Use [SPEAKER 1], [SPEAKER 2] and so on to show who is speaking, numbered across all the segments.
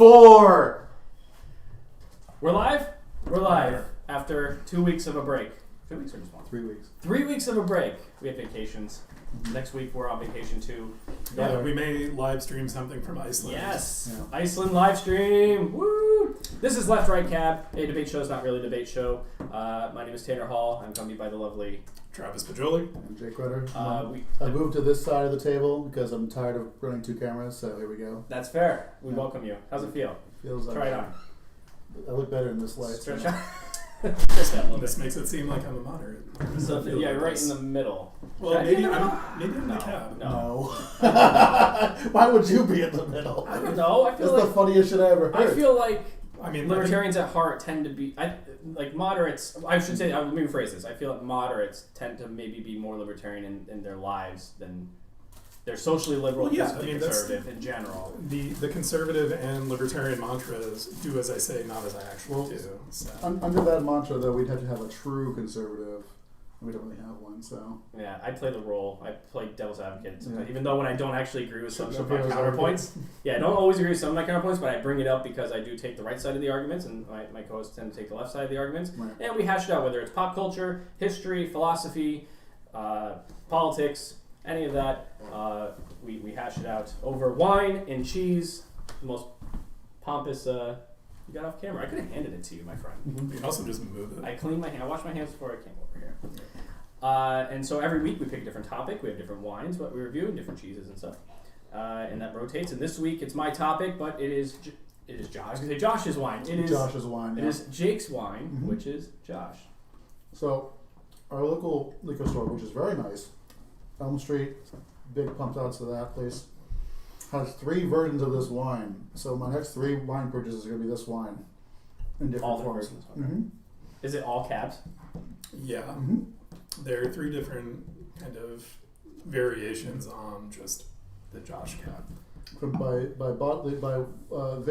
[SPEAKER 1] 4.
[SPEAKER 2] We're live? We're live after 2 weeks of a break. 2 weeks or just 1?
[SPEAKER 3] 3 weeks.
[SPEAKER 2] 3 weeks of a break. We have vacations. Next week we're on vacation too.
[SPEAKER 4] Yeah, we may live stream something from Iceland.
[SPEAKER 2] Yes.
[SPEAKER 3] Yeah.
[SPEAKER 2] Iceland live stream. Woo! This is Left Right Cab, a debate show. It's not really a debate show. My name is Tanner Hall. I'm accompanied by the lovely
[SPEAKER 4] Travis Pajoli.
[SPEAKER 3] I'm Jake Rutter.
[SPEAKER 2] we
[SPEAKER 3] I moved to this side of the table because I'm tired of running 2 cameras, so here we go.
[SPEAKER 2] That's fair. We
[SPEAKER 3] Yeah.
[SPEAKER 2] welcome you. How's it feel?
[SPEAKER 3] Feels like
[SPEAKER 2] Try it on.
[SPEAKER 3] I look better in this light.
[SPEAKER 2] Stretch
[SPEAKER 3] so.
[SPEAKER 2] out. Stretch out a little
[SPEAKER 4] This
[SPEAKER 2] bit.
[SPEAKER 4] makes it seem like I'm a moderate.
[SPEAKER 2] So yeah, right in the middle.
[SPEAKER 4] Well,
[SPEAKER 2] Should I
[SPEAKER 4] maybe
[SPEAKER 2] be in the middle?
[SPEAKER 4] maybe in the
[SPEAKER 2] No.
[SPEAKER 4] cab.
[SPEAKER 2] No.
[SPEAKER 3] Why would you be in the middle?
[SPEAKER 2] I don't know. I
[SPEAKER 3] That's
[SPEAKER 2] feel
[SPEAKER 3] the
[SPEAKER 2] like
[SPEAKER 3] funniest shit I ever heard.
[SPEAKER 2] I feel like
[SPEAKER 4] I mean,
[SPEAKER 2] libertarians at heart tend to be like moderates. I should say. Let me rephrase this. I feel like moderates tend to maybe be more libertarian in their lives than they're socially liberal,
[SPEAKER 4] Well, yeah,
[SPEAKER 2] just
[SPEAKER 4] I mean,
[SPEAKER 2] conservative in general.
[SPEAKER 4] the conservative and libertarian mantras do as I say, not as I actually
[SPEAKER 3] Well,
[SPEAKER 4] do. So.
[SPEAKER 3] Under that mantra, though, we'd have to have a true conservative. And we don't really have one, so.
[SPEAKER 2] Yeah, I play the role. I play devil's advocate sometimes,
[SPEAKER 3] Yeah.
[SPEAKER 2] even though when I don't actually agree with some of my
[SPEAKER 3] Devil's
[SPEAKER 2] counterpoints. Yeah, I don't always agree with some of my counterpoints, but I bring it up because I do take the right side of the arguments, and my co-hosts tend to take the left side of the arguments.
[SPEAKER 3] Right.
[SPEAKER 2] And we hash it out, whether it's pop culture, history, philosophy, politics, any of that. We hash it out over wine and cheese. The most pompous. You got off camera. I could have handed it to you, my friend.
[SPEAKER 4] You can also just move it.
[SPEAKER 2] I cleaned my hand. I washed my hands before I came over here. And so every week we pick a different topic. We have different wines, what we review, and different cheeses and stuff. And that rotates. And this week it's my topic, but it is Josh. I was gonna say Josh's wine. It is
[SPEAKER 3] Josh's wine.
[SPEAKER 2] It is Jake's wine,
[SPEAKER 3] Mhm.
[SPEAKER 2] which is Josh.
[SPEAKER 3] So, our local liquor store, which is very nice, Elm Street, big pump outs to that place, has 3 versions of this wine. So my next 3 wine purchases are going to be this wine in different
[SPEAKER 2] All the
[SPEAKER 3] forms.
[SPEAKER 2] versions, okay.
[SPEAKER 3] Mm-hmm.
[SPEAKER 2] Is it all cabs?
[SPEAKER 4] Yeah,
[SPEAKER 3] Mm-hmm.
[SPEAKER 4] there are 3 different kind of variations on just the Josh cap.
[SPEAKER 3] By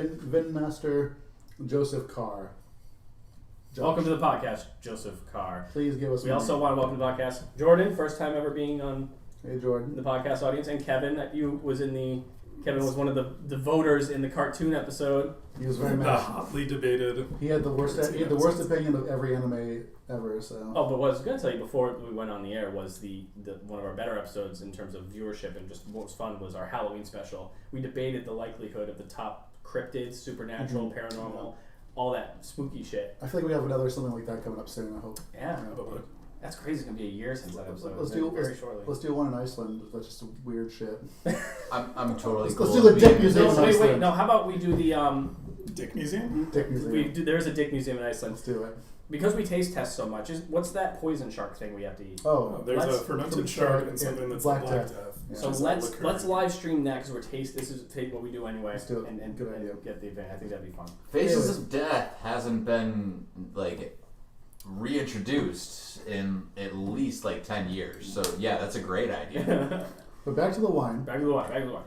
[SPEAKER 3] Vin Master Joseph Carr. Josh,
[SPEAKER 2] Welcome to the podcast, Joseph Carr.
[SPEAKER 3] please give us.
[SPEAKER 2] We
[SPEAKER 3] money.
[SPEAKER 2] also want to welcome to the podcast Jordan, first time ever being on
[SPEAKER 3] Hey Jordan.
[SPEAKER 2] the podcast audience, and Kevin. Kevin was one of the voters in the cartoon episode.
[SPEAKER 3] He was very
[SPEAKER 4] The
[SPEAKER 3] mad.
[SPEAKER 4] hotly debated.
[SPEAKER 3] He had the worst opinion of every anime ever. So.
[SPEAKER 2] Oh, but what I was going to tell you before we went on the air was the one of our better episodes in terms of viewership and just what was fun was our Halloween special. We debated the likelihood of the top cryptids, supernatural, paranormal, all that spooky shit.
[SPEAKER 3] I feel like we have another something like that coming up soon. I hope.
[SPEAKER 2] Yeah,
[SPEAKER 4] Probably.
[SPEAKER 2] that's crazy. It's going to be a year since that episode.
[SPEAKER 3] Let's
[SPEAKER 2] shortly.
[SPEAKER 3] Let's do one in Iceland. That's just weird shit.
[SPEAKER 1] I'm totally
[SPEAKER 3] Let's
[SPEAKER 1] cool.
[SPEAKER 3] do the
[SPEAKER 1] with
[SPEAKER 3] Dick
[SPEAKER 1] being-
[SPEAKER 3] Museum.
[SPEAKER 2] No,
[SPEAKER 3] in
[SPEAKER 2] wait.
[SPEAKER 3] Iceland.
[SPEAKER 2] No, how about we do the
[SPEAKER 4] Dick Museum?
[SPEAKER 3] Dick Museum.
[SPEAKER 2] there is a dick museum in Iceland.
[SPEAKER 3] Let's do it.
[SPEAKER 2] Because we taste test so much, what's that poison shark thing we have to eat?
[SPEAKER 3] Oh,
[SPEAKER 4] There's a
[SPEAKER 2] Let's-
[SPEAKER 4] fermented
[SPEAKER 3] shark
[SPEAKER 4] shark and
[SPEAKER 3] and
[SPEAKER 4] something that's
[SPEAKER 3] Black
[SPEAKER 4] Black
[SPEAKER 3] Death.
[SPEAKER 4] Death.
[SPEAKER 3] Yeah.
[SPEAKER 2] So
[SPEAKER 4] Just
[SPEAKER 2] let's
[SPEAKER 4] liquor.
[SPEAKER 2] live stream that because this is what we do anyway.
[SPEAKER 3] Let's do it.
[SPEAKER 2] And
[SPEAKER 3] Good idea.
[SPEAKER 2] get the event. I think that'd be fun.
[SPEAKER 1] Faces of Death hasn't been like reintroduced in at least like 10 years. So yeah, that's a great idea.
[SPEAKER 3] But back to the wine.
[SPEAKER 2] Back to the wine.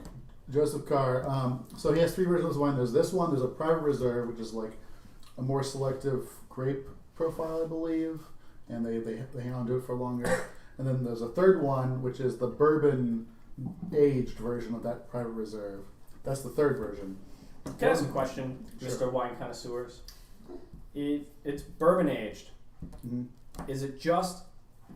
[SPEAKER 3] Joseph Carr. So he has 3 versions of this wine. There's this one. There's a private reserve, which is like a more selective grape profile, I believe, and they hang on to it for longer. And then there's a third one, which is the bourbon aged version of that private reserve. That's the third version.
[SPEAKER 2] Can I ask a question,
[SPEAKER 3] Sure.
[SPEAKER 2] Mr. Wine Connoisseurs? It's bourbon aged.
[SPEAKER 3] Mm-hmm.
[SPEAKER 2] Is it just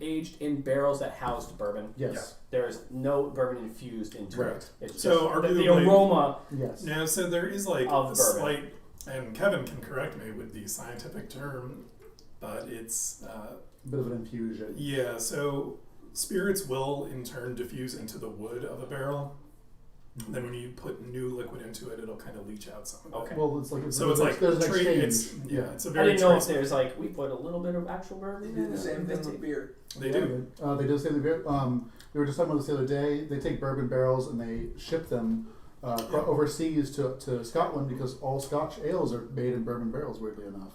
[SPEAKER 2] aged in barrels that housed bourbon?
[SPEAKER 3] Yes.
[SPEAKER 2] There is no bourbon infused into
[SPEAKER 3] Right.
[SPEAKER 2] it. It's
[SPEAKER 4] So
[SPEAKER 2] just the
[SPEAKER 4] arguably-
[SPEAKER 2] aroma.
[SPEAKER 3] Yes.
[SPEAKER 4] Yeah, so there is like
[SPEAKER 2] Of
[SPEAKER 4] a
[SPEAKER 2] bourbon.
[SPEAKER 4] slight, and Kevin can correct me with the scientific term, but it's,
[SPEAKER 3] A bit of an infusion.
[SPEAKER 4] yeah, so spirits will in turn diffuse into the wood of a barrel. Then when you put new liquid into it, it'll kind of leach out some of it.
[SPEAKER 2] Okay.
[SPEAKER 3] Well, it's like
[SPEAKER 4] So it's like
[SPEAKER 3] there's an
[SPEAKER 4] tra-
[SPEAKER 3] exchange.
[SPEAKER 4] it's a
[SPEAKER 2] I
[SPEAKER 4] very
[SPEAKER 2] didn't know if
[SPEAKER 4] traceable-
[SPEAKER 2] there's like we put a little bit of actual bourbon.
[SPEAKER 5] They do
[SPEAKER 2] in
[SPEAKER 5] the
[SPEAKER 2] it,
[SPEAKER 5] same
[SPEAKER 2] or
[SPEAKER 5] thing
[SPEAKER 2] just-
[SPEAKER 5] with beer.
[SPEAKER 4] They do.
[SPEAKER 3] They do the same thing. We were just talking about this the other day. They take bourbon barrels and they ship them overseas to Scotland because all Scotch ales are made in bourbon barrels. Weirdly enough.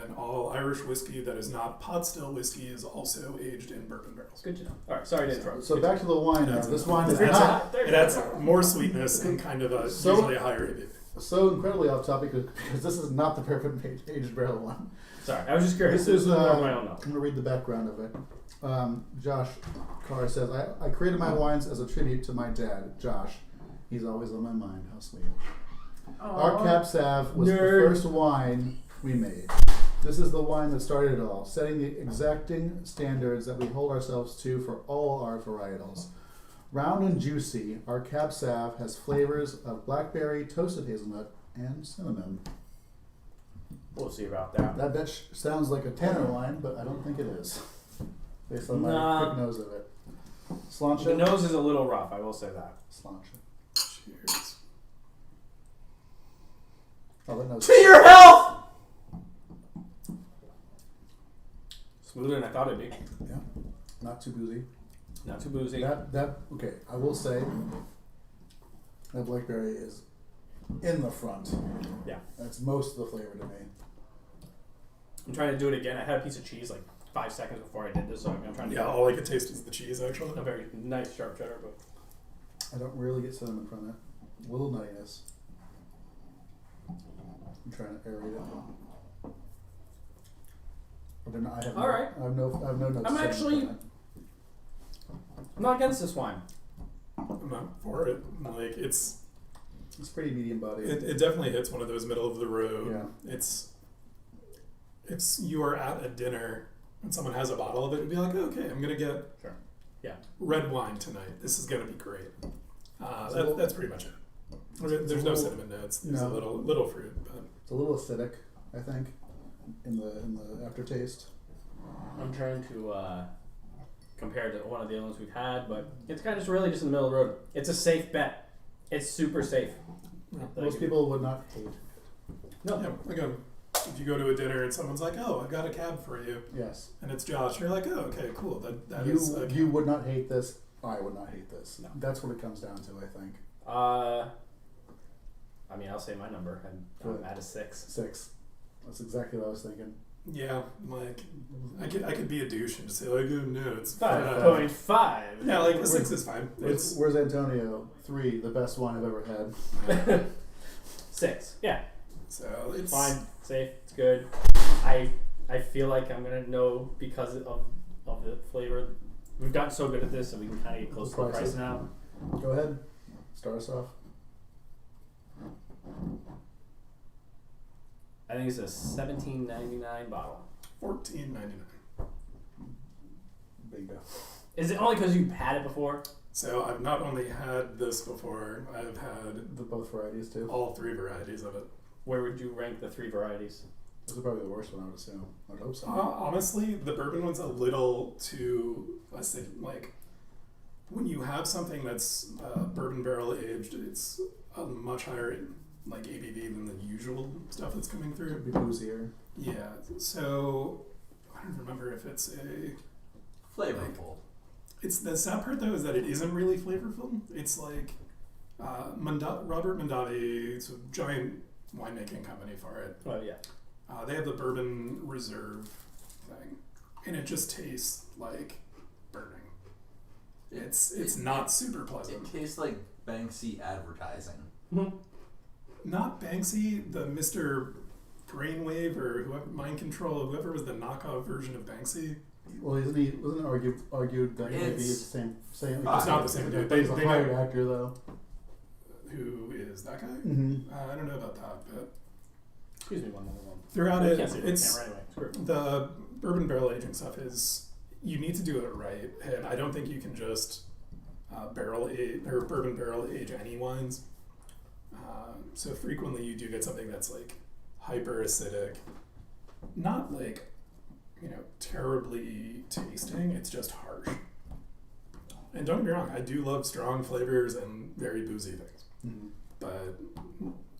[SPEAKER 4] And all Irish whiskey that is not pot still whiskey is also aged in bourbon barrels.
[SPEAKER 2] Good to know. All right, sorry to interrupt.
[SPEAKER 3] So back to the wine. Now. This wine is
[SPEAKER 4] It adds-
[SPEAKER 3] not
[SPEAKER 4] It adds more sweetness and kind of a
[SPEAKER 3] So-
[SPEAKER 4] usually a higher ABV.
[SPEAKER 3] so incredibly off topic because this is not the bourbon aged barrel one.
[SPEAKER 2] Sorry, I was just curious.
[SPEAKER 3] This is
[SPEAKER 2] more of my own notes.
[SPEAKER 3] I'm going to read the background of it. Josh Carr says, I created my wines as a tribute to my dad, Josh. He's always on my mind. How sweet. Our Cab Sav was the
[SPEAKER 2] Nerd.
[SPEAKER 3] first wine we made. This is the wine that started it all, setting the exacting standards that we hold ourselves to for all our varietals. Round and juicy, our Cab Sav has flavors of blackberry, toasted hazelnut, and cinnamon.
[SPEAKER 2] We'll see about that.
[SPEAKER 3] That bitch sounds like a Tanner wine, but I don't think it is, based on my
[SPEAKER 2] Nah.
[SPEAKER 3] quick nose of it.
[SPEAKER 2] The
[SPEAKER 3] Sláinte?
[SPEAKER 2] nose is a little rough, I will say that.
[SPEAKER 3] Sláinte.
[SPEAKER 4] Cheers.
[SPEAKER 3] Oh, that nose.
[SPEAKER 1] To your health!
[SPEAKER 2] Smoother than I thought it'd be.
[SPEAKER 3] Yeah, not too boozy.
[SPEAKER 2] Not too boozy.
[SPEAKER 3] Okay, I will say that blackberry is in the front.
[SPEAKER 2] Yeah.
[SPEAKER 3] That's most of the flavor to me.
[SPEAKER 2] I'm trying to do it again. I had a piece of cheese like 5 seconds before I did this, so I'm trying to
[SPEAKER 4] Yeah, all I could taste is the cheese, actually.
[SPEAKER 2] a very nice sharp cheddar, but
[SPEAKER 3] I don't really get cinnamon from it. A little nuttiness. I'm trying to aerate it. But then I have
[SPEAKER 2] All right.
[SPEAKER 3] I have no notes.
[SPEAKER 2] I'm
[SPEAKER 3] of cinnamon
[SPEAKER 2] actually-
[SPEAKER 3] from it.
[SPEAKER 2] I'm not against this wine.
[SPEAKER 4] I'm not for it. Like, it's
[SPEAKER 3] It's pretty medium bodied.
[SPEAKER 4] it definitely hits one of those middle of the road.
[SPEAKER 3] Yeah.
[SPEAKER 4] It's you are at a dinner and someone has a bottle of it and be like, okay, I'm gonna get
[SPEAKER 2] Sure. Yeah.
[SPEAKER 4] red wine tonight. This is gonna be great.
[SPEAKER 3] So-
[SPEAKER 4] That's pretty much it. There's no
[SPEAKER 3] little-
[SPEAKER 4] cinnamon notes. There's a
[SPEAKER 3] no.
[SPEAKER 4] little fruit, but
[SPEAKER 3] It's a little acidic, I think, in the aftertaste.
[SPEAKER 2] I'm trying to compare to one of the other ones we've had, but it's kind of just really just in the middle of the road. It's a safe bet. It's super safe.
[SPEAKER 3] Most people would not hate it.
[SPEAKER 2] No.
[SPEAKER 4] yeah, like if you go to a dinner and someone's like, oh, I've got a cab for you,
[SPEAKER 3] Yes.
[SPEAKER 4] and it's Josh, you're like, oh, okay, cool. That
[SPEAKER 3] You
[SPEAKER 4] is a
[SPEAKER 3] you would not hate this. I would not hate this.
[SPEAKER 2] No.
[SPEAKER 3] That's what it comes down to, I think.
[SPEAKER 2] I mean, I'll say my number, and
[SPEAKER 3] Good.
[SPEAKER 2] I'm at a 6.
[SPEAKER 3] 6. That's exactly what I was thinking.
[SPEAKER 4] yeah, like I could be a douche and just say like, oh no, it's
[SPEAKER 2] 5.5.
[SPEAKER 4] Yeah, like a 6 is fine.
[SPEAKER 3] Where's Antonio? 3, the best wine I've ever had.
[SPEAKER 2] 6. Yeah.
[SPEAKER 4] So it's
[SPEAKER 2] Fine. Safe. It's good. I feel like I'm gonna know because of the flavor. We've gotten so good at this, and we can kind of get close to the price now.
[SPEAKER 3] Go ahead. Start us off.
[SPEAKER 2] I think it's a $17.99 bottle.
[SPEAKER 4] $14.99.
[SPEAKER 3] Bingo.
[SPEAKER 2] Is it only because you've had it before?
[SPEAKER 4] So I've not only had this before, I've had
[SPEAKER 3] Both varieties too.
[SPEAKER 4] all 3 varieties of it.
[SPEAKER 2] Where would you rank the 3 varieties?
[SPEAKER 3] This is probably the worst one, I would assume. I would hope so.
[SPEAKER 4] Honestly, the bourbon one's a little too, let's say, like, when you have something that's bourbon barrel aged, it's a much higher like ABV than the usual stuff that's coming through.
[SPEAKER 3] It'd be boozier.
[SPEAKER 4] Yeah, so I don't remember if it's a.
[SPEAKER 1] Flavorful.
[SPEAKER 4] It's the sad part though is that it isn't really flavorful. It's like Robert Mondavi, it's a giant winemaking company for it.
[SPEAKER 2] Oh yeah.
[SPEAKER 4] They have the Bourbon Reserve thing, and it just tastes like burning. It's not super pleasant.
[SPEAKER 1] It tastes like Banksy advertising.
[SPEAKER 4] Not Banksy, the Mr. Brainwave or whoever, Mind Control, whoever was the knockoff version of Banksy.
[SPEAKER 3] Well, wasn't it argued that maybe it's the same?
[SPEAKER 4] It's not the same dude.
[SPEAKER 3] He's a
[SPEAKER 4] They
[SPEAKER 3] hired
[SPEAKER 4] know
[SPEAKER 3] actor though.
[SPEAKER 4] who is that guy.
[SPEAKER 3] Mm-hmm.
[SPEAKER 4] I don't know about that, but
[SPEAKER 2] Excuse me, one.
[SPEAKER 4] throughout
[SPEAKER 2] I
[SPEAKER 4] it,
[SPEAKER 2] can't see the
[SPEAKER 4] it's
[SPEAKER 2] camera anyway. Screw it.
[SPEAKER 4] the bourbon barrel aging stuff is you need to do it right, and I don't think you can just barrel age or bourbon barrel age any wines. So frequently you do get something that's like hyper acidic, not like terribly tasting. It's just harsh. And don't get me wrong, I do love strong flavors and very boozy things,
[SPEAKER 3] Mm-hmm.
[SPEAKER 4] but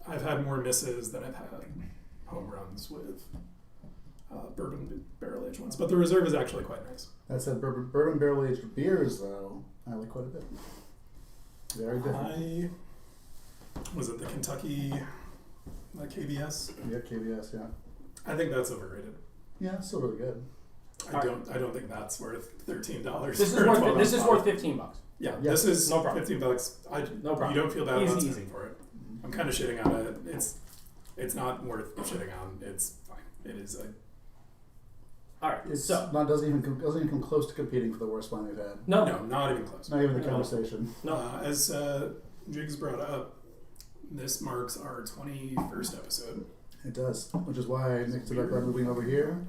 [SPEAKER 4] I've had more misses than I've had home runs with bourbon barrel aged ones. But the reserve is actually quite nice.
[SPEAKER 3] That said, bourbon barrel aged beers though, I like quite a bit. Very different.
[SPEAKER 4] Was it the Kentucky KBS?
[SPEAKER 3] Yeah, KBS. Yeah.
[SPEAKER 4] I think that's overrated.
[SPEAKER 3] Yeah, it's still really good.
[SPEAKER 4] I don't think that's worth $13.
[SPEAKER 2] This is
[SPEAKER 4] for a
[SPEAKER 2] worth
[SPEAKER 4] 12
[SPEAKER 2] this is
[SPEAKER 4] ounce
[SPEAKER 2] worth
[SPEAKER 4] bottle.
[SPEAKER 2] $15.
[SPEAKER 4] Yeah,
[SPEAKER 3] Yeah,
[SPEAKER 4] this is
[SPEAKER 2] no problem.
[SPEAKER 4] $15.
[SPEAKER 2] No problem.
[SPEAKER 4] You don't feel bad about
[SPEAKER 2] Easy.
[SPEAKER 4] spending for it. I'm kind of shitting on it. It's not worth shitting on. It's fine. It is a
[SPEAKER 2] All right.
[SPEAKER 3] It's
[SPEAKER 2] So
[SPEAKER 3] not doesn't even come close to competing for the worst wine we've had.
[SPEAKER 2] no.
[SPEAKER 4] no, not even close.
[SPEAKER 3] Not even the
[SPEAKER 2] No.
[SPEAKER 3] conversation.
[SPEAKER 2] No.
[SPEAKER 4] As Jigs brought up, This marks our 21st episode.
[SPEAKER 3] It does, which is why I mixed it up by moving over here.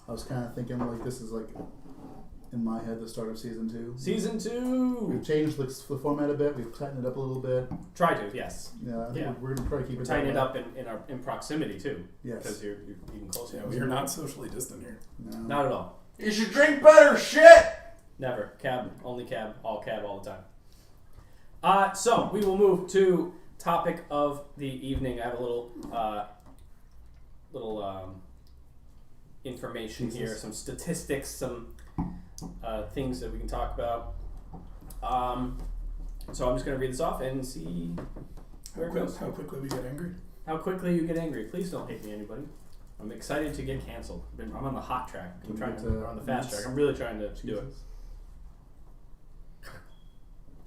[SPEAKER 3] I was kind of thinking like this is like in my head the start of season 2.
[SPEAKER 2] Season 2.
[SPEAKER 3] We've changed the format a bit. We've tightened it up a little bit.
[SPEAKER 2] Try to, yes.
[SPEAKER 3] Yeah, I think
[SPEAKER 2] Yeah.
[SPEAKER 3] we're gonna try to keep it.
[SPEAKER 2] Tighten it
[SPEAKER 3] that
[SPEAKER 2] up in proximity too,
[SPEAKER 3] Yes.
[SPEAKER 2] because you're even closer.
[SPEAKER 4] Yeah, we are not socially distant here.
[SPEAKER 3] No.
[SPEAKER 2] Not at all.
[SPEAKER 1] You should drink better shit!
[SPEAKER 2] Never. Cab, only cab, all the time. So we will move to topic of the evening. I have a little information here,
[SPEAKER 3] Pieces.
[SPEAKER 2] some statistics, some things that we can talk about. So I'm just going to read this off and see where it goes.
[SPEAKER 4] How quickly we get angry.
[SPEAKER 2] How quickly you get angry. Please don't hate me, anybody. I'm excited to get canceled. I'm on the hot track. I'm trying to, or on the fast track. I'm really trying to do it.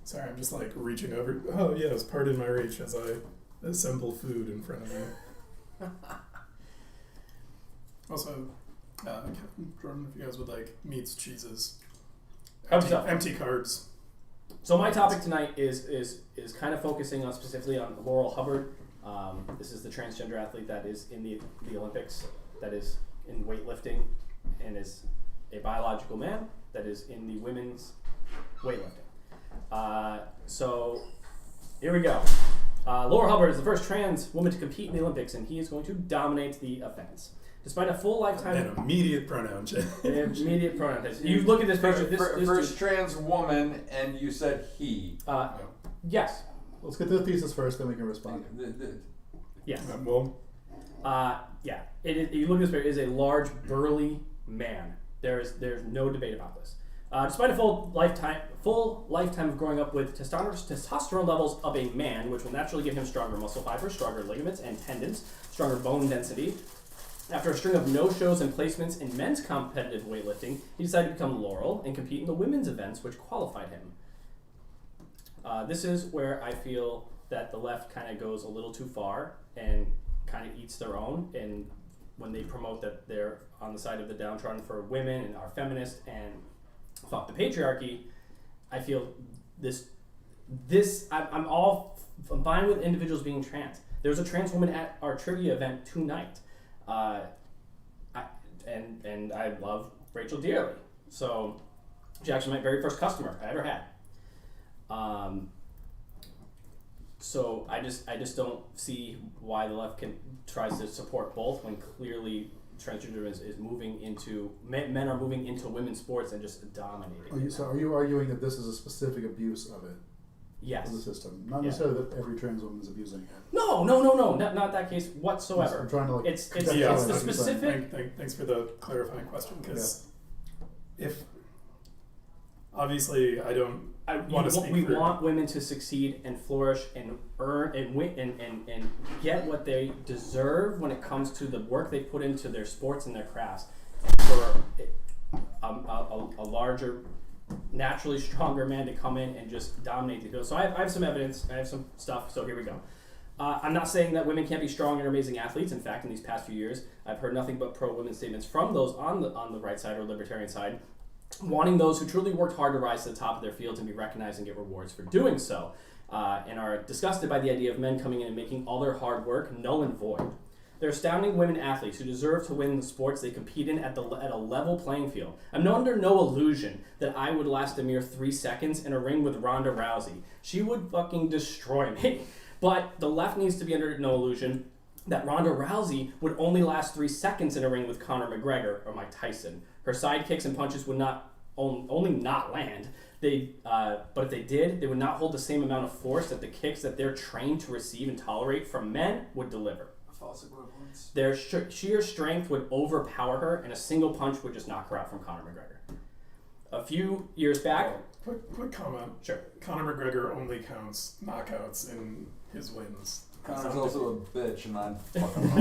[SPEAKER 4] Sorry, I'm just like reaching over. Oh yeah, it's part in my reach as I assemble food in front of me. Also, Jordan, if you guys would like meats, cheeses, empty cards.
[SPEAKER 2] So my topic tonight is kind of focusing on specifically on Laurel Hubbard. This is the transgender athlete that is in the Olympics, that is in weightlifting, and is a biological man that is in the women's weightlifting. So here we go. Laurel Hubbard is the first trans woman to compete in the Olympics, and he is going to dominate the events. Despite a full lifetime...
[SPEAKER 4] An immediate pronoun change.
[SPEAKER 2] Immediate pronoun change. You look at this picture... This
[SPEAKER 1] First trans woman, and you said he.
[SPEAKER 2] Yes.
[SPEAKER 3] Let's get to the thesis first, then we can respond.
[SPEAKER 2] Yes.
[SPEAKER 4] Well,
[SPEAKER 2] Yeah. You look at this picture, it is a large, burly man. There's no debate about this. Despite a full lifetime of growing up with testosterone levels of a man, which will naturally give him stronger muscle fibers, stronger ligaments and tendons, stronger bone density. After a string of no-shows and placements in men's competitive weightlifting, he decided to become Laurel and compete in the women's events, which qualified him. This is where I feel that the left kind of goes a little too far and kind of eats their own, and when they promote that they're on the side of the downtrodden for women and are feminist and fuck the patriarchy, I feel I'm fine with individuals being trans. There's a trans woman at our trivia event tonight. And I love Rachel dearly. So she's actually my very first customer I ever had. So I just don't see why the left tries to support both when clearly transgenderism is moving into men are moving into women's sports and just dominating.
[SPEAKER 3] So are you arguing that this is a specific abuse of it?
[SPEAKER 2] Yes.
[SPEAKER 3] Of the system, not necessarily that every trans woman is abusing it.
[SPEAKER 2] No, not that case whatsoever.
[SPEAKER 3] I'm trying to like.
[SPEAKER 2] It's the specific.
[SPEAKER 4] Thanks for the clarifying question, because if obviously I want to speak.
[SPEAKER 2] We want women to succeed and flourish and earn and win and get what they deserve when it comes to the work they put into their sports and their crafts. For a larger, naturally stronger man to come in and just dominate the field. So I have some evidence. I have some stuff. So here we go. I'm not saying that women can't be strong and amazing athletes. In fact, in these past few years, I've heard nothing but pro-women statements from those on the right side or libertarian side, wanting those who truly worked hard to rise to the top of their fields and be recognized and get rewards for doing so, and are disgusted by the idea of men coming in and making all their hard work null and void. They're astounding women athletes who deserve to win the sports they compete in at a level playing field. I'm under no illusion that I would last a mere 3 seconds in a ring with Ronda Rousey. She would fucking destroy me. But the left needs to be under no illusion that Ronda Rousey would only last 3 seconds in a ring with Conor McGregor or Mike Tyson. Her side kicks and punches would not only not land. But if they did, they would not hold the same amount of force that the kicks that they're trained to receive and tolerate from men would deliver.
[SPEAKER 1] False equivalence.
[SPEAKER 2] Their sheer strength would overpower her, and a single punch would just knock her out from Conor McGregor. A few years back...
[SPEAKER 4] Quick comment.
[SPEAKER 2] Sure.
[SPEAKER 4] Conor McGregor only counts knockouts in his wins.
[SPEAKER 1] Conor's also a bitch, and I'm fucking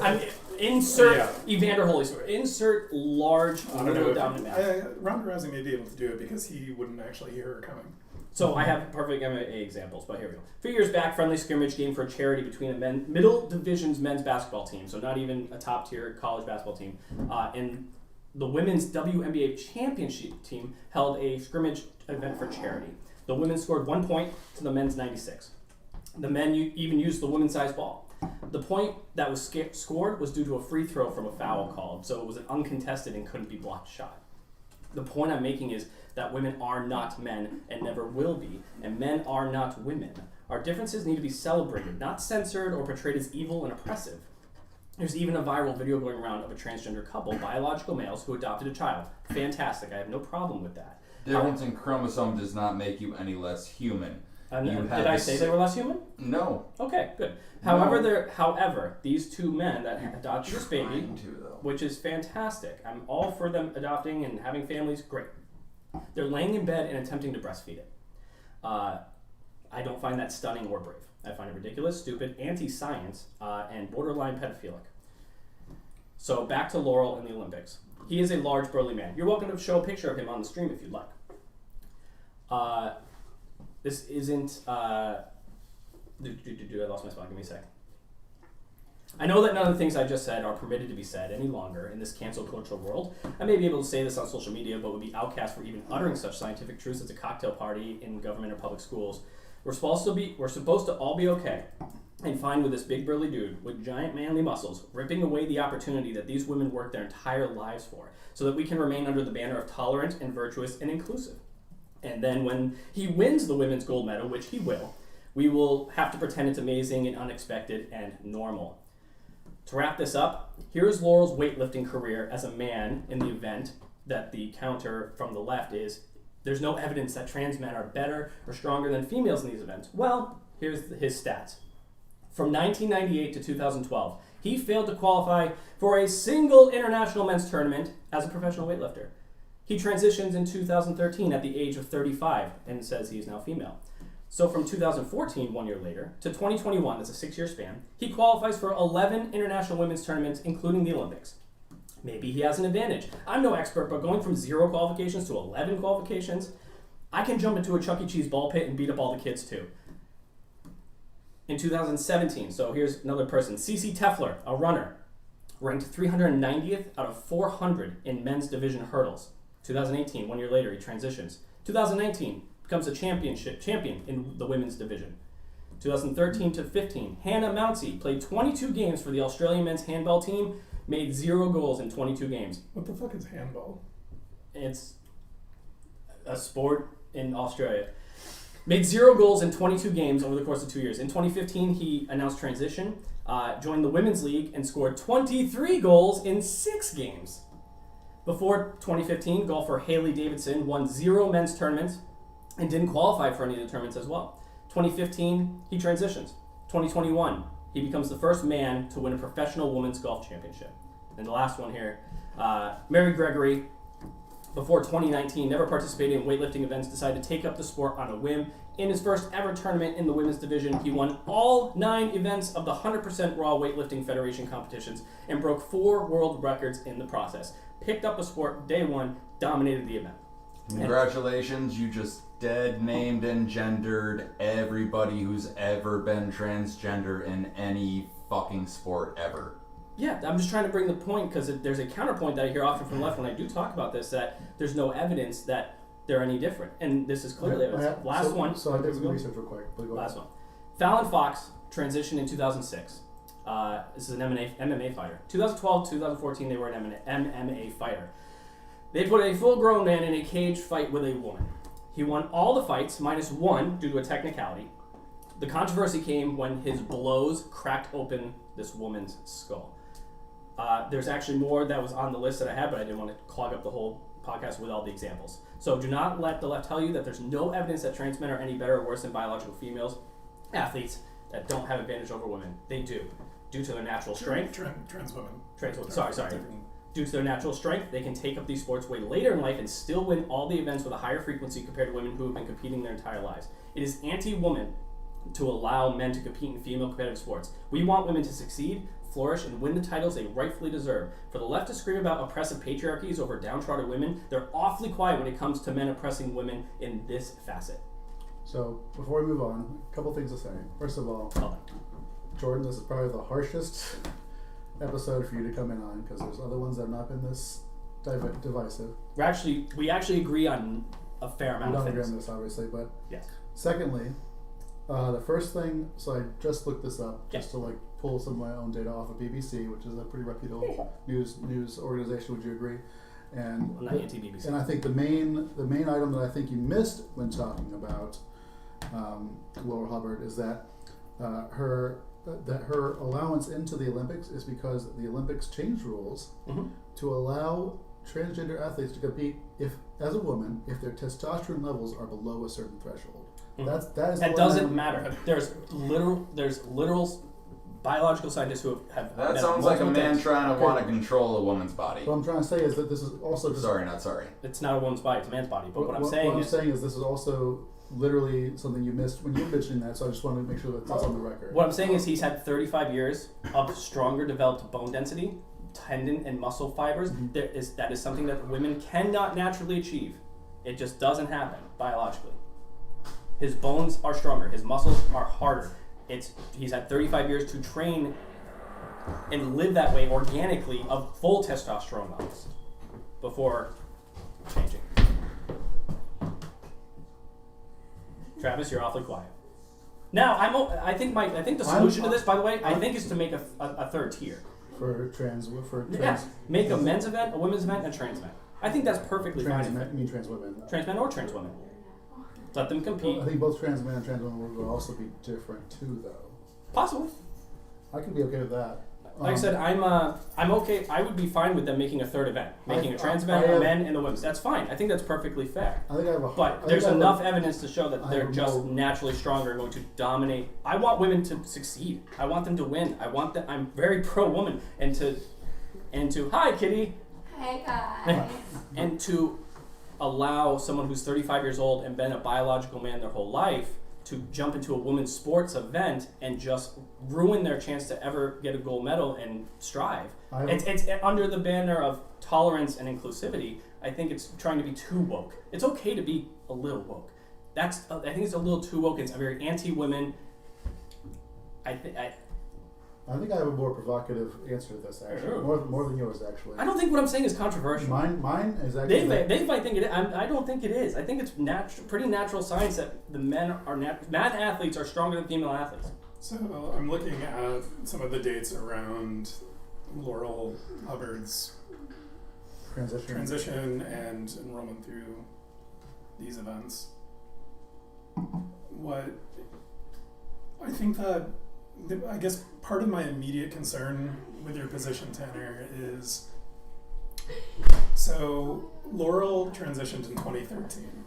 [SPEAKER 2] I mean, insert Evander Holyfield. Insert large, dominant man.
[SPEAKER 4] Ronda Rousey may be able to do it because he wouldn't actually hear her coming.
[SPEAKER 2] So I have perfect MMA examples, but here we go. A few years back, friendly scrimmage game for a charity between a middle division's men's basketball team, so not even a top-tier college basketball team, and the women's WNBA championship team held a scrimmage event for charity. The women scored 1 point to the men's 96. The men even used the women's-sized ball. The point that was scored was due to a free throw from a foul called, so it was an uncontested and couldn't be blocked shot. The point I'm making is that women are not men and never will be, and men are not women. Our differences need to be celebrated, not censored or portrayed as evil and oppressive. There's even a viral video going around of a transgender couple, biological males, who adopted a child. Fantastic. I have no problem with that.
[SPEAKER 1] Difference in chromosome does not make you any less human.
[SPEAKER 2] Did I say they were less human?
[SPEAKER 1] No.
[SPEAKER 2] Okay, good.
[SPEAKER 1] No.
[SPEAKER 2] However, these two men that adopted this baby,
[SPEAKER 1] Trying to, though.
[SPEAKER 2] which is fantastic. I'm all for them adopting and having families. Great. They're laying in bed and attempting to breastfeed it. I don't find that stunning or brave. I find it ridiculous, stupid, anti-science, and borderline pedophilic. So back to Laurel in the Olympics. He is a large, burly man. You're welcome to show a picture of him on the stream if you'd like. This isn't... I lost my spot. Give me a sec. I know that none of the things I just said are permitted to be said any longer in this cancel cultural world. I may be able to say this on social media, but would be outcast for even uttering such scientific truths as a cocktail party in government or public schools. We're supposed to all be okay and fine with this big burly dude with giant manly muscles ripping away the opportunity that these women worked their entire lives for, so that we can remain under the banner of tolerant and virtuous and inclusive. And then when he wins the women's gold medal, which he will, we will have to pretend it's amazing and unexpected and normal. To wrap this up, here's Laurel's weightlifting career as a man in the event that the counter from the left is, there's no evidence that trans men are better or stronger than females in these events. Well, here's his stats. From 1998 to 2012, he failed to qualify for a single international men's tournament as a professional weightlifter. He transitions in 2013 at the age of 35 and says he is now female. So from 2014, 1 year later, to 2021, that's a 6-year span, he qualifies for 11 international women's tournaments, including the Olympics. Maybe he has an advantage. I'm no expert, but going from 0 qualifications to 11 qualifications, I can jump into a Chuck E. Cheese ball pit and beat up all the kids too. In 2017, so here's another person, CC Tefler, a runner, ranked 390th out of 400 in men's division hurdles. 2018, 1 year later, he transitions. 2019, becomes a champion in the women's division. 2013 to 15, Hannah Mounsey played 22 games for the Australian men's handball team, made 0 goals in 22 games.
[SPEAKER 4] What the fuck is handball?
[SPEAKER 2] It's a sport in Australia. Made 0 goals in 22 games over the course of 2 years. In 2015, he announced transition, joined the Women's League, and scored 23 goals in 6 games. Before 2015, golfer Haley Davidson won 0 men's tournaments and didn't qualify for any of the tournaments as well. 2015, he transitions. 2021, he becomes the first man to win a professional women's golf championship. And the last one here, Mary Gregory, before 2019, never participated in weightlifting events, decided to take up the sport on a whim. In his first ever tournament in the women's division, he won all 9 events of the 100% Raw Weightlifting Federation competitions and broke 4 world records in the process. Picked up the sport day 1, dominated the event.
[SPEAKER 1] Congratulations, you just dead named and gendered everybody who's ever been transgender in any fucking sport ever.
[SPEAKER 2] Yeah, I'm just trying to bring the point because there's a counterpoint that I hear often from the left when I do talk about this, that there's no evidence that they're any different. And this is clearly evidence. Last one.
[SPEAKER 3] So I did some research real quick. But go
[SPEAKER 2] Last
[SPEAKER 3] ahead.
[SPEAKER 2] one. Fallon Fox transitioned in 2006. This is an MMA fighter. 2012, 2014, they were an MMA fighter. They put a full-grown man in a cage fight with a woman. He won all the fights, minus 1 due to a technicality. The controversy came when his blows cracked open this woman's skull. There's actually more that was on the list that I had, but I didn't want to clog up the whole podcast with all the examples. So do not let the left tell you that there's no evidence that trans men are any better or worse than biological females athletes that don't have advantage over women. They do. Due to their natural strength.
[SPEAKER 4] Trans women.
[SPEAKER 2] Sorry. Due to their natural strength, they can take up these sports way later in life and still win all the events with a higher frequency compared to women who have been competing their entire lives. It is anti-woman to allow men to compete in female competitive sports. We want women to succeed, flourish, and win the titles they rightfully deserve. For the left to scream about oppressive patriarchies over downtrodden women, they're awfully quiet when it comes to men oppressing women in this facet.
[SPEAKER 3] So before we move on, a couple things to say. First of all, Jordan, this is probably the harshest episode for you to come in on because there's other ones that have not been this divisive.
[SPEAKER 2] We actually agree on a fair amount
[SPEAKER 3] We
[SPEAKER 2] of
[SPEAKER 3] don't agree
[SPEAKER 2] things.
[SPEAKER 3] on this, obviously, but
[SPEAKER 2] Yes.
[SPEAKER 3] secondly, The first thing, so I just looked this up just
[SPEAKER 2] Yeah.
[SPEAKER 3] to like pull some of my own data off of BBC, which is a pretty reputable news organization. Would you agree? And
[SPEAKER 2] I'm not anti-BBC.
[SPEAKER 3] and I think the main item that I think you missed when talking about Laura Hubbard is that her allowance into the Olympics is because the Olympics changed rules
[SPEAKER 2] Mhm.
[SPEAKER 3] to allow transgender athletes to compete if as a woman if their testosterone levels are below a certain threshold.
[SPEAKER 2] Mhm.
[SPEAKER 3] That is the
[SPEAKER 2] That
[SPEAKER 3] one
[SPEAKER 2] doesn't
[SPEAKER 3] I'm-
[SPEAKER 2] matter. There's literal biological scientists who have
[SPEAKER 1] That
[SPEAKER 2] done
[SPEAKER 1] sounds like a
[SPEAKER 2] multiple
[SPEAKER 1] man
[SPEAKER 2] things.
[SPEAKER 1] trying to
[SPEAKER 3] Okay.
[SPEAKER 1] want to control a woman's body.
[SPEAKER 3] What I'm trying to say is that this is also just
[SPEAKER 1] Sorry, not sorry.
[SPEAKER 2] It's not a woman's body; it's a man's body. But what I'm saying is,
[SPEAKER 3] this is also literally something you missed when you were mentioning that. So I just wanted to make sure that that's on the record.
[SPEAKER 2] what I'm saying is, he's had 35 years of stronger developed bone density, tendon and muscle fibers.
[SPEAKER 3] Mhm.
[SPEAKER 2] That is something that women cannot naturally achieve. It just doesn't happen biologically. His bones are stronger. His muscles are harder. He's had 35 years to train and live that way organically of full testosterone levels before changing. Travis, you're awfully quiet. Now, I think the solution to this, by the way, I think is to make a third tier.
[SPEAKER 3] For trans.
[SPEAKER 2] Yeah, make a men's event, a women's event, and a trans event. I think that's perfectly
[SPEAKER 3] Trans
[SPEAKER 2] fine.
[SPEAKER 3] men, you mean trans women?
[SPEAKER 2] Trans men or trans women. Let them compete.
[SPEAKER 3] I think both trans men and trans women would also be different too, though.
[SPEAKER 2] Possibly.
[SPEAKER 3] I could be okay with that.
[SPEAKER 2] Like I said, I'm okay. I would be fine with them making a third event, making a trans event, a men and a women's. That's fine. I think that's perfectly fair.
[SPEAKER 3] I think I have a.
[SPEAKER 2] But there's enough evidence to show that they're just naturally stronger and going to dominate. I want women to succeed. I want them to win. I'm very pro woman and to hi Kitty.
[SPEAKER 5] Hey guys.
[SPEAKER 2] And to allow someone who's 35 years old and been a biological man their whole life to jump into a women's sports event and just ruin their chance to ever get a gold medal and strive. It's under the banner of tolerance and inclusivity. I think it's trying to be too woke. It's okay to be a little woke. I think it's a little too woke. It's very anti-women.
[SPEAKER 3] I think I have a more provocative answer to this, actually.
[SPEAKER 2] Sure.
[SPEAKER 3] More than yours, actually.
[SPEAKER 2] I don't think what I'm saying is controversial.
[SPEAKER 3] Mine is actually.
[SPEAKER 2] They might think it is. I don't think it is. I think it's pretty natural science that the men athletes are stronger than female athletes.
[SPEAKER 4] So I'm looking at some of the dates around Laurel Hubbard's transition and enrollment through these events. What I think that I guess part of my immediate concern with your position, Tanner, is so Laurel transitioned in 2013.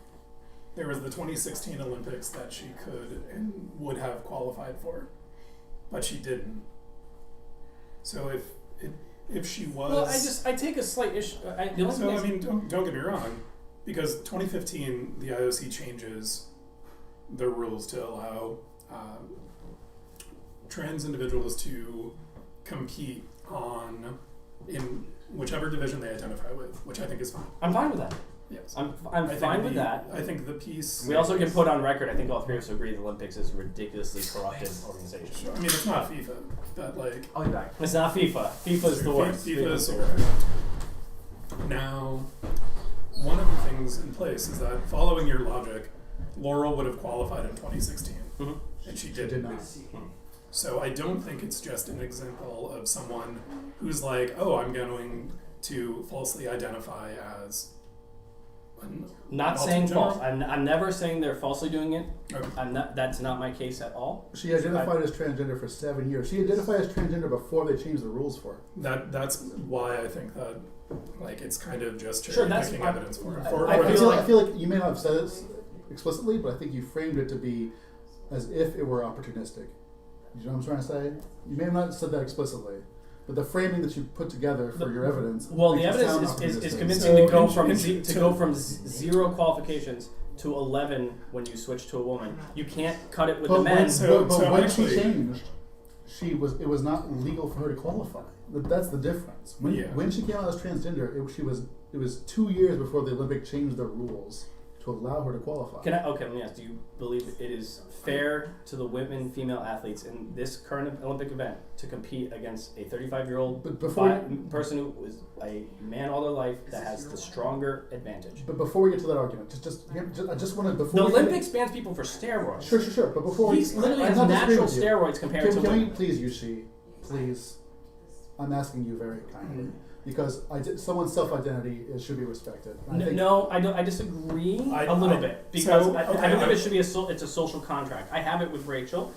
[SPEAKER 4] There was the 2016 Olympics that she could and would have qualified for, but she didn't. So if she was,
[SPEAKER 2] well, I take a slight issue.
[SPEAKER 4] don't get me wrong, because 2015 the IOC changes the rules to allow trans individuals to compete in whichever division they identify with, which I think is fine.
[SPEAKER 2] I'm fine with that.
[SPEAKER 4] Yes,
[SPEAKER 2] I'm fine with that.
[SPEAKER 4] I think the piece.
[SPEAKER 2] We also can put on record. I think all three of us agree the Olympics is a ridiculously corrupted organization.
[SPEAKER 4] Sure. I mean, it's not FIFA, but like.
[SPEAKER 2] I'll be back. It's not FIFA. FIFA is the worst.
[SPEAKER 4] FIFA is the worst. Now, one of the things in place is that following your logic, Laurel would have qualified in 2016,
[SPEAKER 2] Mhm.
[SPEAKER 4] and she
[SPEAKER 3] She
[SPEAKER 4] didn't.
[SPEAKER 3] did not.
[SPEAKER 4] So I don't think it's just an example of someone who's like, oh, I'm going to falsely identify as.
[SPEAKER 2] Not
[SPEAKER 4] False
[SPEAKER 2] saying
[SPEAKER 4] in general?
[SPEAKER 2] false. I'm never saying they're falsely doing it.
[SPEAKER 4] Okay.
[SPEAKER 2] That's not my case at all.
[SPEAKER 3] She identified as transgender for 7 years. She identified as transgender before they changed the rules for her.
[SPEAKER 4] That's why I think that like it's kind of just
[SPEAKER 2] Sure, that's-
[SPEAKER 4] picking evidence for her.
[SPEAKER 3] I feel like you may not have said it explicitly, but I think you framed it to be as if it were opportunistic. You know what I'm trying to say? You may have not said that explicitly, but the framing that you put together for your evidence.
[SPEAKER 2] Well, the
[SPEAKER 3] makes it sound
[SPEAKER 2] evidence is
[SPEAKER 3] opportunistic.
[SPEAKER 2] convincing
[SPEAKER 4] So
[SPEAKER 2] to go
[SPEAKER 4] in-
[SPEAKER 2] from
[SPEAKER 4] in-
[SPEAKER 2] to go from 0 qualifications to 11 when you switch to a woman. You can't cut it with
[SPEAKER 3] But
[SPEAKER 2] the men.
[SPEAKER 3] when
[SPEAKER 4] actually-
[SPEAKER 3] she changed, it was not legal for her to qualify. That's the difference. When
[SPEAKER 4] Yeah.
[SPEAKER 3] when she came out as transgender, it was 2 years before the Olympic changed their rules. to allow her to qualify.
[SPEAKER 2] Let me ask, do you believe it is fair to the female athletes in this current Olympic event to compete against a 35-year-old
[SPEAKER 3] But before
[SPEAKER 2] person who was a man all their life that has the stronger advantage?
[SPEAKER 3] But before we get to that argument, I just want to
[SPEAKER 2] The Olympics bans people for steroids.
[SPEAKER 3] Sure. But before
[SPEAKER 2] He's literally has natural steroids compared to
[SPEAKER 3] can
[SPEAKER 2] women.
[SPEAKER 3] we please, Yushi, please? I'm asking you very kindly. Because someone's self-identity should be respected.
[SPEAKER 2] I disagree a little bit because I believe it should be it's a social contract. I have it with Rachel.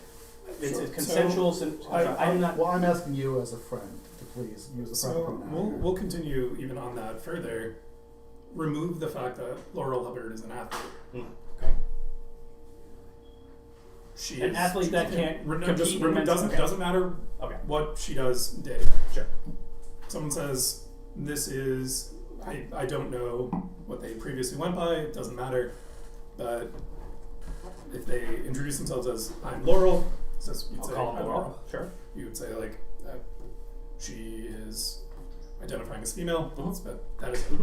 [SPEAKER 2] It's a consensual. I'm not.
[SPEAKER 3] Well, I'm asking you as a friend to please use the proper pronoun.
[SPEAKER 4] We'll continue even on that further. Remove the fact that Laurel Hubbard is an athlete.
[SPEAKER 2] Okay.
[SPEAKER 4] She
[SPEAKER 2] An
[SPEAKER 4] is
[SPEAKER 2] athlete that can't compete.
[SPEAKER 4] Doesn't matter what she does day to day.
[SPEAKER 2] Sure.
[SPEAKER 4] Someone says, this is, I don't know what they previously went by, it doesn't matter, but if they introduce themselves as, I'm Laurel, you'd say, I'm Laurel.
[SPEAKER 2] Sure.
[SPEAKER 4] You would say, like, she is identifying as female, but that is it.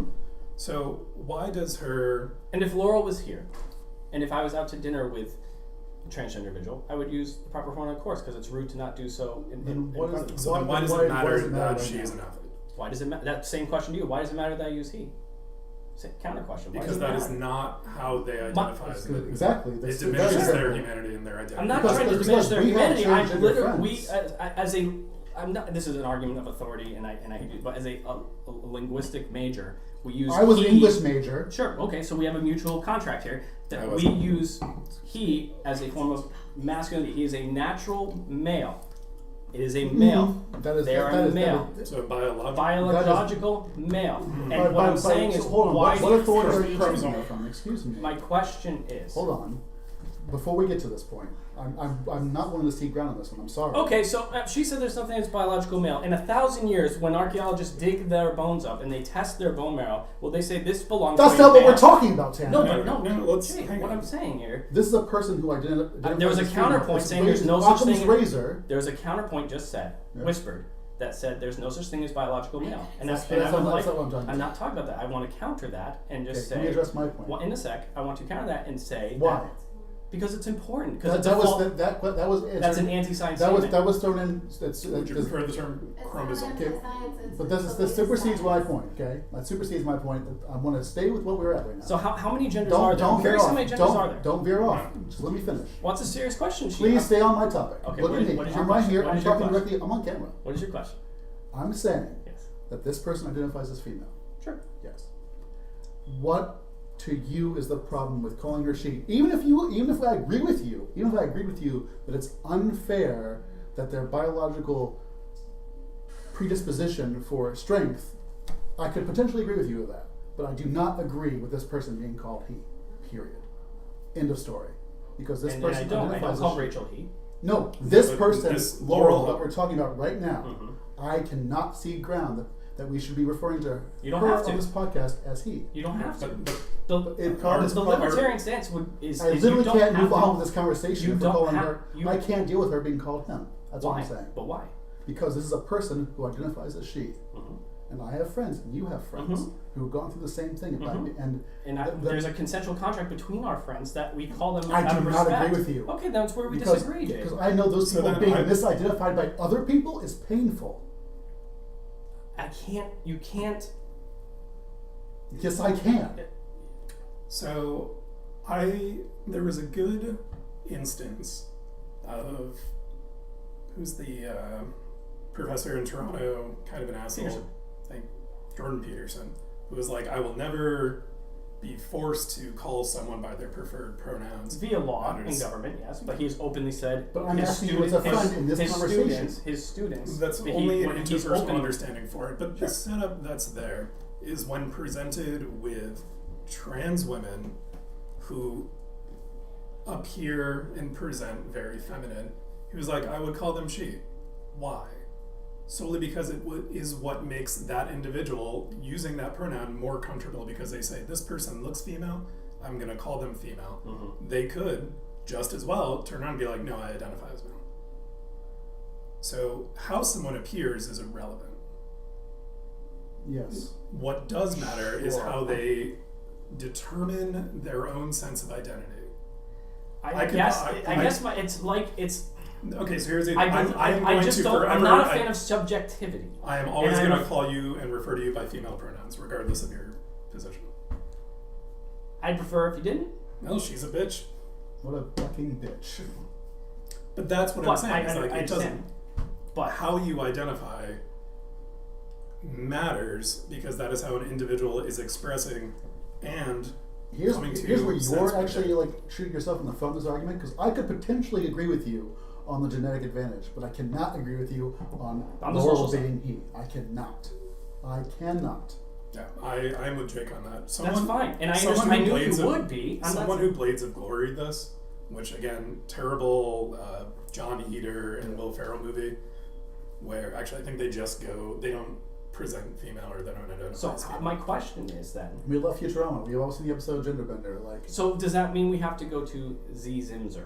[SPEAKER 4] So why does her...
[SPEAKER 2] And if Laurel was here, and if I was out to dinner with a transgender individual, I would use the proper pronoun, of course, because it's rude to not do so.
[SPEAKER 4] Why does it matter that she is an athlete?
[SPEAKER 2] Why does it matter? That same question to you. Why does it matter that I use he? Counter question.
[SPEAKER 4] Because that is not how they identify as an
[SPEAKER 3] exactly.
[SPEAKER 4] It diminishes their humanity and their identity.
[SPEAKER 2] I'm not trying to diminish their humanity. I'm literally I'm not. This is an argument of authority, and I but as a linguistic major, we use.
[SPEAKER 3] I was an English major.
[SPEAKER 2] Sure. Okay. So we have a mutual contract here that we use he as a form of masculinity. He is a natural male. It is a male. They are a male.
[SPEAKER 4] So
[SPEAKER 2] biological male. And what I'm saying is,
[SPEAKER 3] hold on.
[SPEAKER 2] why?
[SPEAKER 3] What authority are you coming from? Excuse me.
[SPEAKER 2] My question is.
[SPEAKER 3] Hold on. Before we get to this point, I'm not willing to cede ground on this one. I'm sorry.
[SPEAKER 2] Okay, so she said there's nothing that's biological male. In 1,000 years, when archaeologists dig their bones up and they test their bone marrow, will they say this belongs to a
[SPEAKER 3] That's not
[SPEAKER 2] man?
[SPEAKER 3] what we're talking about, Tanner.
[SPEAKER 2] What I'm saying here.
[SPEAKER 3] This is a person who identified.
[SPEAKER 2] There was a counterpoint saying there's no such thing.
[SPEAKER 3] Razor.
[SPEAKER 2] There was a counterpoint just said, whispered, that said there's no such thing as biological male. And
[SPEAKER 3] that's what
[SPEAKER 2] I'm not talking about that. I want to counter that and just say.
[SPEAKER 3] Can you address my point?
[SPEAKER 2] Well, in a sec, I want to counter that and say.
[SPEAKER 3] Why?
[SPEAKER 2] Because it's important.
[SPEAKER 3] Because
[SPEAKER 2] that's an anti-science statement.
[SPEAKER 3] That was thrown in.
[SPEAKER 4] Would you prefer the term chromosome?
[SPEAKER 3] Okay. But this supersedes my point. Okay, that supersedes my point. I want to stay with what we're at right now.
[SPEAKER 2] So how many genders are there? I'm curious how many genders are there.
[SPEAKER 3] Don't veer off. Just let me finish.
[SPEAKER 2] Well, it's a serious question.
[SPEAKER 3] Please stay on my topic.
[SPEAKER 2] Okay.
[SPEAKER 3] Look at me. I'm right here. I'm talking directly. I'm on camera.
[SPEAKER 2] What is your question?
[SPEAKER 3] I'm saying that this person identifies as female.
[SPEAKER 2] Sure.
[SPEAKER 3] Yes. What to you is the problem with calling her she? Even if I agree with you that it's unfair that their biological predisposition for strength, I could potentially agree with you with that. But I do not agree with this person being called he. Period. End of story. Because this person
[SPEAKER 2] I don't call Rachel he.
[SPEAKER 3] No, this person, Laurel, that
[SPEAKER 4] Hubbard.
[SPEAKER 3] we're talking about right now, I cannot cede ground that we should be referring to her on this podcast as he.
[SPEAKER 2] You don't have to. The libertarian stance is
[SPEAKER 3] I literally can't move on with this conversation if we're calling her. I can't deal with her being called him. That's what I'm saying.
[SPEAKER 2] But why?
[SPEAKER 3] Because this is a person who identifies as she. And I have friends, and you have friends who have gone through the same thing.
[SPEAKER 2] There's a consensual contract between our friends that we call them
[SPEAKER 3] I
[SPEAKER 2] out
[SPEAKER 3] do
[SPEAKER 2] of
[SPEAKER 3] not
[SPEAKER 2] respect.
[SPEAKER 3] agree with you.
[SPEAKER 2] Okay, that's where we disagree, Dave.
[SPEAKER 3] Because I know those people being misidentified by other people is painful.
[SPEAKER 2] You can't.
[SPEAKER 3] Yes, I can.
[SPEAKER 4] So, there was a good instance of who's the professor in Toronto, kind of an asshole.
[SPEAKER 2] Peterson.
[SPEAKER 4] I think Jordan Peterson, who was like, I will never be forced to call someone by their preferred pronouns.
[SPEAKER 2] Via law and government, yes, but he's openly said.
[SPEAKER 3] But I'm asking you as a friend in this conversation.
[SPEAKER 2] His students.
[SPEAKER 4] That's only an interpersonal understanding for it. But the setup that's there is when presented with trans women who appear and present very feminine. He was like, I would call them she. Why? Solely because it is what makes that individual using that pronoun more comfortable, because they say, this person looks female, I'm going to call them female. They could just as well turn around and be like, no, I identify as male. So how someone appears is irrelevant.
[SPEAKER 3] Yes.
[SPEAKER 4] What does matter is how they determine their own sense of identity.
[SPEAKER 2] I guess it's
[SPEAKER 4] Okay, so here's the
[SPEAKER 2] I
[SPEAKER 4] I'm
[SPEAKER 2] not a fan of subjectivity.
[SPEAKER 4] I am always going to call you and refer to you by female pronouns, regardless of your position.
[SPEAKER 2] I'd prefer if you didn't.
[SPEAKER 4] Well, she's a bitch.
[SPEAKER 3] What a fucking bitch.
[SPEAKER 4] But that's what I'm saying.
[SPEAKER 2] It doesn't.
[SPEAKER 4] But how you identify matters, because that is how an individual is expressing and
[SPEAKER 3] Here's
[SPEAKER 4] coming to
[SPEAKER 3] where
[SPEAKER 4] sense
[SPEAKER 3] you're
[SPEAKER 4] with
[SPEAKER 3] actually
[SPEAKER 4] it.
[SPEAKER 3] like shooting yourself in the foot in this argument, because I could potentially agree with you on the genetic advantage, but I cannot agree with you on
[SPEAKER 2] the social
[SPEAKER 3] Laurel being he. I cannot.
[SPEAKER 4] Yeah, I'm with Jake on that.
[SPEAKER 2] That's fine, and I
[SPEAKER 4] someone
[SPEAKER 2] understand.
[SPEAKER 4] who
[SPEAKER 2] I knew
[SPEAKER 4] Blades
[SPEAKER 2] you
[SPEAKER 4] of-
[SPEAKER 2] would be.
[SPEAKER 4] Someone who Blades of Glory this, which again, terrible John Eater and Will Ferrell movie, where actually I think they don't present female or they don't identify
[SPEAKER 2] So
[SPEAKER 4] as female.
[SPEAKER 2] my question is then.
[SPEAKER 3] We love Futurama. We've all seen the episode Gender Bender. Like,
[SPEAKER 2] So does that mean we have to go to Z Zimzer?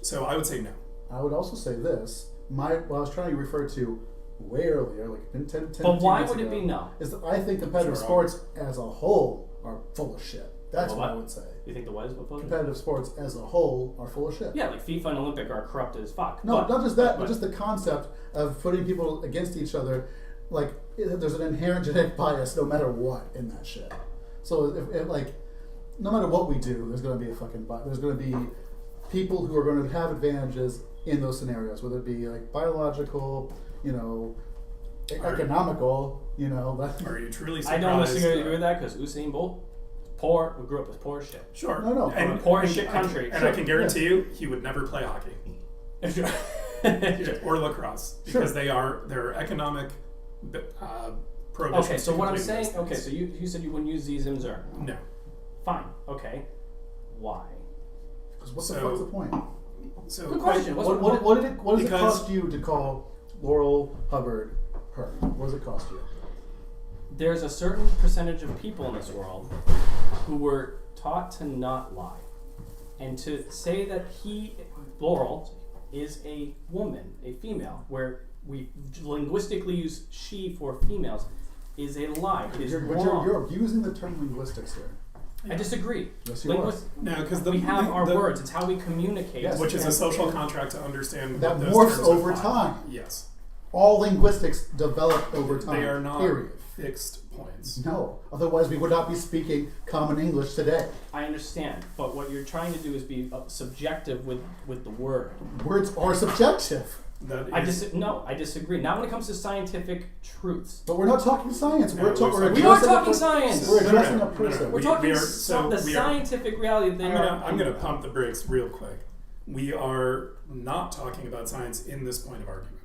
[SPEAKER 4] So I would say no.
[SPEAKER 3] I would also say this. What I was trying to refer to way earlier, like 10
[SPEAKER 2] But why
[SPEAKER 3] minutes
[SPEAKER 2] would it
[SPEAKER 3] ago,
[SPEAKER 2] be no?
[SPEAKER 3] is that I think competitive
[SPEAKER 4] Sure.
[SPEAKER 3] sports as a whole are full of shit. That's
[SPEAKER 2] Well,
[SPEAKER 3] what I
[SPEAKER 2] what?
[SPEAKER 3] would say.
[SPEAKER 2] You think the what is what voted?
[SPEAKER 3] Competitive sports as a whole are full of shit.
[SPEAKER 2] Yeah, like FIFA and Olympic are corrupted as fuck.
[SPEAKER 3] No,
[SPEAKER 2] but,
[SPEAKER 3] not just that, but just the concept of putting people against each other. Like, there's an inherent genetic bias no matter what in that shit. So, if like, no matter what we do, there's going to be a fucking bias. There's going to be people who are going to have advantages in those scenarios, whether it be like biological, economical, that.
[SPEAKER 4] Are you truly
[SPEAKER 2] I
[SPEAKER 4] surprised?
[SPEAKER 2] don't necessarily agree with that because Usain Bolt, poor, we grew up as poor as shit.
[SPEAKER 4] Sure.
[SPEAKER 3] No.
[SPEAKER 2] From a poor as shit country.
[SPEAKER 4] And I can guarantee you, he would never play hockey
[SPEAKER 2] Sure.
[SPEAKER 4] or lacrosse because they're economic prohibitions.
[SPEAKER 2] Okay, so
[SPEAKER 4] to
[SPEAKER 2] what I'm
[SPEAKER 4] complete
[SPEAKER 2] saying,
[SPEAKER 4] those things.
[SPEAKER 2] okay, so you said you wouldn't use Z Zimzer.
[SPEAKER 4] No.
[SPEAKER 2] Fine, okay. Why?
[SPEAKER 3] Because what the
[SPEAKER 4] So-
[SPEAKER 3] fuck's the point?
[SPEAKER 4] So
[SPEAKER 2] Good question. What's
[SPEAKER 3] What does it
[SPEAKER 4] Because-
[SPEAKER 3] cost you to call Laurel Hubbard her? What does it cost you?
[SPEAKER 2] There's a certain percentage of people in this world who were taught to not lie. And to say that Laurel, is a woman, a female, where we linguistically use she for females, is a lie. It is wrong.
[SPEAKER 3] You're abusing the term linguistics here.
[SPEAKER 2] I disagree.
[SPEAKER 3] Yes, you are.
[SPEAKER 4] No, because
[SPEAKER 2] We have our words. It's how we communicate.
[SPEAKER 3] Yes.
[SPEAKER 4] which is a
[SPEAKER 3] And-
[SPEAKER 4] social contract to understand
[SPEAKER 3] That
[SPEAKER 4] what those
[SPEAKER 3] morphs
[SPEAKER 4] terms
[SPEAKER 3] over
[SPEAKER 4] imply.
[SPEAKER 3] time.
[SPEAKER 4] Yes,
[SPEAKER 3] All linguistics develop over time.
[SPEAKER 4] they are not
[SPEAKER 3] Period.
[SPEAKER 4] fixed points.
[SPEAKER 3] No. Otherwise, we would not be speaking common English today.
[SPEAKER 2] I understand, but what you're trying to do is be subjective with the word.
[SPEAKER 3] Words are subjective.
[SPEAKER 4] That
[SPEAKER 2] I
[SPEAKER 4] is,
[SPEAKER 2] disagree. Not when it comes to scientific truths.
[SPEAKER 3] But we're not talking science.
[SPEAKER 4] No,
[SPEAKER 3] We're
[SPEAKER 4] we
[SPEAKER 3] talking.
[SPEAKER 4] are
[SPEAKER 2] talking science.
[SPEAKER 3] We're
[SPEAKER 4] No,
[SPEAKER 3] addressing
[SPEAKER 4] no,
[SPEAKER 3] a person.
[SPEAKER 2] We're
[SPEAKER 4] We-
[SPEAKER 2] talking
[SPEAKER 4] we are-
[SPEAKER 2] the
[SPEAKER 4] so we are-
[SPEAKER 2] scientific reality that they
[SPEAKER 4] I'm gonna pump the brakes real quick. We are not talking about science in this point of argument.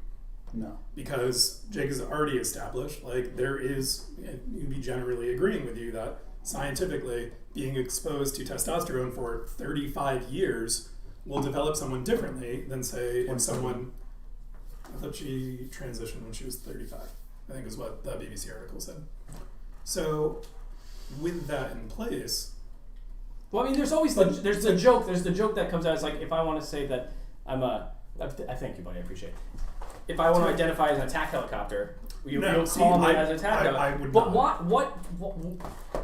[SPEAKER 3] No.
[SPEAKER 4] Because Jake has already established, like, there is, you'd be generally agreeing with you that scientifically being exposed to testosterone for 35 years will develop someone differently than, say, if someone, I thought she transitioned when she was 35, I think is what the BBC article said. So, with that in place,
[SPEAKER 2] Well, I mean, there's always there's the joke. There's the joke that comes out. It's like if I want to say that I'm a. I thank you, buddy. I appreciate it. If I want to identify as an attack helicopter, you'll call me as an attack helicopter.
[SPEAKER 4] I would
[SPEAKER 2] But
[SPEAKER 4] not.
[SPEAKER 2] what?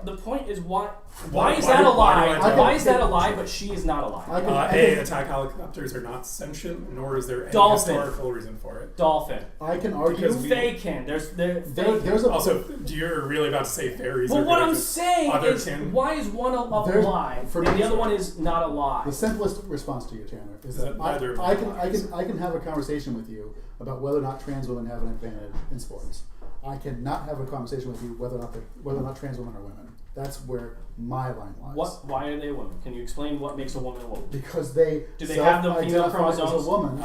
[SPEAKER 2] The point is why
[SPEAKER 4] Why-
[SPEAKER 2] is
[SPEAKER 4] why
[SPEAKER 2] that
[SPEAKER 4] do-
[SPEAKER 2] a
[SPEAKER 4] why do I
[SPEAKER 2] lie?
[SPEAKER 4] identify-
[SPEAKER 2] Why is that a lie? But she is not a lie.
[SPEAKER 3] I can
[SPEAKER 4] attack helicopters are not sentient, nor is there any
[SPEAKER 2] Dolphin.
[SPEAKER 4] historical reason for it.
[SPEAKER 2] Dolphin.
[SPEAKER 3] I can argue.
[SPEAKER 4] Because we-
[SPEAKER 2] Fakin. There's
[SPEAKER 3] There's a
[SPEAKER 4] Also, you're really about to say fairies
[SPEAKER 2] But
[SPEAKER 4] are
[SPEAKER 2] what
[SPEAKER 4] gonna
[SPEAKER 2] I'm
[SPEAKER 4] just
[SPEAKER 2] saying
[SPEAKER 4] other
[SPEAKER 2] is,
[SPEAKER 4] kin?
[SPEAKER 2] why is one a
[SPEAKER 3] There's-
[SPEAKER 2] lie
[SPEAKER 3] for
[SPEAKER 2] and
[SPEAKER 3] me-
[SPEAKER 2] the other one is not a lie?
[SPEAKER 3] The simplest response to you, Tanner, is
[SPEAKER 4] Is
[SPEAKER 3] that
[SPEAKER 4] that neither of
[SPEAKER 3] I
[SPEAKER 4] them lies?
[SPEAKER 3] can have a conversation with you about whether or not trans women have an advantage in sports. I cannot have a conversation with you whether or not trans women are women. That's where my line lies.
[SPEAKER 2] Why are they women? Can you explain what makes a woman a woman?
[SPEAKER 3] Because they
[SPEAKER 2] Do they have the female
[SPEAKER 3] self-identify as
[SPEAKER 2] chromosomes?
[SPEAKER 3] a woman.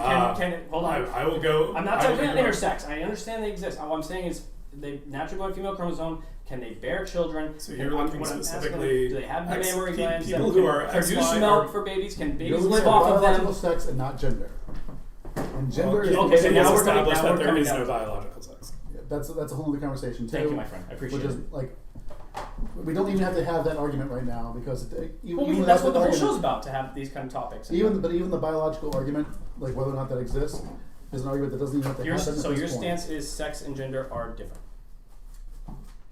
[SPEAKER 2] Hold on.
[SPEAKER 4] I will go.
[SPEAKER 2] I'm not
[SPEAKER 4] I will
[SPEAKER 2] talking about
[SPEAKER 4] go-
[SPEAKER 2] intersex. I understand they exist. All I'm saying is they naturally born female chromosome. Can they bear children?
[SPEAKER 4] So you're
[SPEAKER 2] And
[SPEAKER 4] looking
[SPEAKER 2] what I'm asking,
[SPEAKER 4] specifically
[SPEAKER 2] do they have the
[SPEAKER 4] ex-
[SPEAKER 2] mammary
[SPEAKER 4] pe-
[SPEAKER 2] glands
[SPEAKER 4] people
[SPEAKER 2] that
[SPEAKER 4] who
[SPEAKER 2] can
[SPEAKER 4] are
[SPEAKER 2] produce
[SPEAKER 4] XY
[SPEAKER 2] milk
[SPEAKER 4] are-
[SPEAKER 2] for babies? Can
[SPEAKER 3] You're
[SPEAKER 2] babies
[SPEAKER 3] looking
[SPEAKER 2] live
[SPEAKER 3] at
[SPEAKER 2] off of
[SPEAKER 3] biological
[SPEAKER 2] them?
[SPEAKER 3] sex and not gender. And gender
[SPEAKER 4] Well,
[SPEAKER 3] is
[SPEAKER 2] okay, so
[SPEAKER 4] it
[SPEAKER 2] now
[SPEAKER 4] is
[SPEAKER 2] we're
[SPEAKER 4] established
[SPEAKER 2] coming- now
[SPEAKER 4] that
[SPEAKER 2] we're
[SPEAKER 4] there is
[SPEAKER 2] coming
[SPEAKER 4] no
[SPEAKER 2] down.
[SPEAKER 4] biological sex.
[SPEAKER 3] that's a whole other conversation too.
[SPEAKER 2] Thank you, my friend. I appreciate
[SPEAKER 3] Which is
[SPEAKER 2] it.
[SPEAKER 3] like we don't even have to have that argument right now because even
[SPEAKER 2] That's what
[SPEAKER 3] without
[SPEAKER 2] the whole
[SPEAKER 3] argument-
[SPEAKER 2] show's about, to have these kind of topics.
[SPEAKER 3] Even the biological argument, like whether or not that exists, is an argument that doesn't even have to happen.
[SPEAKER 2] So
[SPEAKER 3] at
[SPEAKER 2] your
[SPEAKER 3] this point.
[SPEAKER 2] stance is sex and gender are different.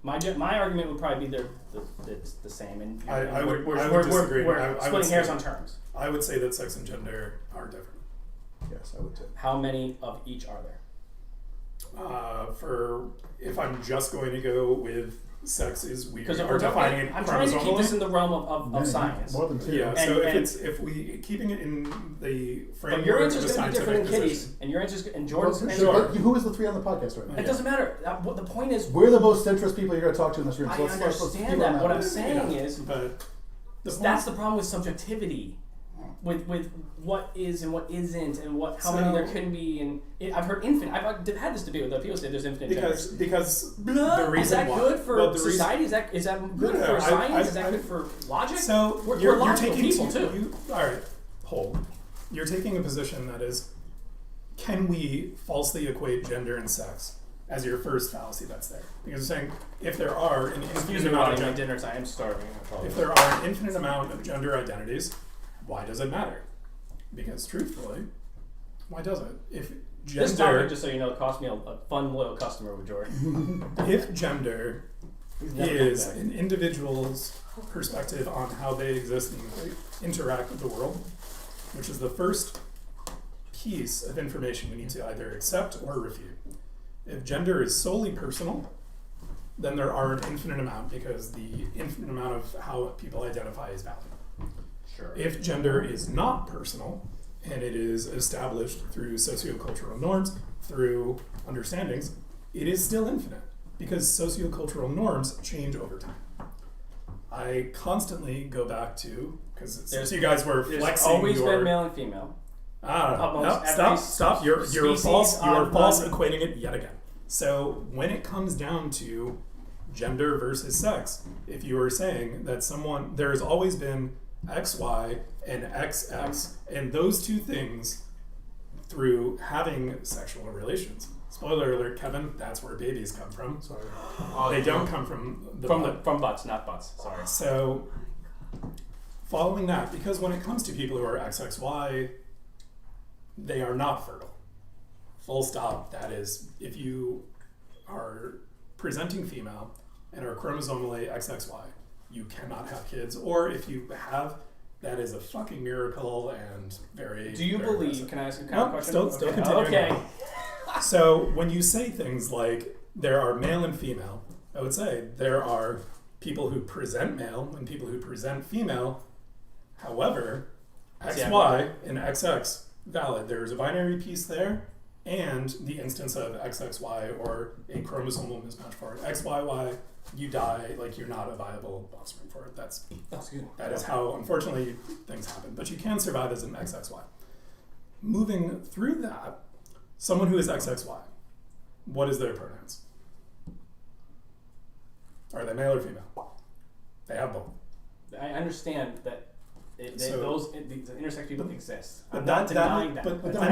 [SPEAKER 2] My argument would probably be it's the same, and
[SPEAKER 4] I would
[SPEAKER 2] we're
[SPEAKER 4] disagree.
[SPEAKER 2] We're
[SPEAKER 4] I would
[SPEAKER 2] splitting
[SPEAKER 4] say-
[SPEAKER 2] hairs on terms.
[SPEAKER 4] I would say that sex and gender are different.
[SPEAKER 3] Yes, I would too.
[SPEAKER 2] How many of each are there?
[SPEAKER 4] For if I'm just going to go with sexes, we
[SPEAKER 2] Because
[SPEAKER 4] are defining it
[SPEAKER 2] I'm trying to keep this in
[SPEAKER 4] chromosomally.
[SPEAKER 2] the realm of
[SPEAKER 3] Many,
[SPEAKER 2] science.
[SPEAKER 3] More than two.
[SPEAKER 4] Yeah,
[SPEAKER 2] And-
[SPEAKER 4] so
[SPEAKER 2] and-
[SPEAKER 4] if we keeping it in the
[SPEAKER 2] But
[SPEAKER 4] framework
[SPEAKER 2] your
[SPEAKER 4] of
[SPEAKER 2] answer's
[SPEAKER 4] a
[SPEAKER 2] going to be
[SPEAKER 4] scientific
[SPEAKER 2] different than Kitty's,
[SPEAKER 4] position,
[SPEAKER 2] and your answer's and
[SPEAKER 3] Well,
[SPEAKER 2] Jordan's
[SPEAKER 3] sure,
[SPEAKER 2] answer.
[SPEAKER 3] but who is the three on the podcast right now?
[SPEAKER 2] It doesn't matter. What the point is,
[SPEAKER 3] We're the most centrist people you're going to talk to in this room.
[SPEAKER 2] I
[SPEAKER 3] So let's keep
[SPEAKER 2] understand
[SPEAKER 3] on
[SPEAKER 2] that. What I'm
[SPEAKER 3] list.
[SPEAKER 2] saying is,
[SPEAKER 4] but
[SPEAKER 2] that's the problem with subjectivity, with what is and what isn't, and how many there can be. And I've heard infinite. I've had this debate with other people say there's infinite genders.
[SPEAKER 4] because
[SPEAKER 2] Blah,
[SPEAKER 4] the reason
[SPEAKER 2] is that
[SPEAKER 4] why,
[SPEAKER 2] good for
[SPEAKER 4] well, the reason-
[SPEAKER 2] society? Is that good
[SPEAKER 4] No,
[SPEAKER 2] for
[SPEAKER 4] I-
[SPEAKER 2] science?
[SPEAKER 4] I-
[SPEAKER 2] Is that
[SPEAKER 4] I-
[SPEAKER 2] good for logic?
[SPEAKER 4] So
[SPEAKER 2] we're
[SPEAKER 4] you're
[SPEAKER 2] logical
[SPEAKER 4] taking
[SPEAKER 2] people too.
[SPEAKER 4] all right, hold. You're taking a position that is, can we falsely equate gender and sex as your first fallacy that's there? Because you're saying if there are an
[SPEAKER 2] Excuse
[SPEAKER 4] infinite
[SPEAKER 2] me,
[SPEAKER 4] amount
[SPEAKER 2] Ronnie,
[SPEAKER 4] of
[SPEAKER 2] my
[SPEAKER 4] gender,
[SPEAKER 2] dinner's. I am starving. I apologize.
[SPEAKER 4] if there are an infinite amount of gender identities, why does it matter? Because truthfully, why does it? If
[SPEAKER 2] This
[SPEAKER 4] gender,
[SPEAKER 2] topic, just so you know, cost me a fun, loyal customer with Jordan.
[SPEAKER 4] if gender is an individual's perspective on how they exist and they interact with the world, which is the first piece of information we need to either accept or refute. If gender is solely personal, then there are an infinite amount because the infinite amount of how people identify is valid.
[SPEAKER 2] Sure.
[SPEAKER 4] If gender is not personal and it is established through sociocultural norms, through understandings, it is still infinite because sociocultural norms change over time. I constantly go back to, because since you guys were
[SPEAKER 2] There's
[SPEAKER 4] flexing
[SPEAKER 2] always
[SPEAKER 4] your...
[SPEAKER 2] been male and female.
[SPEAKER 4] no,
[SPEAKER 2] Almost
[SPEAKER 4] stop. You're
[SPEAKER 2] species
[SPEAKER 4] false. You're
[SPEAKER 2] on
[SPEAKER 4] false
[SPEAKER 2] one-
[SPEAKER 4] equating it yet again. So when it comes down to gender versus sex, if you are saying that there's always been XY and XX, and those two things through having sexual relations. Spoiler alert, Kevin, that's where babies come from.
[SPEAKER 3] Sorry.
[SPEAKER 4] They don't come from the butt.
[SPEAKER 2] From butts, not butts. Sorry.
[SPEAKER 4] So, following that, because when it comes to people who are XXY, they are not fertile. Full stop. That is, if you are presenting female and are chromosomally XXY, you cannot have kids. Or if you have, that is a fucking miracle and very.
[SPEAKER 2] Do you
[SPEAKER 4] very
[SPEAKER 2] believe?
[SPEAKER 4] impressive.
[SPEAKER 2] Can I ask a
[SPEAKER 4] No,
[SPEAKER 2] question?
[SPEAKER 4] still
[SPEAKER 2] okay.
[SPEAKER 4] continuing.
[SPEAKER 2] Okay.
[SPEAKER 4] So when you say things like there are male and female, I would say there are people who present male and people who present female. However, XY and XX valid. There's a binary piece there, and the instance of XXY or a chromosomal mismatch for it. XYY, you die, like you're not a viable offspring for it. That's
[SPEAKER 2] good.
[SPEAKER 4] That is how, unfortunately, things happen. But you can survive as an XXY. Moving through that, someone who is XXY, what is their pronouns? Are they male or female? They have both.
[SPEAKER 2] I understand that those intersex people exist. I'm
[SPEAKER 4] But
[SPEAKER 2] not denying that.
[SPEAKER 3] But
[SPEAKER 2] But
[SPEAKER 3] then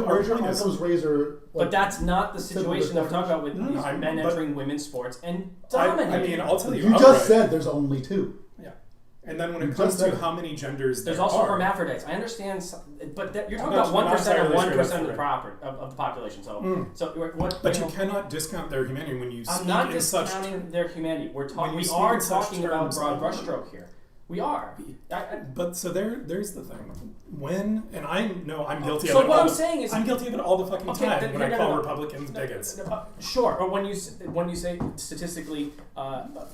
[SPEAKER 3] where's your Occam's razor?
[SPEAKER 2] but that's not the situation that we're talking about with
[SPEAKER 4] No,
[SPEAKER 2] these men
[SPEAKER 4] but-
[SPEAKER 2] entering women's sports and dominating.
[SPEAKER 4] I mean, I'll tell you.
[SPEAKER 3] You
[SPEAKER 4] outright.
[SPEAKER 3] just said there's only two.
[SPEAKER 4] Yeah. And then when
[SPEAKER 3] You
[SPEAKER 4] it comes
[SPEAKER 3] just
[SPEAKER 4] to
[SPEAKER 3] said-
[SPEAKER 4] how many genders
[SPEAKER 2] There's
[SPEAKER 4] there
[SPEAKER 2] also
[SPEAKER 4] are,
[SPEAKER 2] hermaphrodites. I understand, but you're talking
[SPEAKER 4] I'm
[SPEAKER 2] about
[SPEAKER 4] not
[SPEAKER 2] 1% or
[SPEAKER 4] entirely sure
[SPEAKER 2] 1% of the
[SPEAKER 4] that's
[SPEAKER 2] of the population. So,
[SPEAKER 4] Mm.
[SPEAKER 2] what?
[SPEAKER 4] But
[SPEAKER 2] you
[SPEAKER 4] you
[SPEAKER 2] know,
[SPEAKER 4] cannot discount their humanity when you
[SPEAKER 2] I'm
[SPEAKER 4] speak
[SPEAKER 2] not
[SPEAKER 4] in such.
[SPEAKER 2] discounting their humanity.
[SPEAKER 4] When you
[SPEAKER 2] We
[SPEAKER 4] speak
[SPEAKER 2] are
[SPEAKER 4] in such
[SPEAKER 2] talking about
[SPEAKER 4] terms
[SPEAKER 2] broad
[SPEAKER 4] of-
[SPEAKER 2] brushstroke here. We are.
[SPEAKER 4] But so there's the thing. When and I know I'm guilty
[SPEAKER 2] So
[SPEAKER 4] of it.
[SPEAKER 2] what
[SPEAKER 4] all
[SPEAKER 2] I'm
[SPEAKER 4] the-
[SPEAKER 2] saying is-
[SPEAKER 4] I'm guilty of it all the fucking
[SPEAKER 2] Okay,
[SPEAKER 4] time
[SPEAKER 2] then
[SPEAKER 4] when I
[SPEAKER 2] no,
[SPEAKER 4] call
[SPEAKER 2] no.
[SPEAKER 4] Republicans bigots.
[SPEAKER 2] Sure, or when you say statistically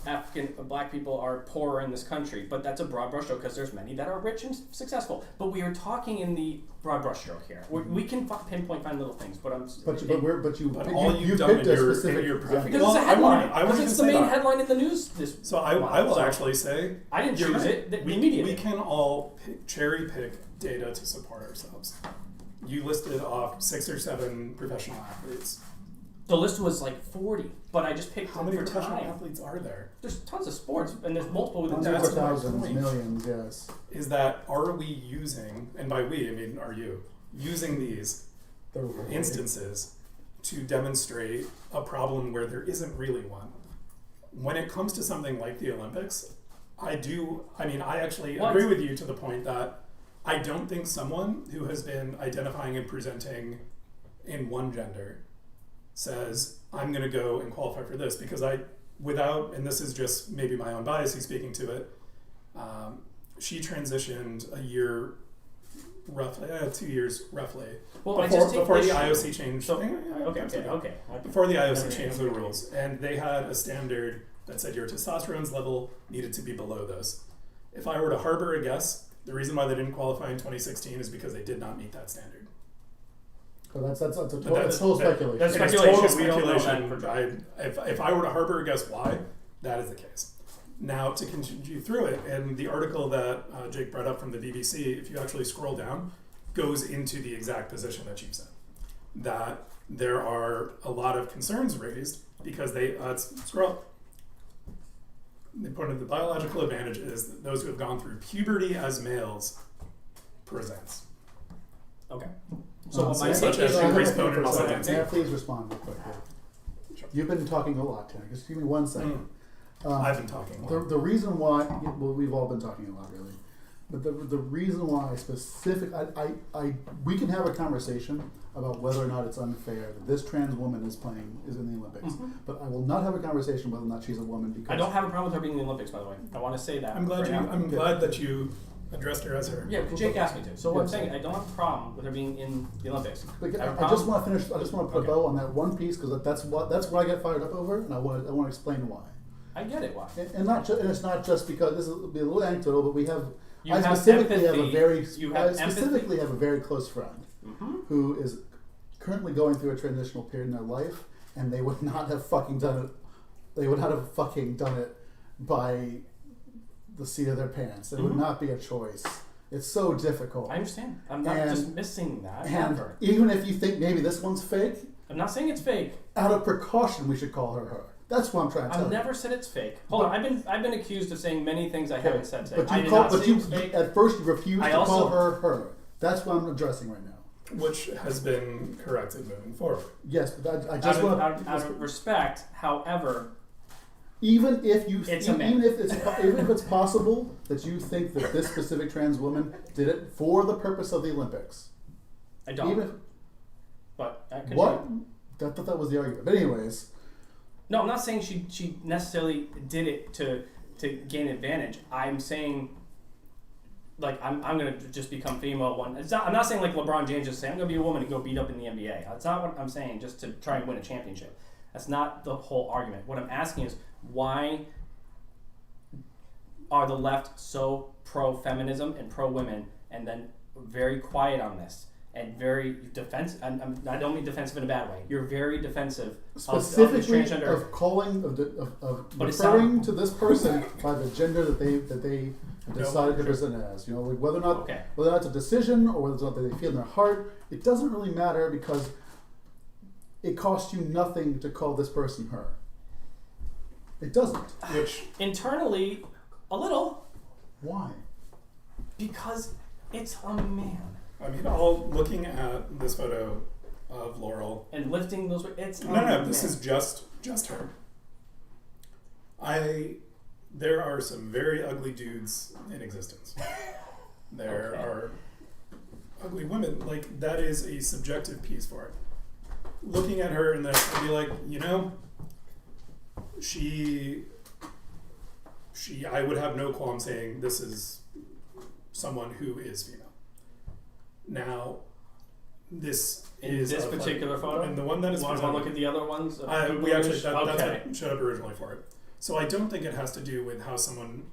[SPEAKER 2] African black people are poorer in this country, but that's a broad brushstroke because there's many that are rich and successful. But we are talking in the broad brushstroke here. We can find little things, but I'm.
[SPEAKER 3] But
[SPEAKER 4] all
[SPEAKER 3] you
[SPEAKER 4] you've done
[SPEAKER 3] picked
[SPEAKER 4] in
[SPEAKER 3] a
[SPEAKER 4] your
[SPEAKER 3] specific
[SPEAKER 2] because
[SPEAKER 3] example.
[SPEAKER 2] it's a
[SPEAKER 4] Well, I
[SPEAKER 2] headline.
[SPEAKER 4] wouldn't
[SPEAKER 2] Because
[SPEAKER 4] even
[SPEAKER 2] it's the
[SPEAKER 4] say
[SPEAKER 2] main
[SPEAKER 4] that.
[SPEAKER 2] headline in the news. This.
[SPEAKER 4] So I will actually say
[SPEAKER 2] I didn't
[SPEAKER 4] you're
[SPEAKER 2] choose
[SPEAKER 4] right.
[SPEAKER 2] it. The
[SPEAKER 4] We
[SPEAKER 2] media.
[SPEAKER 4] can all cherry pick data to support ourselves. You listed off 6 or 7 professional athletes.
[SPEAKER 2] The list was like 40, but I just picked
[SPEAKER 4] How many
[SPEAKER 2] for
[SPEAKER 4] professional
[SPEAKER 2] time.
[SPEAKER 4] athletes are there?
[SPEAKER 2] There's tons of sports, and there's multiple within
[SPEAKER 3] Hundreds
[SPEAKER 4] That's
[SPEAKER 3] of
[SPEAKER 4] my
[SPEAKER 3] thousands,
[SPEAKER 4] point.
[SPEAKER 3] millions, yes.
[SPEAKER 4] Is that are we using, and by we I mean are you, using these instances to demonstrate a problem where there isn't really one? When it comes to something like the Olympics, I actually
[SPEAKER 2] What?
[SPEAKER 4] agree with you to the point that I don't think someone who has been identifying and presenting in one gender says, I'm going to go and qualify for this, because without, and this is just maybe my own bias speaking to it, she transitioned a year roughly, 2 years roughly,
[SPEAKER 2] Well,
[SPEAKER 4] before the IOC changed.
[SPEAKER 2] So, okay.
[SPEAKER 4] Before the IOC
[SPEAKER 2] Okay.
[SPEAKER 4] changed the rules, and they had a standard that said your testosterone's level needed to be below this. If I were to harbor a guess, the reason why they didn't qualify in 2016 is because they did not meet that standard.
[SPEAKER 3] So that's
[SPEAKER 4] That's-
[SPEAKER 3] total speculation.
[SPEAKER 2] that's
[SPEAKER 4] It is
[SPEAKER 2] speculation.
[SPEAKER 4] total
[SPEAKER 2] We don't know that
[SPEAKER 4] speculation. If I were to harbor a guess why, that is the case. Now, to continue through it, and the article that Jake brought up from the BBC, if you actually scroll down, goes into the exact position that you've said. That there are a lot of concerns raised because they, scroll. The point of the biological advantage is that those who have gone through puberty as males presents.
[SPEAKER 2] Okay.
[SPEAKER 3] So
[SPEAKER 2] my
[SPEAKER 4] such as increased bone and muscle density.
[SPEAKER 3] May I please respond real quick?
[SPEAKER 4] Sure.
[SPEAKER 3] You've been talking a lot, Tanner. Just give me 1 second.
[SPEAKER 4] I've been talking a lot.
[SPEAKER 3] The reason why, well, we've all been talking a lot, really. But the reason why we can have a conversation about whether or not it's unfair that this trans woman is in the Olympics.
[SPEAKER 2] Mhm.
[SPEAKER 3] But I will not have a conversation whether or not she's a woman because
[SPEAKER 2] I don't have a problem with her being in the Olympics, by the way. I want to say that.
[SPEAKER 4] I'm glad
[SPEAKER 2] right now.
[SPEAKER 4] glad that you addressed her as her.
[SPEAKER 2] Yeah, because Jake asked me to. So what I'm saying, I don't have a problem with her being in the Olympics.
[SPEAKER 3] Because
[SPEAKER 2] I have a
[SPEAKER 3] I just
[SPEAKER 2] problem-
[SPEAKER 3] want to finish. I just want to put
[SPEAKER 2] Okay.
[SPEAKER 3] a bow on that one piece because that's what I get fired up over, and I want to explain why.
[SPEAKER 2] I get it. Why?
[SPEAKER 3] And it's not just because this will be a little anecdotal, but we have.
[SPEAKER 2] You
[SPEAKER 3] I
[SPEAKER 2] have
[SPEAKER 3] specifically have a
[SPEAKER 2] empathy.
[SPEAKER 3] very.
[SPEAKER 2] You
[SPEAKER 3] I
[SPEAKER 2] have
[SPEAKER 3] specifically have a very close friend
[SPEAKER 2] Mm-hmm.
[SPEAKER 3] who is currently going through a transitional period in their life, and they would not have fucking done it. They would not have fucking done it by the seat of their pants. It would
[SPEAKER 2] Mhm.
[SPEAKER 3] not be a choice. It's so difficult.
[SPEAKER 2] I understand. I'm not
[SPEAKER 3] And-
[SPEAKER 2] dismissing that.
[SPEAKER 3] And
[SPEAKER 2] Ever.
[SPEAKER 3] even if you think maybe this one's fake,
[SPEAKER 2] I'm not saying it's fake.
[SPEAKER 3] out of precaution, we should call her her. That's what I'm trying to tell
[SPEAKER 2] I've
[SPEAKER 3] you.
[SPEAKER 2] never said it's fake. Hold on. I've been accused of saying many things I haven't said today.
[SPEAKER 3] But
[SPEAKER 2] I
[SPEAKER 3] you
[SPEAKER 2] did
[SPEAKER 3] call,
[SPEAKER 2] not
[SPEAKER 3] but
[SPEAKER 2] say
[SPEAKER 3] you
[SPEAKER 2] it was fake.
[SPEAKER 3] at first you refused
[SPEAKER 2] I
[SPEAKER 3] to call
[SPEAKER 2] also-
[SPEAKER 3] her her. That's what I'm addressing right now.
[SPEAKER 4] Which has been corrected moving forward.
[SPEAKER 3] Yes, but I just want
[SPEAKER 2] out of respect, however,
[SPEAKER 3] even if you
[SPEAKER 2] It's a
[SPEAKER 3] even
[SPEAKER 2] man.
[SPEAKER 3] if it's possible that you think that this specific trans woman did it for the purpose of the Olympics.
[SPEAKER 2] I don't.
[SPEAKER 3] Even if,
[SPEAKER 2] But I could
[SPEAKER 3] what? I thought that was the argument. But anyways,
[SPEAKER 2] No, I'm not saying she necessarily did it to gain advantage. I'm saying, like, I'm gonna just become female one. I'm not saying like LeBron James just saying I'm gonna be a woman and go beat up in the NBA. That's not what I'm saying. Just to try and win a championship. That's not the whole argument. What I'm asking is why are the left so pro feminism and pro women, and then very quiet on this and very defensive. I don't mean defensive in a bad way. You're very defensive
[SPEAKER 3] specifically
[SPEAKER 2] of this transgender.
[SPEAKER 3] of calling of
[SPEAKER 2] But it's
[SPEAKER 3] referring to this person by the gender that they decided to
[SPEAKER 4] sure.
[SPEAKER 3] present as. You know, like whether or not
[SPEAKER 2] Okay.
[SPEAKER 3] whether that's a decision or whether it's not that they feel in their heart, it doesn't really matter because it costs you nothing to call this person her. It doesn't.
[SPEAKER 4] Which
[SPEAKER 2] Internally, a little,
[SPEAKER 3] Why?
[SPEAKER 2] because it's a man.
[SPEAKER 4] I mean, all looking at this photo of Laurel.
[SPEAKER 2] And lifting those, it's a
[SPEAKER 4] No,
[SPEAKER 2] man.
[SPEAKER 4] this is just her. There are some very ugly dudes in existence. There
[SPEAKER 2] Okay.
[SPEAKER 4] are ugly women. Like, that is a subjective piece for it. Looking at her and then I'd be like, you know, I would have no qualm saying this is someone who is female. Now, this
[SPEAKER 2] In
[SPEAKER 4] is
[SPEAKER 2] this
[SPEAKER 4] of, like,
[SPEAKER 2] particular photo?
[SPEAKER 4] and the one that is
[SPEAKER 2] Want to
[SPEAKER 4] presented.
[SPEAKER 2] look at the other ones?
[SPEAKER 4] We actually that's
[SPEAKER 2] okay.
[SPEAKER 4] what showed up originally for it. So I don't think it has to do with how someone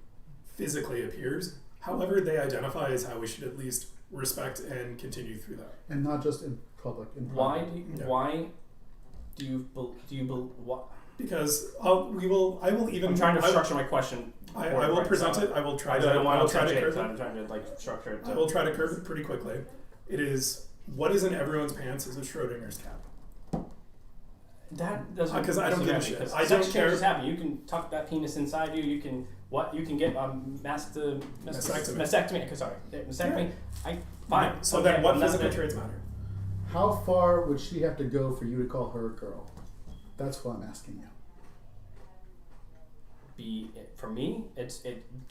[SPEAKER 4] physically appears. However they identify is how we should at least respect and continue through that.
[SPEAKER 3] And not just in public. In
[SPEAKER 2] Why
[SPEAKER 3] private.
[SPEAKER 2] do you,
[SPEAKER 4] Yeah.
[SPEAKER 2] why do you what?
[SPEAKER 4] Because I will even.
[SPEAKER 2] I'm trying to structure my question.
[SPEAKER 4] I will present it. I will try to.
[SPEAKER 2] I will try to
[SPEAKER 4] curve it.
[SPEAKER 2] I'm trying to like structure it.
[SPEAKER 4] I will try to curve it pretty quickly. It is what is in everyone's pants is a Schrodinger's cat.
[SPEAKER 2] That doesn't.
[SPEAKER 4] 'Cause I don't give a
[SPEAKER 2] disagree,
[SPEAKER 4] shit.
[SPEAKER 2] because
[SPEAKER 4] I don't
[SPEAKER 2] sex
[SPEAKER 4] care.
[SPEAKER 2] changes happen. You can tuck that penis inside you. You can get mastectomy. Mastectomy. Fine.
[SPEAKER 4] So
[SPEAKER 2] Okay,
[SPEAKER 4] then, what
[SPEAKER 2] I'm not
[SPEAKER 4] physical
[SPEAKER 2] gonna-
[SPEAKER 4] traits matter?
[SPEAKER 3] How far would she have to go for you to call her a girl? That's what I'm asking you.
[SPEAKER 2] For me, to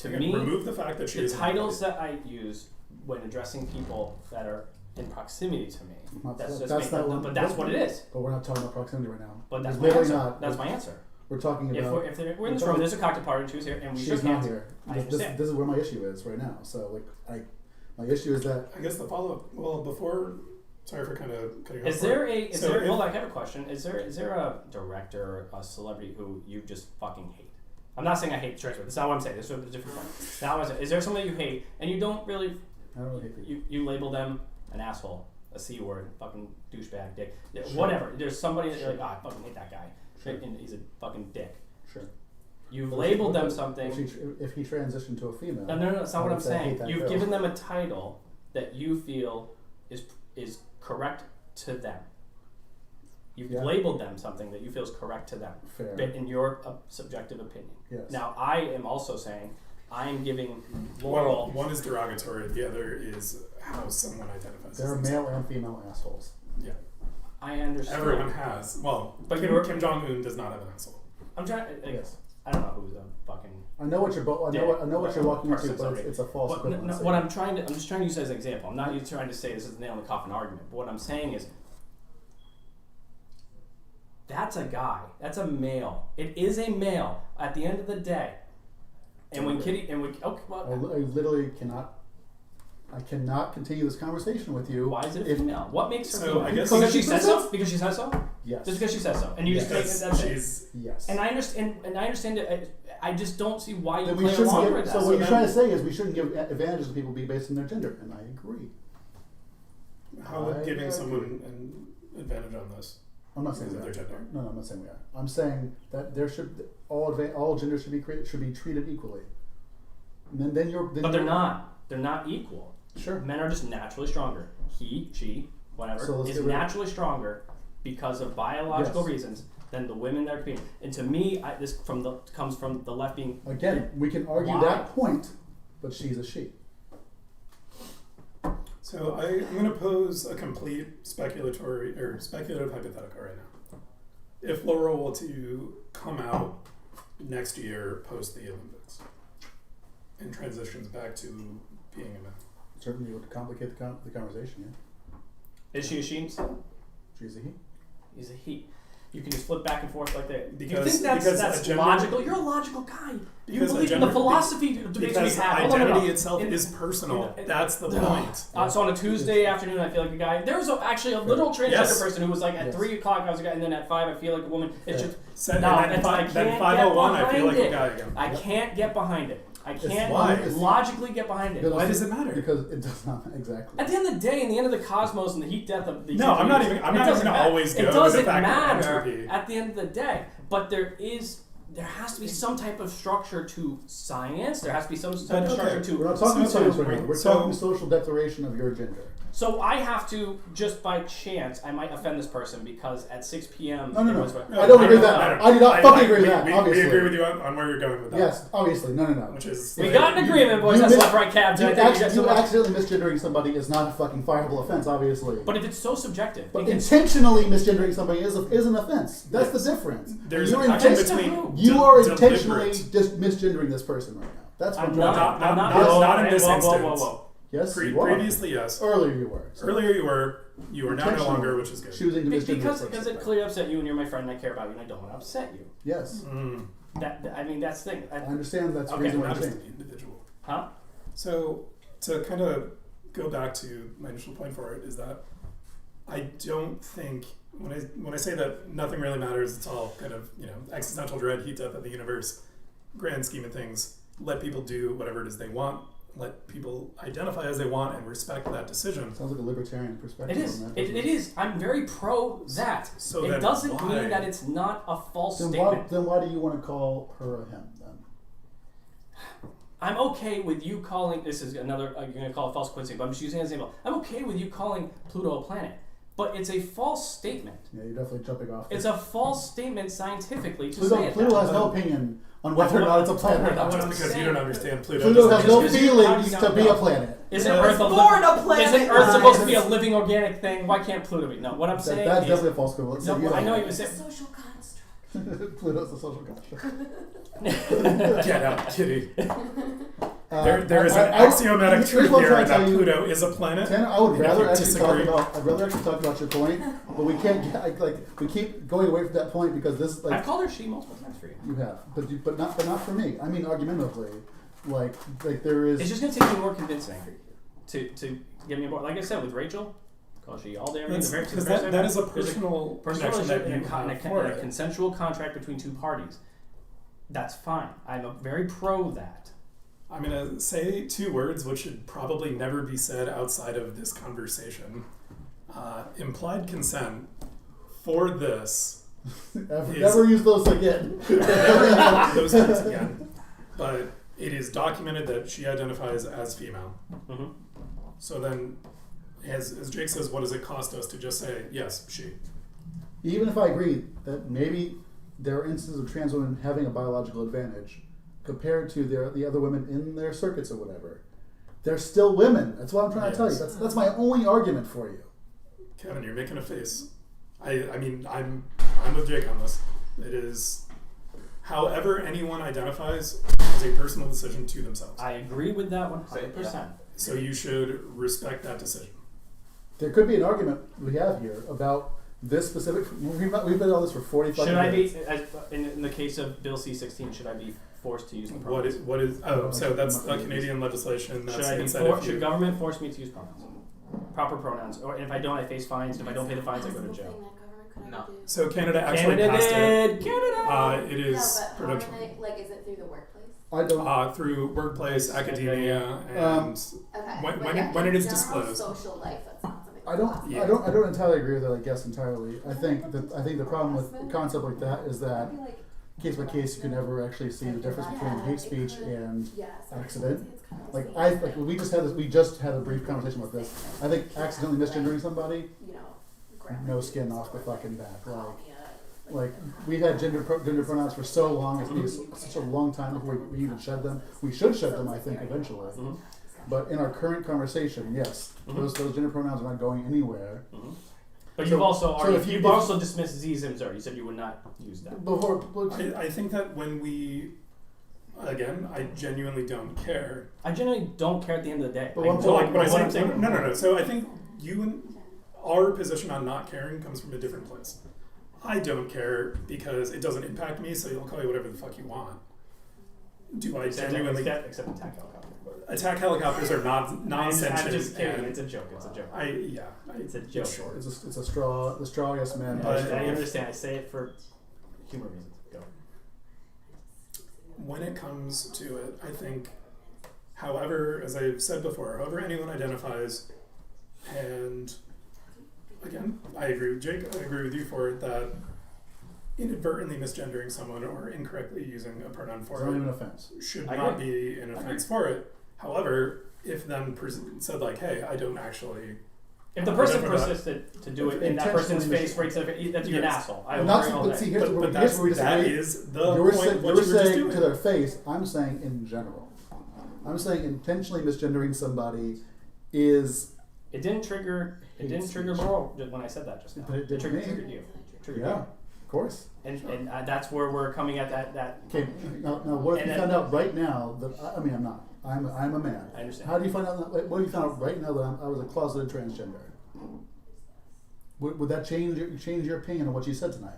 [SPEAKER 4] Again,
[SPEAKER 2] me,
[SPEAKER 4] remove the fact that she
[SPEAKER 2] the
[SPEAKER 4] is
[SPEAKER 2] titles that I use when addressing people that are in proximity to me.
[SPEAKER 3] Not-
[SPEAKER 2] That's
[SPEAKER 3] that's
[SPEAKER 2] just
[SPEAKER 3] not what-
[SPEAKER 2] but that's what it is.
[SPEAKER 3] But we're not talking about proximity right now.
[SPEAKER 2] But that's
[SPEAKER 3] It's
[SPEAKER 2] my
[SPEAKER 3] literally
[SPEAKER 2] answer.
[SPEAKER 3] not.
[SPEAKER 2] That's my answer.
[SPEAKER 3] We're talking
[SPEAKER 2] If
[SPEAKER 3] about.
[SPEAKER 2] we're in this room, there's a cocktail party, and she was here, and we
[SPEAKER 3] She's
[SPEAKER 2] shook
[SPEAKER 3] not
[SPEAKER 2] hands.
[SPEAKER 3] here.
[SPEAKER 2] I
[SPEAKER 3] This
[SPEAKER 2] understand.
[SPEAKER 3] is where my issue is right now. So my issue is that
[SPEAKER 4] I guess the follow-up. Well, before. Sorry for kind of cutting off.
[SPEAKER 2] Is there hold on, I have a question. Is there a director or a celebrity who you just fucking hate? I'm not saying I hate trans women. That's not what I'm saying. This is a different point. Now, is there somebody you hate and you don't really?
[SPEAKER 3] I don't really hate people.
[SPEAKER 2] You label them an asshole, a c word, fucking douchebag, dick,
[SPEAKER 3] Sure.
[SPEAKER 2] whatever. There's somebody that you're
[SPEAKER 3] Sure.
[SPEAKER 2] like, I fucking hate that guy.
[SPEAKER 3] Sure.
[SPEAKER 2] And he's a fucking dick.
[SPEAKER 3] Sure.
[SPEAKER 2] You've
[SPEAKER 3] But
[SPEAKER 2] labeled them
[SPEAKER 3] if
[SPEAKER 2] something.
[SPEAKER 3] if he transitioned to a female.
[SPEAKER 2] No, that's not
[SPEAKER 3] I
[SPEAKER 2] what
[SPEAKER 3] would
[SPEAKER 2] I'm
[SPEAKER 3] say I hate
[SPEAKER 2] saying.
[SPEAKER 3] that
[SPEAKER 2] You've
[SPEAKER 3] girl.
[SPEAKER 2] given them a title that you feel is correct to them. You've
[SPEAKER 3] Yeah.
[SPEAKER 2] labeled them something that you feel is correct to them,
[SPEAKER 3] Fair.
[SPEAKER 2] but in your subjective opinion.
[SPEAKER 3] Yes.
[SPEAKER 2] Now, I am also saying I am giving
[SPEAKER 4] Well,
[SPEAKER 2] Laurel.
[SPEAKER 4] one is derogatory. The other is how someone identifies.
[SPEAKER 3] There are
[SPEAKER 4] as
[SPEAKER 3] male and female assholes.
[SPEAKER 4] Yeah.
[SPEAKER 2] I understand.
[SPEAKER 4] Everyone has. Well,
[SPEAKER 2] But
[SPEAKER 4] Kim Jong Un does not have an asshole.
[SPEAKER 2] I'm trying.
[SPEAKER 3] Yes.
[SPEAKER 2] I don't know who's a fucking.
[SPEAKER 3] I know what you're. I know what you're walking into, but it's a false
[SPEAKER 2] But no,
[SPEAKER 3] equivalency.
[SPEAKER 2] what I'm just trying to use as an example. I'm not trying to say this is a nail in the coffin argument. But what I'm saying is, that's a guy. That's a male. It is a male at the end of the day. And when Kitty okay, well,
[SPEAKER 3] I literally cannot. I cannot continue this conversation with you.
[SPEAKER 2] why is it a
[SPEAKER 3] if-
[SPEAKER 2] female? What makes her
[SPEAKER 4] So,
[SPEAKER 2] female?
[SPEAKER 4] I guess-
[SPEAKER 2] Because she says so. Because she says so.
[SPEAKER 3] Yes.
[SPEAKER 2] Just because she says so, and you just
[SPEAKER 3] Yes.
[SPEAKER 2] make it. That's it.
[SPEAKER 4] She's
[SPEAKER 3] Yes.
[SPEAKER 2] And I understand. And I understand that. I just don't see why you
[SPEAKER 3] Then we
[SPEAKER 2] play
[SPEAKER 3] shouldn't
[SPEAKER 2] along
[SPEAKER 3] give,
[SPEAKER 2] with that.
[SPEAKER 3] so what you're trying to say is we shouldn't give advantages to people based on their gender, and I agree.
[SPEAKER 4] how would
[SPEAKER 3] I
[SPEAKER 4] giving
[SPEAKER 3] agree.
[SPEAKER 4] someone an advantage on this?
[SPEAKER 3] I'm not saying
[SPEAKER 4] Is it
[SPEAKER 3] we
[SPEAKER 4] their
[SPEAKER 3] are.
[SPEAKER 4] gender?
[SPEAKER 3] No, I'm not saying we are. I'm saying that there should all genders should be treated equally. And then you're.
[SPEAKER 2] But they're not. They're not equal.
[SPEAKER 3] Sure.
[SPEAKER 2] Men are just naturally stronger. He, she, whatever,
[SPEAKER 3] So let's
[SPEAKER 2] is
[SPEAKER 3] get rid of-
[SPEAKER 2] naturally stronger because of biological
[SPEAKER 3] Yes.
[SPEAKER 2] reasons than the women that are competing. And to me, this comes from the left being.
[SPEAKER 3] Again, we can argue
[SPEAKER 2] Why?
[SPEAKER 3] that point, but she's a she.
[SPEAKER 4] So I'm going to pose a complete speculative hypothetical right now. If Laurel were to come out next year post the Olympics and transitions back to being a man,
[SPEAKER 3] Certainly would complicate the conversation. Yeah.
[SPEAKER 2] Is she a she?
[SPEAKER 3] She's a he.
[SPEAKER 2] He's a he. You can just flip back and forth like that. Do you
[SPEAKER 4] Because-
[SPEAKER 2] think
[SPEAKER 4] because
[SPEAKER 2] that's
[SPEAKER 4] a gender-
[SPEAKER 2] logical? You're a logical guy. You
[SPEAKER 4] Because a
[SPEAKER 2] believe in the
[SPEAKER 4] gender-
[SPEAKER 2] philosophy debates we
[SPEAKER 4] because
[SPEAKER 2] have. Hold on,
[SPEAKER 4] identity
[SPEAKER 2] no, no.
[SPEAKER 4] itself
[SPEAKER 2] In-
[SPEAKER 4] is personal.
[SPEAKER 2] in-
[SPEAKER 4] That's the point.
[SPEAKER 2] So on a Tuesday afternoon, I feel like a guy. There was actually a literal transgender
[SPEAKER 4] Yes.
[SPEAKER 2] person who was like, at
[SPEAKER 3] Yes.
[SPEAKER 2] 3 o'clock I was a guy, and then at 5 I feel like a woman. It's
[SPEAKER 3] Fair.
[SPEAKER 2] just
[SPEAKER 4] Then
[SPEAKER 2] I
[SPEAKER 4] 501, I feel like
[SPEAKER 2] it.
[SPEAKER 4] a guy again.
[SPEAKER 2] I can't get behind it. I can't
[SPEAKER 4] why?
[SPEAKER 2] logically get behind it.
[SPEAKER 3] Because-
[SPEAKER 4] Why does it matter?
[SPEAKER 3] Because it does not exactly.
[SPEAKER 2] At the end of the day, in the end of the cosmos and the heat death of the
[SPEAKER 4] No, I'm not even
[SPEAKER 2] it
[SPEAKER 4] going
[SPEAKER 2] doesn't
[SPEAKER 4] to
[SPEAKER 2] matter.
[SPEAKER 4] always go
[SPEAKER 2] It
[SPEAKER 4] with the
[SPEAKER 2] doesn't
[SPEAKER 4] fact that
[SPEAKER 2] matter
[SPEAKER 4] entropy.
[SPEAKER 2] at the end of the day. But there has to be some type of structure to science. There has to be some type of
[SPEAKER 4] okay,
[SPEAKER 2] structure to.
[SPEAKER 3] We're not talking
[SPEAKER 4] So-
[SPEAKER 3] science right now. We're
[SPEAKER 4] so-
[SPEAKER 3] talking social declaration of your gender.
[SPEAKER 2] So I have to, just by chance, I might offend this person because at 6 p.m.
[SPEAKER 3] No.
[SPEAKER 2] it was-
[SPEAKER 3] I don't agree with that. I do not fucking agree with that,
[SPEAKER 4] We
[SPEAKER 3] obviously.
[SPEAKER 4] agree with you on where you're going with that.
[SPEAKER 3] Yes, obviously. No.
[SPEAKER 4] Which is
[SPEAKER 2] We got an agreement, boys.
[SPEAKER 3] You
[SPEAKER 2] That's
[SPEAKER 3] mis-
[SPEAKER 2] left, right, cab.
[SPEAKER 3] You,
[SPEAKER 2] I think you guys so much.
[SPEAKER 3] accidentally misgendering somebody is not a fucking fireable offense, obviously.
[SPEAKER 2] But if it's so subjective,
[SPEAKER 3] But
[SPEAKER 2] it can-
[SPEAKER 3] intentionally misgendering somebody is an offense. That's the difference.
[SPEAKER 4] There's
[SPEAKER 3] You're
[SPEAKER 4] a connection
[SPEAKER 2] inten-
[SPEAKER 4] between
[SPEAKER 3] You are
[SPEAKER 4] deliberate-
[SPEAKER 3] intentionally just misgendering this person right now. That's what
[SPEAKER 2] I'm
[SPEAKER 3] I'm
[SPEAKER 2] not.
[SPEAKER 3] trying to
[SPEAKER 2] I'm not.
[SPEAKER 3] Yes.
[SPEAKER 4] not in this
[SPEAKER 2] whoa,
[SPEAKER 4] instance.
[SPEAKER 2] Whoa, whoa.
[SPEAKER 3] Yes, you are.
[SPEAKER 4] Previously, yes.
[SPEAKER 3] Earlier you were.
[SPEAKER 4] Earlier you were. You are now no
[SPEAKER 3] Intentionally
[SPEAKER 4] longer, which is good.
[SPEAKER 3] Choosing to misgender
[SPEAKER 2] Because
[SPEAKER 3] this person.
[SPEAKER 2] it clearly upset you, and you're my friend, and I care about you, and I don't want to upset you.
[SPEAKER 3] Yes,
[SPEAKER 2] I mean, that's the thing.
[SPEAKER 3] I understand that's the
[SPEAKER 2] Okay,
[SPEAKER 3] reason
[SPEAKER 4] Not
[SPEAKER 3] why I'm
[SPEAKER 4] as
[SPEAKER 3] saying.
[SPEAKER 4] the individual.
[SPEAKER 2] Huh?
[SPEAKER 4] So to kind of go back to my initial point for it is that I don't think when I say that nothing really matters, it's all kind of existential dread, heat death of the universe, grand scheme of things. Let people do whatever it is they want. Let people identify as they want and respect that decision.
[SPEAKER 3] Sounds like a libertarian perspective.
[SPEAKER 2] It is.
[SPEAKER 3] on that.
[SPEAKER 2] It is. I'm very pro that.
[SPEAKER 4] So
[SPEAKER 2] it
[SPEAKER 4] then
[SPEAKER 2] doesn't
[SPEAKER 4] why?
[SPEAKER 2] mean that it's not a false
[SPEAKER 3] Then
[SPEAKER 2] statement.
[SPEAKER 3] why do you want to call her a him then?
[SPEAKER 2] I'm okay with you calling. This is another. You're going to call it false coincidence, but I'm just using it as an example. I'm okay with you calling Pluto a planet, but it's a false statement.
[SPEAKER 3] Yeah, you're definitely jumping off.
[SPEAKER 2] It's a false statement scientifically to say
[SPEAKER 3] Pluto,
[SPEAKER 2] it
[SPEAKER 3] Pluto
[SPEAKER 2] that
[SPEAKER 3] has
[SPEAKER 2] way.
[SPEAKER 3] no opinion on whether or not it's a planet or not.
[SPEAKER 2] What
[SPEAKER 4] Just
[SPEAKER 2] I'm
[SPEAKER 4] because
[SPEAKER 2] saying-
[SPEAKER 4] you don't understand Pluto.
[SPEAKER 3] Pluto
[SPEAKER 4] doesn't
[SPEAKER 3] has no
[SPEAKER 2] Just because you- how do you
[SPEAKER 3] feelings
[SPEAKER 2] not
[SPEAKER 3] to be
[SPEAKER 2] know?
[SPEAKER 3] a planet.
[SPEAKER 2] Isn't
[SPEAKER 5] It was
[SPEAKER 2] Earth a
[SPEAKER 5] born a planet.
[SPEAKER 2] Isn't Earth supposed to be a living organic thing? Why can't Pluto be? No, what I'm saying
[SPEAKER 3] That's
[SPEAKER 2] is.
[SPEAKER 3] definitely a false equivalence.
[SPEAKER 2] No, I know you
[SPEAKER 5] It's
[SPEAKER 2] said.
[SPEAKER 5] a social construct.
[SPEAKER 3] Pluto's a social construct.
[SPEAKER 4] Get out, kitty. There is an axiomatic truth here that Pluto is a planet.
[SPEAKER 3] Tanner, I would
[SPEAKER 4] And if
[SPEAKER 3] rather
[SPEAKER 4] you
[SPEAKER 3] actually
[SPEAKER 4] disagree-
[SPEAKER 3] I'd rather actually talk about your point, but we can't we keep going away from that point because this
[SPEAKER 2] I've called her she multiple times for you.
[SPEAKER 3] you have, but not for me. I mean, argumentatively, like there is.
[SPEAKER 2] It's just going to take me more convincing to get me aboard. Like I said with Rachel, call she all day every day.
[SPEAKER 4] Because that is a personal connection that you have for
[SPEAKER 2] a
[SPEAKER 4] it.
[SPEAKER 2] consensual contract between two parties. That's fine. I'm very pro that.
[SPEAKER 4] I'm going to say two words which should probably never be said outside of this conversation. Implied consent for this.
[SPEAKER 3] Never use those again.
[SPEAKER 4] Those terms again. But it is documented that she identifies as female.
[SPEAKER 2] Mm-hmm.
[SPEAKER 4] So then, as Jake says, what does it cost us to just say, yes, she?
[SPEAKER 3] Even if I agree that maybe there are instances of trans women having a biological advantage compared to the other women in their circuits or whatever, they're still women. That's what I'm trying to tell you. That's my only argument for you.
[SPEAKER 4] Kevin, you're making a face. I mean, I'm with Jake on this. It is, however anyone identifies is a personal decision to themselves.
[SPEAKER 2] I agree with that 100%.
[SPEAKER 4] So you should respect that decision.
[SPEAKER 3] There could be an argument we have here about this specific. We've been on this for 45
[SPEAKER 2] Should I
[SPEAKER 3] minutes.
[SPEAKER 2] be, in the case of Bill C-16, should I be forced to use the
[SPEAKER 4] What
[SPEAKER 2] pronouns?
[SPEAKER 4] is? Oh, so that's Canadian legislation. That's
[SPEAKER 2] Should government force me to use pronouns? Proper pronouns. Or if I don't, I face fines. And if I don't pay the fines, I go to jail.
[SPEAKER 5] No.
[SPEAKER 4] So Canada actually
[SPEAKER 2] Canada
[SPEAKER 4] passed
[SPEAKER 2] did!
[SPEAKER 4] it.
[SPEAKER 2] Canada!
[SPEAKER 4] It
[SPEAKER 5] No,
[SPEAKER 4] is
[SPEAKER 5] but how
[SPEAKER 4] prudential.
[SPEAKER 5] are they, like, is it through the workplace?
[SPEAKER 3] I don't.
[SPEAKER 4] Through workplace, academia, and
[SPEAKER 5] Okay.
[SPEAKER 4] when
[SPEAKER 5] but
[SPEAKER 4] it- when it is
[SPEAKER 5] general
[SPEAKER 4] disclosed.
[SPEAKER 5] social life, that's not something.
[SPEAKER 3] I don't.
[SPEAKER 5] possible.
[SPEAKER 4] Yeah.
[SPEAKER 3] I don't entirely agree with that. I guess entirely. I think the problem with a concept like that is that case by case you can never actually see the difference between hate speech and accident. Like we just had a brief conversation about this. I think accidentally misgendering somebody,
[SPEAKER 5] You know,
[SPEAKER 3] no skin off the fucking back. Like we had gender pronouns for so long. It's been such a long time before we even shed them. We should shed them, I think, eventually.
[SPEAKER 2] Mm-hmm.
[SPEAKER 3] But in our current conversation, yes, those gender pronouns are not going anywhere.
[SPEAKER 2] Mm-hmm. But
[SPEAKER 3] So-
[SPEAKER 2] you've also
[SPEAKER 3] so if you-
[SPEAKER 2] you've also dismissed Z's and Zer. You said you would not use that.
[SPEAKER 4] I think that when we, again, I genuinely don't care.
[SPEAKER 2] I generally don't care at the end of the day.
[SPEAKER 3] But
[SPEAKER 2] I
[SPEAKER 3] one-
[SPEAKER 2] don't-
[SPEAKER 4] So like when I
[SPEAKER 2] what
[SPEAKER 4] say
[SPEAKER 2] I'm saying-
[SPEAKER 4] no. So I think you and our position on not caring comes from a different place. I don't care because it doesn't impact me, so you'll call you whatever the fuck you want. Do I genuinely
[SPEAKER 2] except attack helicopter.
[SPEAKER 4] attack helicopters are not
[SPEAKER 2] I'm
[SPEAKER 4] non-sentient?
[SPEAKER 2] just kidding.
[SPEAKER 4] and
[SPEAKER 2] It's a joke. It's a joke. It's a joke.
[SPEAKER 4] Sure.
[SPEAKER 3] It's a straw. The straw, yes, man.
[SPEAKER 2] I understand. I say it for humor reasons. Go.
[SPEAKER 4] When it comes to it, I think, however, as I've said before, however anyone identifies, and again, I agree with Jake, I agree with you for it, that inadvertently misgendering someone or incorrectly using a pronoun
[SPEAKER 3] It's
[SPEAKER 4] for
[SPEAKER 3] not even an
[SPEAKER 4] it
[SPEAKER 3] offense.
[SPEAKER 4] should
[SPEAKER 2] I
[SPEAKER 4] not
[SPEAKER 2] agree.
[SPEAKER 4] be an offense for it. However, if then said like, hey, I don't actually...
[SPEAKER 2] If the person
[SPEAKER 4] Whatever that-
[SPEAKER 2] persisted to do it in that person's
[SPEAKER 3] Intentionally
[SPEAKER 2] face, right, so that's you're an
[SPEAKER 4] Yes.
[SPEAKER 2] asshole. I
[SPEAKER 3] Well,
[SPEAKER 2] will
[SPEAKER 3] not
[SPEAKER 2] agree all
[SPEAKER 3] but
[SPEAKER 2] day.
[SPEAKER 3] see, here's
[SPEAKER 4] But
[SPEAKER 3] where
[SPEAKER 4] that's,
[SPEAKER 3] we
[SPEAKER 4] that
[SPEAKER 3] disagree.
[SPEAKER 4] is the
[SPEAKER 3] You're
[SPEAKER 4] point, what
[SPEAKER 3] you're
[SPEAKER 4] you were just
[SPEAKER 3] saying
[SPEAKER 4] doing.
[SPEAKER 3] to their face. I'm saying in general. I'm saying intentionally misgendering somebody is.
[SPEAKER 2] It didn't trigger. It didn't trigger Laurel when I said that just now.
[SPEAKER 3] But it did
[SPEAKER 2] triggered,
[SPEAKER 3] me.
[SPEAKER 2] triggered you. Triggered
[SPEAKER 3] Yeah,
[SPEAKER 2] you.
[SPEAKER 3] of course.
[SPEAKER 2] And that's where we're coming at that.
[SPEAKER 3] Okay. Now what if
[SPEAKER 2] And
[SPEAKER 3] you
[SPEAKER 2] then-
[SPEAKER 3] found out right now that I mean I'm not. I'm a man.
[SPEAKER 2] I understand.
[SPEAKER 3] How do you find out? What if you found out right now that I was a closeted transgender? Would that change your opinion on what you said tonight?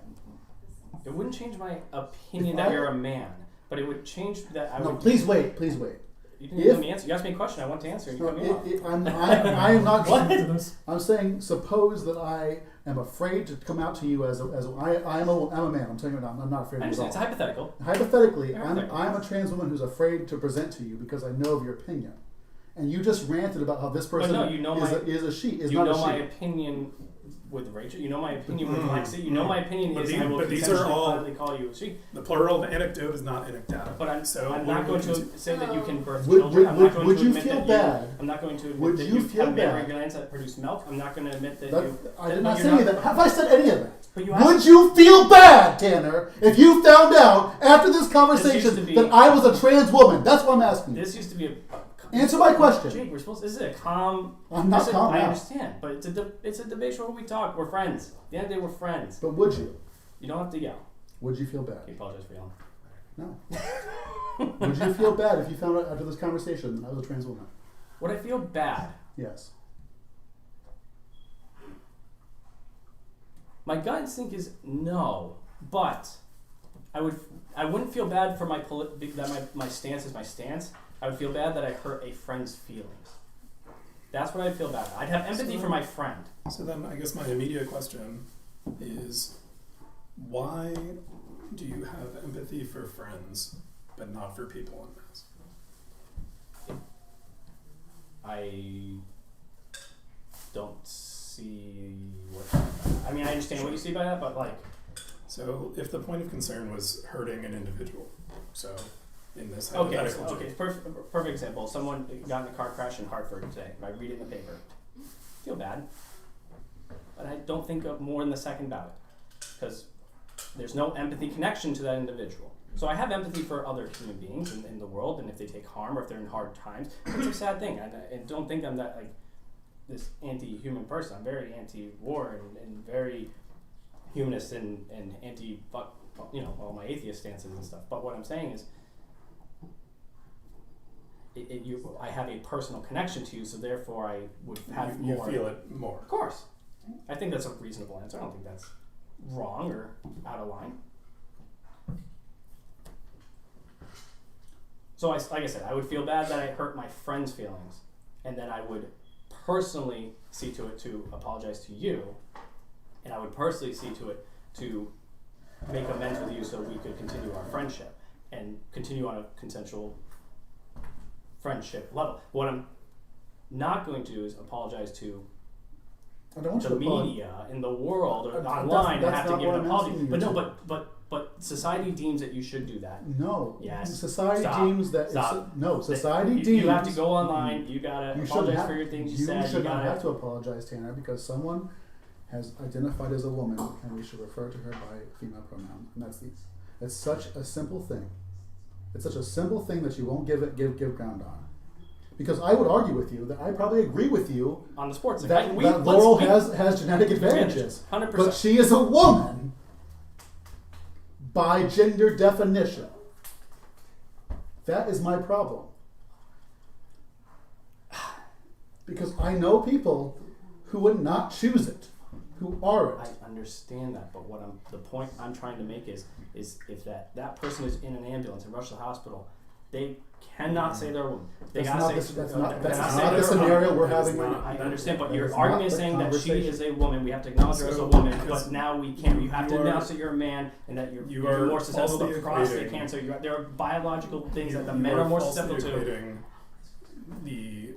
[SPEAKER 2] It wouldn't change my opinion
[SPEAKER 3] If
[SPEAKER 2] that
[SPEAKER 3] I-
[SPEAKER 2] you're a man, but it would change that I
[SPEAKER 3] No,
[SPEAKER 2] would.
[SPEAKER 3] please wait. Please wait.
[SPEAKER 2] You didn't
[SPEAKER 3] If-
[SPEAKER 2] let me answer. You asked me a question. I want to answer. And you cut me off.
[SPEAKER 3] I'm not.
[SPEAKER 2] What?
[SPEAKER 3] I'm saying, suppose that I am afraid to come out to you as I'm a man. I'm telling you, I'm not afraid
[SPEAKER 2] I
[SPEAKER 3] of
[SPEAKER 2] understand.
[SPEAKER 3] you
[SPEAKER 2] It's
[SPEAKER 3] at all.
[SPEAKER 2] hypothetical.
[SPEAKER 3] Hypothetically,
[SPEAKER 2] Hypothetical.
[SPEAKER 3] I'm a trans woman who's afraid to present to you because I know of your opinion, and you just ranted about how this person
[SPEAKER 2] no, you know
[SPEAKER 3] is a she, is
[SPEAKER 2] You
[SPEAKER 3] not
[SPEAKER 2] know
[SPEAKER 3] a she.
[SPEAKER 2] my opinion with Rachel. You know my opinion with Lexi. You know my opinion
[SPEAKER 4] But
[SPEAKER 2] is
[SPEAKER 4] these-
[SPEAKER 2] I will
[SPEAKER 4] but these are
[SPEAKER 2] consensually
[SPEAKER 4] all-
[SPEAKER 2] politely call you a she.
[SPEAKER 4] The plural of anecdote is not anecdata.
[SPEAKER 2] But I'm
[SPEAKER 4] what
[SPEAKER 2] not
[SPEAKER 4] are
[SPEAKER 2] going
[SPEAKER 4] we
[SPEAKER 2] to say that you can birth
[SPEAKER 3] Would-
[SPEAKER 2] children.
[SPEAKER 3] would-
[SPEAKER 2] I'm not going
[SPEAKER 3] would
[SPEAKER 2] to
[SPEAKER 3] you
[SPEAKER 2] admit
[SPEAKER 3] feel
[SPEAKER 2] that
[SPEAKER 3] bad?
[SPEAKER 2] I'm not going to admit
[SPEAKER 3] Would
[SPEAKER 2] that
[SPEAKER 3] you
[SPEAKER 2] you
[SPEAKER 3] feel
[SPEAKER 2] have mammary
[SPEAKER 3] bad?
[SPEAKER 2] glands that produce milk. I'm not going to admit that
[SPEAKER 3] That-
[SPEAKER 2] you.
[SPEAKER 3] I
[SPEAKER 2] that
[SPEAKER 3] did not
[SPEAKER 2] you're
[SPEAKER 3] say any of that. Have I said any of that?
[SPEAKER 2] But you
[SPEAKER 3] Would
[SPEAKER 2] asked-
[SPEAKER 3] you feel bad, Tanner, if you found out after this
[SPEAKER 2] This
[SPEAKER 3] conversation
[SPEAKER 2] used to be-
[SPEAKER 3] that I was a trans woman? That's what I'm asking you.
[SPEAKER 2] This used to be a.
[SPEAKER 3] Answer my question.
[SPEAKER 2] Jake, we're supposed. This is a calm.
[SPEAKER 3] I'm not calm
[SPEAKER 2] I
[SPEAKER 3] now.
[SPEAKER 2] understand, but it's a debate show where we talk. We're friends. At the end of the day, we're friends.
[SPEAKER 3] But would you?
[SPEAKER 2] You don't have to yell.
[SPEAKER 3] Would you feel bad?
[SPEAKER 2] I apologize for yelling.
[SPEAKER 3] No. Would you feel bad if you found out after this conversation that I was a trans woman?
[SPEAKER 2] Would I feel bad?
[SPEAKER 3] Yes.
[SPEAKER 2] My gut instinct is no, but I wouldn't feel bad for my stance is my stance. I would feel bad that I hurt a friend's feelings. That's what I'd feel bad. I'd have empathy for my friend.
[SPEAKER 4] So then I guess my immediate question is, why do you have empathy for friends but not for people in mass?
[SPEAKER 2] I don't see what. I mean, I understand what you see by that, but like.
[SPEAKER 4] So if the point of concern was hurting an individual, so in this
[SPEAKER 2] Okay,
[SPEAKER 4] hypothetical
[SPEAKER 2] perfect example. Someone got in a car crash in Hartford today. I read it in the paper. Feel bad, but I don't think of more than the second about it because there's no empathy connection to that individual. So I have empathy for other human beings in the world, and if they take harm or if they're in hard times, it's a sad thing. And don't think I'm that like this anti-human person. I'm very anti-war and very humanist and anti-fuck, all my atheist stances and stuff. But what I'm saying is, I have a personal connection to you, so therefore I would have
[SPEAKER 4] you
[SPEAKER 2] more.
[SPEAKER 4] feel it more.
[SPEAKER 2] Of course. I think that's a reasonable answer. I don't think that's wrong or out of line. So like I said, I would feel bad that I hurt my friend's feelings, and then I would personally see to it to apologize to you, and I would personally see to it to make amends with you so we could continue our friendship and continue on a consensual friendship level. What I'm not going to do is apologize to
[SPEAKER 3] I don't want
[SPEAKER 2] the
[SPEAKER 3] you to apologize.
[SPEAKER 2] media in the world or
[SPEAKER 3] That's-
[SPEAKER 2] online and
[SPEAKER 3] that's
[SPEAKER 2] have to
[SPEAKER 3] not
[SPEAKER 2] give
[SPEAKER 3] what
[SPEAKER 2] an
[SPEAKER 3] I'm
[SPEAKER 2] apology.
[SPEAKER 3] asking you
[SPEAKER 2] But no,
[SPEAKER 3] to.
[SPEAKER 2] but society deems that you should do that.
[SPEAKER 3] No.
[SPEAKER 2] Yes.
[SPEAKER 3] Society
[SPEAKER 2] Stop.
[SPEAKER 3] deems that.
[SPEAKER 2] Stop.
[SPEAKER 3] No. Society
[SPEAKER 2] you,
[SPEAKER 3] deems.
[SPEAKER 2] you have to go online. You gotta
[SPEAKER 3] You shouldn't
[SPEAKER 2] apologize
[SPEAKER 3] have,
[SPEAKER 2] for your things you
[SPEAKER 3] you
[SPEAKER 2] said.
[SPEAKER 3] should
[SPEAKER 2] You
[SPEAKER 3] not
[SPEAKER 2] gotta.
[SPEAKER 3] have to apologize, Tanner, because someone has identified as a woman, and we should refer to her by female pronoun. And it's such a simple thing. It's such a simple thing that you won't give ground on. Because I would argue with you that I probably agree with you
[SPEAKER 2] On the sports
[SPEAKER 3] that,
[SPEAKER 2] thing.
[SPEAKER 3] that Laurel has genetic advantages.
[SPEAKER 2] 100%.
[SPEAKER 3] But she is a woman by gender definition. That is my problem. Because I know people who would not choose it, who are it.
[SPEAKER 2] I understand that, but the point I'm trying to make is if that person is in an ambulance and rushed to the hospital, they cannot say they're a woman. They
[SPEAKER 3] That's
[SPEAKER 2] gotta
[SPEAKER 3] not
[SPEAKER 2] say
[SPEAKER 3] that's
[SPEAKER 2] they
[SPEAKER 3] not
[SPEAKER 2] cannot say
[SPEAKER 3] the
[SPEAKER 2] they're a
[SPEAKER 3] scenario
[SPEAKER 2] woman.
[SPEAKER 3] we're
[SPEAKER 4] That is
[SPEAKER 3] having right
[SPEAKER 4] not-
[SPEAKER 3] now.
[SPEAKER 2] I understand, but
[SPEAKER 3] That
[SPEAKER 2] your
[SPEAKER 3] is
[SPEAKER 2] argument
[SPEAKER 3] not
[SPEAKER 2] is
[SPEAKER 3] the
[SPEAKER 2] saying that she
[SPEAKER 3] conversation.
[SPEAKER 2] is a woman. We have to acknowledge her as a
[SPEAKER 4] So,
[SPEAKER 2] woman,
[SPEAKER 4] because
[SPEAKER 2] but now we can't. You have to
[SPEAKER 4] you are-
[SPEAKER 2] announce that you're a man and that you're
[SPEAKER 4] you are
[SPEAKER 2] more susceptible to
[SPEAKER 4] falsely
[SPEAKER 2] prostate
[SPEAKER 4] equating-
[SPEAKER 2] cancer. There are biological things that the
[SPEAKER 4] You
[SPEAKER 2] men are more
[SPEAKER 4] falsely
[SPEAKER 2] susceptible to.
[SPEAKER 4] equating the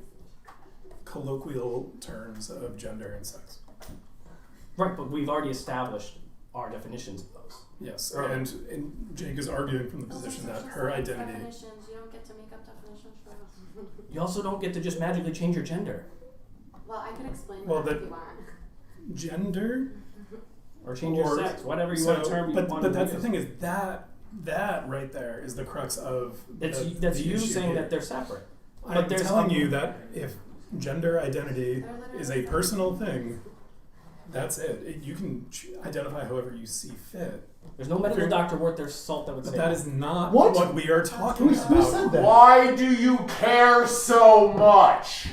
[SPEAKER 4] colloquial terms of gender and sex.
[SPEAKER 2] Right, but we've already established our definitions of those.
[SPEAKER 4] Yes,
[SPEAKER 2] Right.
[SPEAKER 4] and Jake is arguing from the position that her identity.
[SPEAKER 5] Definitions. You don't get to make up definitions for us.
[SPEAKER 2] You also don't get to just magically change your gender
[SPEAKER 5] Well, I can explain
[SPEAKER 4] Well,
[SPEAKER 5] that if
[SPEAKER 4] that-
[SPEAKER 5] you want.
[SPEAKER 4] Gender,
[SPEAKER 2] or change your
[SPEAKER 4] Or-
[SPEAKER 2] sex, whatever you want to term.
[SPEAKER 4] but that's the thing is that right there is the crux of
[SPEAKER 2] That's
[SPEAKER 4] the
[SPEAKER 2] you
[SPEAKER 4] issue
[SPEAKER 2] saying
[SPEAKER 4] here.
[SPEAKER 2] that they're separate.
[SPEAKER 4] I'm
[SPEAKER 2] but there's
[SPEAKER 4] telling
[SPEAKER 2] some-
[SPEAKER 4] you that if gender identity
[SPEAKER 5] They're literally
[SPEAKER 4] is a
[SPEAKER 5] separate.
[SPEAKER 4] personal thing, that's it. You can identify however you see fit.
[SPEAKER 2] There's no medical doctor worth their salt that would
[SPEAKER 4] But
[SPEAKER 2] say
[SPEAKER 4] that is not
[SPEAKER 3] What?
[SPEAKER 4] what we are talking
[SPEAKER 3] Who
[SPEAKER 4] about.
[SPEAKER 3] said that?
[SPEAKER 1] Why do you care so much?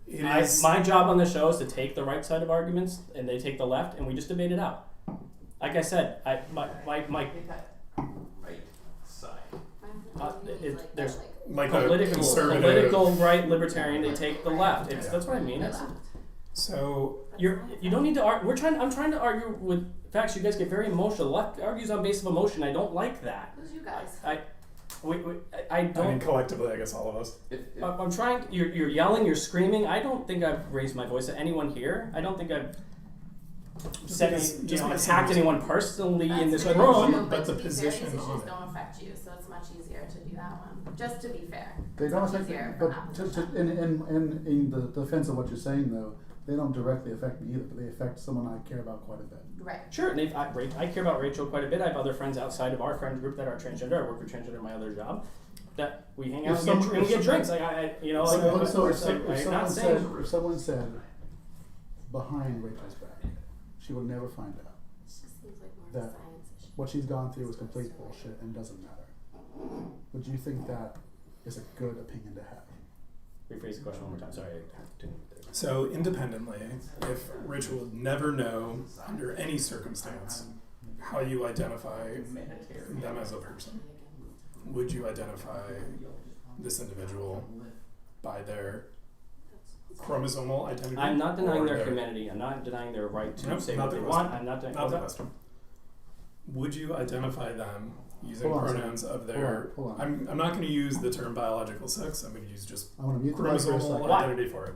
[SPEAKER 4] It is
[SPEAKER 2] my job on the show is to take the right side of arguments, and they take the left, and we just debate it out. Like I said, my
[SPEAKER 1] Right side.
[SPEAKER 2] there's
[SPEAKER 4] like a
[SPEAKER 2] political
[SPEAKER 4] conservative.
[SPEAKER 2] right libertarian. They take the left. That's what I mean. It's,
[SPEAKER 4] So
[SPEAKER 2] you don't need to argue. I'm trying to argue with facts. You guys get very emotional. The left argues on basis of emotion. I don't like that.
[SPEAKER 5] Who's you guys?
[SPEAKER 2] I
[SPEAKER 4] I mean,
[SPEAKER 2] don't.
[SPEAKER 4] collectively, I guess all of us.
[SPEAKER 2] I'm trying. You're yelling. You're screaming. I don't think I've raised my voice at anyone here. I don't think I've said
[SPEAKER 4] because
[SPEAKER 2] attacked anyone personally in this
[SPEAKER 5] That's
[SPEAKER 2] room.
[SPEAKER 5] really true,
[SPEAKER 4] but the
[SPEAKER 5] to be fair,
[SPEAKER 4] position
[SPEAKER 5] these issues
[SPEAKER 4] on it.
[SPEAKER 5] don't affect you, so it's much easier to do that one. Just to be fair.
[SPEAKER 3] They don't
[SPEAKER 5] It's much
[SPEAKER 3] affect
[SPEAKER 5] easier
[SPEAKER 3] me,
[SPEAKER 5] from
[SPEAKER 3] but
[SPEAKER 5] that position.
[SPEAKER 3] in the defense of what you're saying, though, they don't directly affect me either, but they affect someone I care about quite a bit.
[SPEAKER 5] Right.
[SPEAKER 2] Sure, and I care about Rachel quite a bit. I have other friends outside of our friend group that are transgender. I work with transgender in my other job. That we hang out
[SPEAKER 3] If
[SPEAKER 2] and
[SPEAKER 3] someone-
[SPEAKER 2] get drinks. Like I'm not saying.
[SPEAKER 3] If someone said behind Rachel's back, she will never find out.
[SPEAKER 5] It just seems like more of a
[SPEAKER 3] That-
[SPEAKER 5] science issue.
[SPEAKER 3] What she's gone through is complete bullshit and doesn't matter. But do you think that is a good opinion to have?
[SPEAKER 2] Rephrase the question one more time. Sorry, I didn't.
[SPEAKER 4] So independently, if Rich will never know under any circumstance how you identify them as a person, would you identify this individual by their chromosomal identity?
[SPEAKER 2] I'm not denying
[SPEAKER 4] or
[SPEAKER 2] their humanity. I'm not denying their right to
[SPEAKER 4] Nope,
[SPEAKER 2] say
[SPEAKER 4] not
[SPEAKER 2] what
[SPEAKER 4] the
[SPEAKER 2] they
[SPEAKER 4] question.
[SPEAKER 2] want. I'm not denying.
[SPEAKER 4] Not the question. Would you identify them using
[SPEAKER 3] Hold on a
[SPEAKER 4] pronouns of their...
[SPEAKER 3] Hold on.
[SPEAKER 4] I'm not going to use the term biological sex. I'm going to use just
[SPEAKER 3] I want to mute the mic for a
[SPEAKER 4] chromosomal
[SPEAKER 3] second.
[SPEAKER 2] Why?
[SPEAKER 4] identity for it.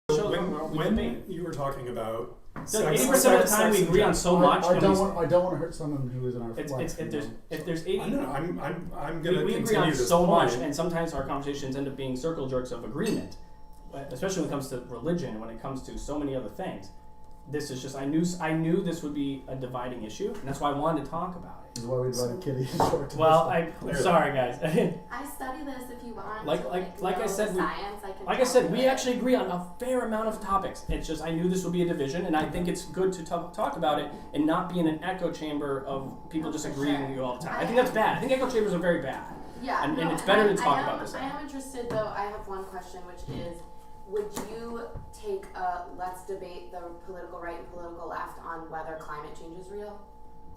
[SPEAKER 4] When you were talking about sex,
[SPEAKER 2] 80% of the time
[SPEAKER 4] sex
[SPEAKER 2] we
[SPEAKER 4] in
[SPEAKER 2] agree on
[SPEAKER 4] general-
[SPEAKER 2] so much.
[SPEAKER 3] I
[SPEAKER 2] and
[SPEAKER 3] don't
[SPEAKER 2] we-
[SPEAKER 3] want. I don't want to hurt someone who is in our.
[SPEAKER 2] It's,
[SPEAKER 3] flag,
[SPEAKER 2] if
[SPEAKER 3] you
[SPEAKER 2] there's
[SPEAKER 3] know.
[SPEAKER 2] if there's 80.
[SPEAKER 4] No, I'm going to
[SPEAKER 2] we agree
[SPEAKER 4] continue
[SPEAKER 2] on
[SPEAKER 4] this
[SPEAKER 2] so
[SPEAKER 4] point.
[SPEAKER 2] much, and sometimes our conversations end up being circle jerks of agreement, especially when it comes to religion, when it comes to so many other things. This is just I knew this would be a dividing issue, and that's why I wanted to talk about it.
[SPEAKER 3] This is why we invited Kitty and Short to
[SPEAKER 2] Well,
[SPEAKER 3] this.
[SPEAKER 2] I'm sorry guys.
[SPEAKER 5] I study this if you want.
[SPEAKER 2] Like-
[SPEAKER 5] to,
[SPEAKER 2] like I
[SPEAKER 5] know
[SPEAKER 2] said,
[SPEAKER 5] the
[SPEAKER 2] we-
[SPEAKER 5] science, I can
[SPEAKER 2] Like I
[SPEAKER 5] tell
[SPEAKER 2] said,
[SPEAKER 5] you
[SPEAKER 2] we
[SPEAKER 5] it.
[SPEAKER 2] actually agree on a fair amount of topics. It's just I knew this would be a division, and I think it's good to talk about it and not be in an echo chamber of people
[SPEAKER 5] Oh,
[SPEAKER 2] just
[SPEAKER 5] for
[SPEAKER 2] agreeing
[SPEAKER 5] sure.
[SPEAKER 2] with you all the time. I think that's bad. I think echo chambers are very bad.
[SPEAKER 5] Yeah,
[SPEAKER 2] And-
[SPEAKER 5] no,
[SPEAKER 2] and it's better to
[SPEAKER 5] I
[SPEAKER 2] talk
[SPEAKER 5] am-
[SPEAKER 2] about this.
[SPEAKER 5] I am interested though. I have one question, which is, would you take a let's debate the political right and political left on whether climate change is real?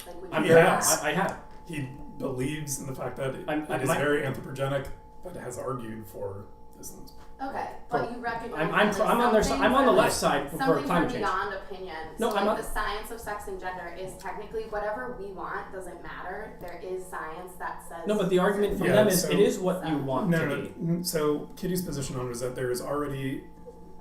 [SPEAKER 5] Like, would you?
[SPEAKER 4] Yes.
[SPEAKER 2] I have.
[SPEAKER 4] He believes in the fact that it is
[SPEAKER 2] my-
[SPEAKER 4] very anthropogenic, but has argued for this.
[SPEAKER 5] Okay, but you recognize
[SPEAKER 2] I'm on their side. I'm on the left side for
[SPEAKER 5] something
[SPEAKER 2] climate
[SPEAKER 5] are
[SPEAKER 2] change.
[SPEAKER 5] beyond opinion.
[SPEAKER 2] No,
[SPEAKER 5] so
[SPEAKER 2] I'm
[SPEAKER 5] like
[SPEAKER 2] not-
[SPEAKER 5] the science of sex and gender is technically whatever we want doesn't matter. There is science that says
[SPEAKER 2] No, but the argument from
[SPEAKER 4] Yeah,
[SPEAKER 2] them is
[SPEAKER 4] so-
[SPEAKER 2] it is what you want
[SPEAKER 4] No,
[SPEAKER 2] to
[SPEAKER 4] no,
[SPEAKER 2] be.
[SPEAKER 4] no. So Kitty's position on it is that there is already.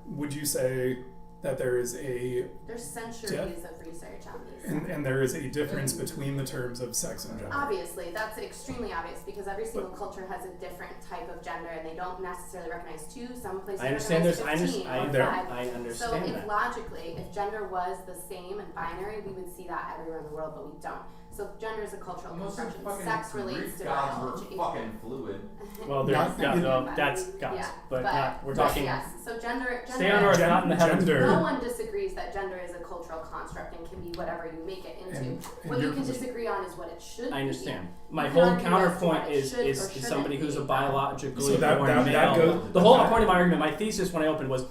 [SPEAKER 4] Would you say that there is a
[SPEAKER 5] there's centuries of research on these.
[SPEAKER 4] and there is a difference between the terms of sex and gender?
[SPEAKER 5] Obviously, that's extremely obvious because every single culture has a different type of gender, and they don't necessarily recognize two. Some places
[SPEAKER 2] I understand
[SPEAKER 5] recognize
[SPEAKER 2] there's
[SPEAKER 5] 15
[SPEAKER 2] I
[SPEAKER 5] or
[SPEAKER 2] understand
[SPEAKER 5] 5.
[SPEAKER 2] I
[SPEAKER 5] So
[SPEAKER 2] understand
[SPEAKER 5] if
[SPEAKER 2] that.
[SPEAKER 5] logically, if gender was the same and binary, we would see that everywhere in the world, but we don't. So gender is a cultural construction. Sex relates to biology.
[SPEAKER 1] fucking fluid.
[SPEAKER 2] Well, there's
[SPEAKER 4] Not-
[SPEAKER 2] God, well,
[SPEAKER 5] But-
[SPEAKER 2] that's gods,
[SPEAKER 5] yeah,
[SPEAKER 2] but not. We're
[SPEAKER 5] but
[SPEAKER 2] talking.
[SPEAKER 5] yes. So gender.
[SPEAKER 2] Stay on earth, not in the heavens.
[SPEAKER 4] Gender.
[SPEAKER 5] No one disagrees that gender is a cultural construct and can be whatever you make it into.
[SPEAKER 4] And
[SPEAKER 5] What
[SPEAKER 4] your
[SPEAKER 5] you can
[SPEAKER 4] position-
[SPEAKER 5] disagree on is what it should be.
[SPEAKER 2] I understand. My
[SPEAKER 5] You
[SPEAKER 2] whole
[SPEAKER 5] can argue as to
[SPEAKER 2] counterpoint
[SPEAKER 5] what it
[SPEAKER 2] is
[SPEAKER 5] should or
[SPEAKER 2] is
[SPEAKER 5] shouldn't
[SPEAKER 2] somebody who's a
[SPEAKER 5] be.
[SPEAKER 2] biologically
[SPEAKER 4] So that-
[SPEAKER 2] born
[SPEAKER 4] that
[SPEAKER 2] male.
[SPEAKER 4] goes-
[SPEAKER 2] The whole
[SPEAKER 4] that-
[SPEAKER 2] point of my argument, my thesis when I opened was,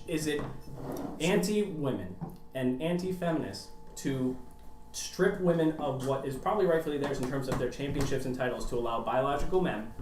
[SPEAKER 2] is it anti-women and anti-feminist to strip women of what is probably rightfully theirs in terms of their championships and titles to allow biological men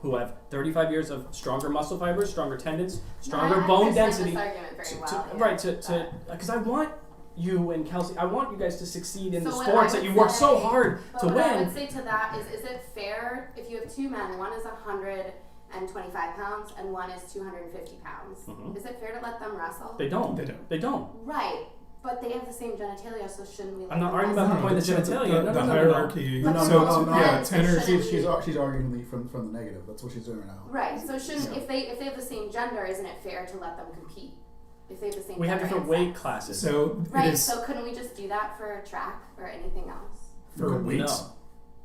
[SPEAKER 2] who have 35 years of stronger muscle fibers, stronger tendons, stronger
[SPEAKER 5] I
[SPEAKER 2] bone
[SPEAKER 5] understand
[SPEAKER 2] density,
[SPEAKER 5] this argument very
[SPEAKER 2] to,
[SPEAKER 5] well, yeah,
[SPEAKER 2] right? To
[SPEAKER 5] but-
[SPEAKER 2] because I want you and Kelsey, I want you guys to succeed in
[SPEAKER 5] So
[SPEAKER 2] the
[SPEAKER 5] what
[SPEAKER 2] sports
[SPEAKER 5] I
[SPEAKER 2] that you
[SPEAKER 5] would
[SPEAKER 2] work so
[SPEAKER 5] say-
[SPEAKER 2] hard
[SPEAKER 5] But
[SPEAKER 2] to
[SPEAKER 5] what I
[SPEAKER 2] win.
[SPEAKER 5] would say to that is it fair if you have two men, one is 125 pounds and one is 250 pounds?
[SPEAKER 2] Mhm.
[SPEAKER 5] Is it fair to let them wrestle?
[SPEAKER 2] They don't.
[SPEAKER 4] They don't.
[SPEAKER 2] They don't.
[SPEAKER 5] Right, but they have the same genitalia, so shouldn't we let
[SPEAKER 2] I'm not
[SPEAKER 5] them
[SPEAKER 2] arguing
[SPEAKER 5] wrestle?
[SPEAKER 2] about the point of
[SPEAKER 4] So
[SPEAKER 2] genitalia.
[SPEAKER 4] The
[SPEAKER 2] No.
[SPEAKER 4] hierarchy.
[SPEAKER 5] No, no,
[SPEAKER 4] so
[SPEAKER 5] no, no,
[SPEAKER 4] yeah,
[SPEAKER 5] no.
[SPEAKER 4] Tanner.
[SPEAKER 5] Shouldn't
[SPEAKER 3] She's arguing me from the negative. That's what she's doing right now.
[SPEAKER 5] Right, so shouldn't
[SPEAKER 3] Yeah.
[SPEAKER 5] if they have the same gender, isn't it fair to let them compete? If they have the same
[SPEAKER 2] We have
[SPEAKER 5] gender
[SPEAKER 2] different
[SPEAKER 5] and
[SPEAKER 2] weight
[SPEAKER 5] sex?
[SPEAKER 2] classes.
[SPEAKER 4] So
[SPEAKER 5] Right,
[SPEAKER 4] it is
[SPEAKER 5] so couldn't we just do that for track or anything else?
[SPEAKER 4] for weights.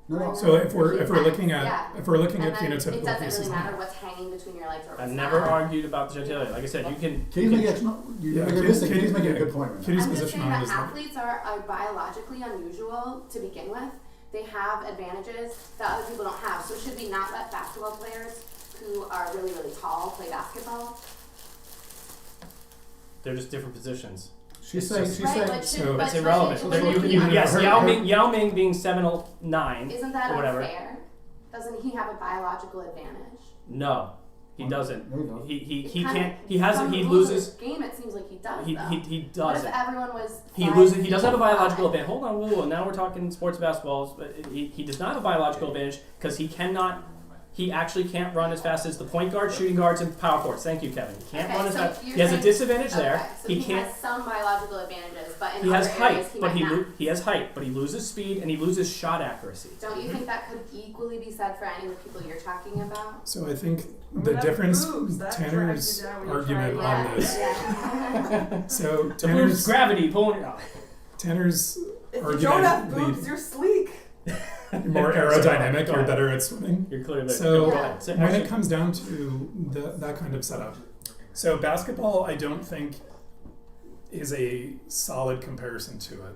[SPEAKER 3] No.
[SPEAKER 4] So if we're looking at
[SPEAKER 5] Yeah.
[SPEAKER 4] if we're looking
[SPEAKER 5] And
[SPEAKER 4] at
[SPEAKER 5] then it
[SPEAKER 4] phenotypical
[SPEAKER 5] doesn't
[SPEAKER 4] cases,
[SPEAKER 5] really matter what's hanging between your legs or
[SPEAKER 2] I've
[SPEAKER 5] what's
[SPEAKER 2] never
[SPEAKER 5] not.
[SPEAKER 2] argued about the genitalia. Like I said, you can.
[SPEAKER 3] Katie's making
[SPEAKER 4] Yeah,
[SPEAKER 3] you're missing.
[SPEAKER 4] Katie-
[SPEAKER 3] Katie's making a
[SPEAKER 4] yeah.
[SPEAKER 3] good point right now.
[SPEAKER 4] Katie's
[SPEAKER 5] I'm just
[SPEAKER 4] position
[SPEAKER 5] saying
[SPEAKER 4] on it
[SPEAKER 5] that
[SPEAKER 4] is that
[SPEAKER 5] athletes are biologically unusual to begin with. They have advantages that other people don't have. So should we not let basketball players who are really, really tall play basketball?
[SPEAKER 2] They're just different positions.
[SPEAKER 3] She's
[SPEAKER 2] It's
[SPEAKER 3] saying.
[SPEAKER 2] just-
[SPEAKER 3] She's
[SPEAKER 5] Right,
[SPEAKER 3] saying.
[SPEAKER 5] but
[SPEAKER 4] so-
[SPEAKER 5] should, but
[SPEAKER 2] It's irrelevant.
[SPEAKER 5] should-
[SPEAKER 3] They're-
[SPEAKER 5] shouldn't
[SPEAKER 3] you-
[SPEAKER 5] he
[SPEAKER 2] Yes,
[SPEAKER 3] her-
[SPEAKER 2] Yao Ming being 7'9".
[SPEAKER 5] Isn't that
[SPEAKER 2] or whatever.
[SPEAKER 5] unfair? Doesn't he have a biological advantage?
[SPEAKER 2] No, he doesn't.
[SPEAKER 3] No, he doesn't.
[SPEAKER 2] He
[SPEAKER 5] It kind
[SPEAKER 2] can't.
[SPEAKER 5] of-
[SPEAKER 2] He has.
[SPEAKER 5] from
[SPEAKER 2] He
[SPEAKER 5] the rules of
[SPEAKER 2] loses.
[SPEAKER 5] the game, it seems like he does.
[SPEAKER 2] He
[SPEAKER 5] though.
[SPEAKER 2] he
[SPEAKER 5] What if
[SPEAKER 2] doesn't.
[SPEAKER 5] everyone was?
[SPEAKER 2] He
[SPEAKER 5] 5
[SPEAKER 2] loses. He doesn't have a
[SPEAKER 5] feet
[SPEAKER 2] biological
[SPEAKER 5] high?
[SPEAKER 2] advantage. Hold on, whoa. Now we're talking sports basketballs, but he does not have a biological advantage because he cannot. He actually can't run as fast as the point guards, shooting guards, and power forwards. Thank you, Kevin. He can't
[SPEAKER 5] Okay,
[SPEAKER 2] run as
[SPEAKER 5] so
[SPEAKER 2] fast.
[SPEAKER 5] you're
[SPEAKER 2] He has a
[SPEAKER 5] saying-
[SPEAKER 2] disadvantage there.
[SPEAKER 5] Okay, so
[SPEAKER 2] He
[SPEAKER 5] he
[SPEAKER 2] can't.
[SPEAKER 5] has some biological advantages, but in
[SPEAKER 2] He has
[SPEAKER 5] other
[SPEAKER 2] height,
[SPEAKER 5] areas he
[SPEAKER 2] but
[SPEAKER 5] might
[SPEAKER 2] he
[SPEAKER 5] not.
[SPEAKER 2] he has height, but he loses speed and he loses shot accuracy.
[SPEAKER 5] Don't you think that could equally be said for any of the people you're talking about?
[SPEAKER 4] so I think
[SPEAKER 6] But
[SPEAKER 4] the
[SPEAKER 6] that
[SPEAKER 4] difference
[SPEAKER 6] proves that
[SPEAKER 4] Tanner's
[SPEAKER 6] drags you down when you're
[SPEAKER 4] argument
[SPEAKER 6] trying
[SPEAKER 4] on
[SPEAKER 6] to-
[SPEAKER 4] this.
[SPEAKER 5] Yeah.
[SPEAKER 4] So
[SPEAKER 2] The boobs, gravity pulling.
[SPEAKER 4] Tanner's
[SPEAKER 6] If you
[SPEAKER 4] argument
[SPEAKER 6] don't have
[SPEAKER 4] lead-
[SPEAKER 6] boobs, you're sleek.
[SPEAKER 4] more aerodynamic, you're better at swimming.
[SPEAKER 2] You're clearly
[SPEAKER 4] So
[SPEAKER 2] go ahead. So
[SPEAKER 4] when
[SPEAKER 2] actually-
[SPEAKER 4] it comes down to that kind of setup, so basketball, I don't think is a solid comparison to it,
[SPEAKER 5] What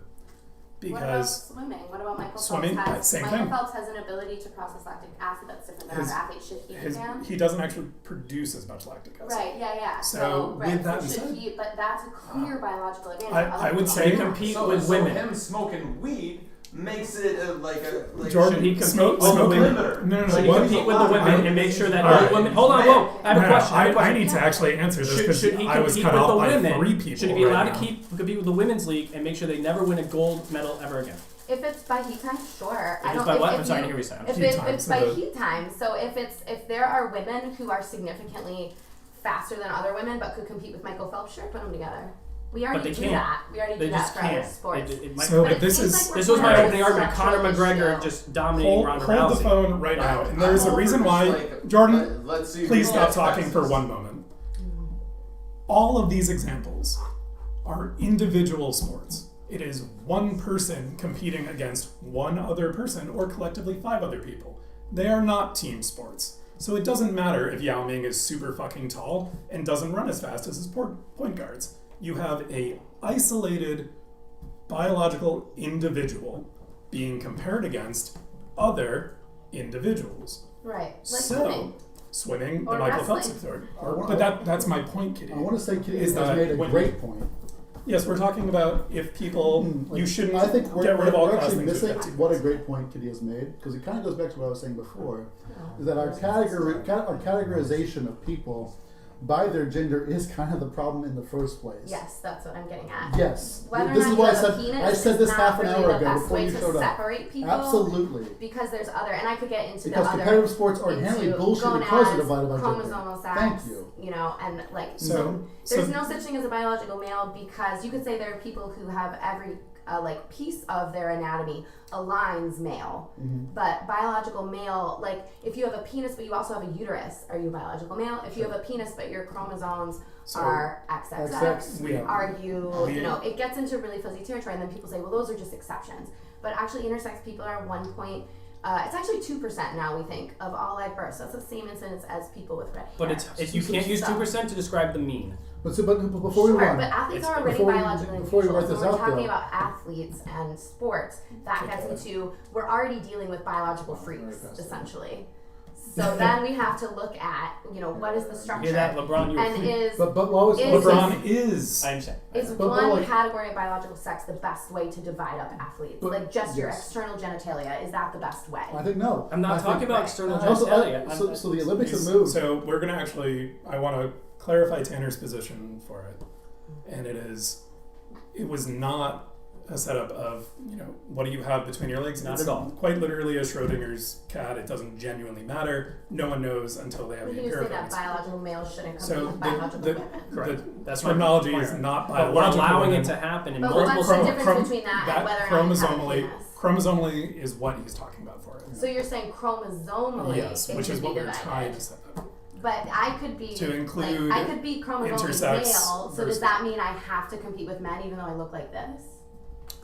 [SPEAKER 5] about
[SPEAKER 4] because
[SPEAKER 5] swimming? What about Michael
[SPEAKER 4] swimming,
[SPEAKER 5] Phelps? Has,
[SPEAKER 4] same
[SPEAKER 5] Michael
[SPEAKER 4] thing.
[SPEAKER 5] Phelps has an ability to process lactic acid that's different than
[SPEAKER 4] His-
[SPEAKER 5] other athletes. Should he be banned?
[SPEAKER 4] he doesn't actually produce as much lactic acid.
[SPEAKER 5] Right, yeah.
[SPEAKER 4] So,
[SPEAKER 5] right.
[SPEAKER 4] with that
[SPEAKER 5] so should
[SPEAKER 4] said,
[SPEAKER 5] he, but that's a clear biological advantage.
[SPEAKER 4] I would
[SPEAKER 5] Other
[SPEAKER 4] say-
[SPEAKER 5] people don't.
[SPEAKER 2] compete
[SPEAKER 1] so,
[SPEAKER 2] with
[SPEAKER 1] so
[SPEAKER 2] women.
[SPEAKER 1] him smoking weed makes it like
[SPEAKER 4] Jordan,
[SPEAKER 2] Should he compete
[SPEAKER 4] smoke,
[SPEAKER 2] with the
[SPEAKER 4] smoking,
[SPEAKER 2] women?
[SPEAKER 4] no,
[SPEAKER 2] Should he
[SPEAKER 4] what-
[SPEAKER 2] compete with the women and make sure that
[SPEAKER 4] Alright.
[SPEAKER 2] all women? Hold on, whoa! I have a
[SPEAKER 4] No,
[SPEAKER 2] question. I have a
[SPEAKER 4] I
[SPEAKER 2] question.
[SPEAKER 4] need to actually answer this
[SPEAKER 2] Should,
[SPEAKER 4] because
[SPEAKER 2] should he
[SPEAKER 4] I was
[SPEAKER 2] compete
[SPEAKER 4] cut
[SPEAKER 2] with the
[SPEAKER 4] off by
[SPEAKER 2] women?
[SPEAKER 4] 3 people.
[SPEAKER 2] Should he be
[SPEAKER 4] right
[SPEAKER 2] allowed
[SPEAKER 4] now.
[SPEAKER 2] to compete with the women's league and make sure they never win a gold medal ever again?
[SPEAKER 5] If it's by heat time, sure.
[SPEAKER 2] If
[SPEAKER 5] I
[SPEAKER 2] it's
[SPEAKER 5] don't.
[SPEAKER 2] by
[SPEAKER 5] if,
[SPEAKER 2] what?
[SPEAKER 5] if
[SPEAKER 2] I'm sorry, I
[SPEAKER 5] you-
[SPEAKER 2] didn't hear what you said.
[SPEAKER 5] If
[SPEAKER 4] Heat time,
[SPEAKER 5] it's
[SPEAKER 4] so
[SPEAKER 5] by
[SPEAKER 4] the-
[SPEAKER 5] heat time, so if there are women who are significantly faster than other women but could compete with Michael Phelps, sure, put them together. We already
[SPEAKER 2] they
[SPEAKER 5] do
[SPEAKER 2] can't.
[SPEAKER 5] that. We already
[SPEAKER 2] They
[SPEAKER 5] do that
[SPEAKER 2] just
[SPEAKER 5] for other
[SPEAKER 2] can't.
[SPEAKER 5] sports.
[SPEAKER 2] It might,
[SPEAKER 4] So,
[SPEAKER 5] But it
[SPEAKER 4] this
[SPEAKER 5] seems
[SPEAKER 4] is-
[SPEAKER 5] like we're
[SPEAKER 2] this was my
[SPEAKER 5] putting
[SPEAKER 2] opening
[SPEAKER 5] a
[SPEAKER 2] argument. Conor
[SPEAKER 5] structural
[SPEAKER 2] McGregor
[SPEAKER 5] issue.
[SPEAKER 2] just dominating Ronda
[SPEAKER 4] Hold the
[SPEAKER 2] Rousey.
[SPEAKER 4] phone right now. And there's a
[SPEAKER 1] I'm
[SPEAKER 4] reason
[SPEAKER 1] over
[SPEAKER 4] why,
[SPEAKER 1] just like,
[SPEAKER 4] Jordan,
[SPEAKER 1] let's see
[SPEAKER 4] please
[SPEAKER 1] who
[SPEAKER 4] stop
[SPEAKER 1] gets
[SPEAKER 4] talking for
[SPEAKER 1] fastest.
[SPEAKER 4] 1 moment. All of these examples are individual sports. It is one person competing against one other person or collectively 5 other people. They are not team sports. So it doesn't matter if Yao Ming is super fucking tall and doesn't run as fast as his point guards. You have a isolated biological individual being compared against other individuals.
[SPEAKER 5] Right. Like
[SPEAKER 4] So, swimming, the
[SPEAKER 5] Or
[SPEAKER 4] Michael Phelps
[SPEAKER 5] wrestling.
[SPEAKER 4] authority. But that's my point, Kitty.
[SPEAKER 3] I want to say Kitty
[SPEAKER 4] Is
[SPEAKER 3] has
[SPEAKER 4] that
[SPEAKER 3] made a
[SPEAKER 4] when-
[SPEAKER 3] great point.
[SPEAKER 4] Yes, we're talking about if people, you shouldn't
[SPEAKER 3] I think we're,
[SPEAKER 4] get rid of all
[SPEAKER 3] we're
[SPEAKER 4] cause
[SPEAKER 3] actually
[SPEAKER 4] things to
[SPEAKER 3] missing
[SPEAKER 4] affect
[SPEAKER 3] what a
[SPEAKER 4] you.
[SPEAKER 3] great point Kitty has made, because it kind of goes back to what I was saying before, is that our categorization of people by their gender is kind of the problem in the first place.
[SPEAKER 5] Yes, that's what I'm getting at.
[SPEAKER 3] Yes.
[SPEAKER 5] Whether
[SPEAKER 3] This
[SPEAKER 5] or
[SPEAKER 3] is
[SPEAKER 5] not
[SPEAKER 3] why
[SPEAKER 5] you
[SPEAKER 3] I
[SPEAKER 5] have a
[SPEAKER 3] said
[SPEAKER 5] penis
[SPEAKER 3] I said
[SPEAKER 5] is
[SPEAKER 3] this
[SPEAKER 5] not
[SPEAKER 3] half an
[SPEAKER 5] really
[SPEAKER 3] hour
[SPEAKER 5] the
[SPEAKER 3] ago
[SPEAKER 5] best
[SPEAKER 3] before
[SPEAKER 5] way
[SPEAKER 3] you
[SPEAKER 5] to
[SPEAKER 3] showed up.
[SPEAKER 5] separate people.
[SPEAKER 3] Absolutely.
[SPEAKER 5] Because there's other, and I could get into
[SPEAKER 3] Because
[SPEAKER 5] the other.
[SPEAKER 3] competitive sports are inherently
[SPEAKER 5] into
[SPEAKER 3] bullshit
[SPEAKER 5] gonads,
[SPEAKER 3] because they're divided by gender.
[SPEAKER 5] chromosomal sex,
[SPEAKER 3] Thank you.
[SPEAKER 5] You know, and like
[SPEAKER 4] So-
[SPEAKER 5] there's
[SPEAKER 4] so-
[SPEAKER 5] no such thing as a biological male, because you could say there are people who have every like piece of their anatomy aligns male, but biological male, like if you have a penis but you also have a uterus, are you biological male? If you have a penis but your chromosomes
[SPEAKER 4] So-
[SPEAKER 5] are XXX,
[SPEAKER 3] XX,
[SPEAKER 4] We-
[SPEAKER 5] are you,
[SPEAKER 4] we-
[SPEAKER 5] you know, it gets into really fuzzy territory, and then people say, well, those are just exceptions. But actually, intersex people are it's actually 2% now, we think, of all live births. So that's the same incidence as people with red hair.
[SPEAKER 2] But it's you can't use 2% to describe the mean.
[SPEAKER 3] But before we move
[SPEAKER 5] Sure,
[SPEAKER 3] on,
[SPEAKER 5] but athletes
[SPEAKER 2] It's-
[SPEAKER 5] are already
[SPEAKER 3] before we-
[SPEAKER 5] biologically
[SPEAKER 3] before we
[SPEAKER 5] unusual.
[SPEAKER 3] write
[SPEAKER 5] So
[SPEAKER 3] this
[SPEAKER 5] we're
[SPEAKER 3] out,
[SPEAKER 5] talking
[SPEAKER 3] though.
[SPEAKER 5] about athletes and sports. That gets into, we're already dealing with biological freaks, essentially. So then we have to look at, you know, what is the
[SPEAKER 2] You
[SPEAKER 5] structure?
[SPEAKER 2] hear that, LeBron? You're a
[SPEAKER 5] And
[SPEAKER 2] freak.
[SPEAKER 5] is
[SPEAKER 3] but what was
[SPEAKER 5] is-
[SPEAKER 4] LeBron is.
[SPEAKER 2] I understand.
[SPEAKER 5] is
[SPEAKER 3] But
[SPEAKER 5] one
[SPEAKER 3] like-
[SPEAKER 5] category of biological sex the best way to divide up athletes?
[SPEAKER 3] But-
[SPEAKER 5] Like just your
[SPEAKER 3] yes.
[SPEAKER 5] external genitalia, is that the best way?
[SPEAKER 3] I think no.
[SPEAKER 2] I'm not
[SPEAKER 3] I
[SPEAKER 2] talking
[SPEAKER 3] think,
[SPEAKER 2] about external
[SPEAKER 3] also,
[SPEAKER 2] genitalia.
[SPEAKER 3] so the Olympics have moved.
[SPEAKER 4] So we're going to actually, I want to clarify Tanner's position for it. And it was not a setup of, you know, what do you have between your legs?
[SPEAKER 2] Not
[SPEAKER 4] It's
[SPEAKER 2] at all.
[SPEAKER 4] Quite literally a Schrodinger's cat. It doesn't genuinely matter. No one knows until they have
[SPEAKER 5] We
[SPEAKER 4] the
[SPEAKER 5] can just say that
[SPEAKER 4] empirical.
[SPEAKER 5] biological males shouldn't compete
[SPEAKER 4] So
[SPEAKER 5] with
[SPEAKER 4] the-
[SPEAKER 5] biological
[SPEAKER 4] the-
[SPEAKER 5] women.
[SPEAKER 2] Correct. That's
[SPEAKER 4] The
[SPEAKER 2] my
[SPEAKER 4] terminology
[SPEAKER 2] point.
[SPEAKER 4] is not
[SPEAKER 2] But
[SPEAKER 4] biological.
[SPEAKER 2] we're allowing
[SPEAKER 4] women.
[SPEAKER 2] it to happen in
[SPEAKER 5] But
[SPEAKER 2] multiple
[SPEAKER 5] what's the
[SPEAKER 4] chrom-
[SPEAKER 5] difference
[SPEAKER 4] chrom-
[SPEAKER 5] between that
[SPEAKER 4] that
[SPEAKER 5] and whether or not you have a
[SPEAKER 4] chromosomally,
[SPEAKER 5] penis?
[SPEAKER 4] chromosomally is what he's talking about for it.
[SPEAKER 5] So you're saying chromosomally
[SPEAKER 4] Yes,
[SPEAKER 5] it
[SPEAKER 4] which
[SPEAKER 5] should
[SPEAKER 4] is what
[SPEAKER 5] be
[SPEAKER 4] we're
[SPEAKER 5] divided.
[SPEAKER 4] trying to set up.
[SPEAKER 5] But I could be
[SPEAKER 4] To include
[SPEAKER 5] like, I could be chromosomally
[SPEAKER 4] intersex
[SPEAKER 5] male. So
[SPEAKER 4] versus-
[SPEAKER 5] does that mean I have to compete with men even though I look like this?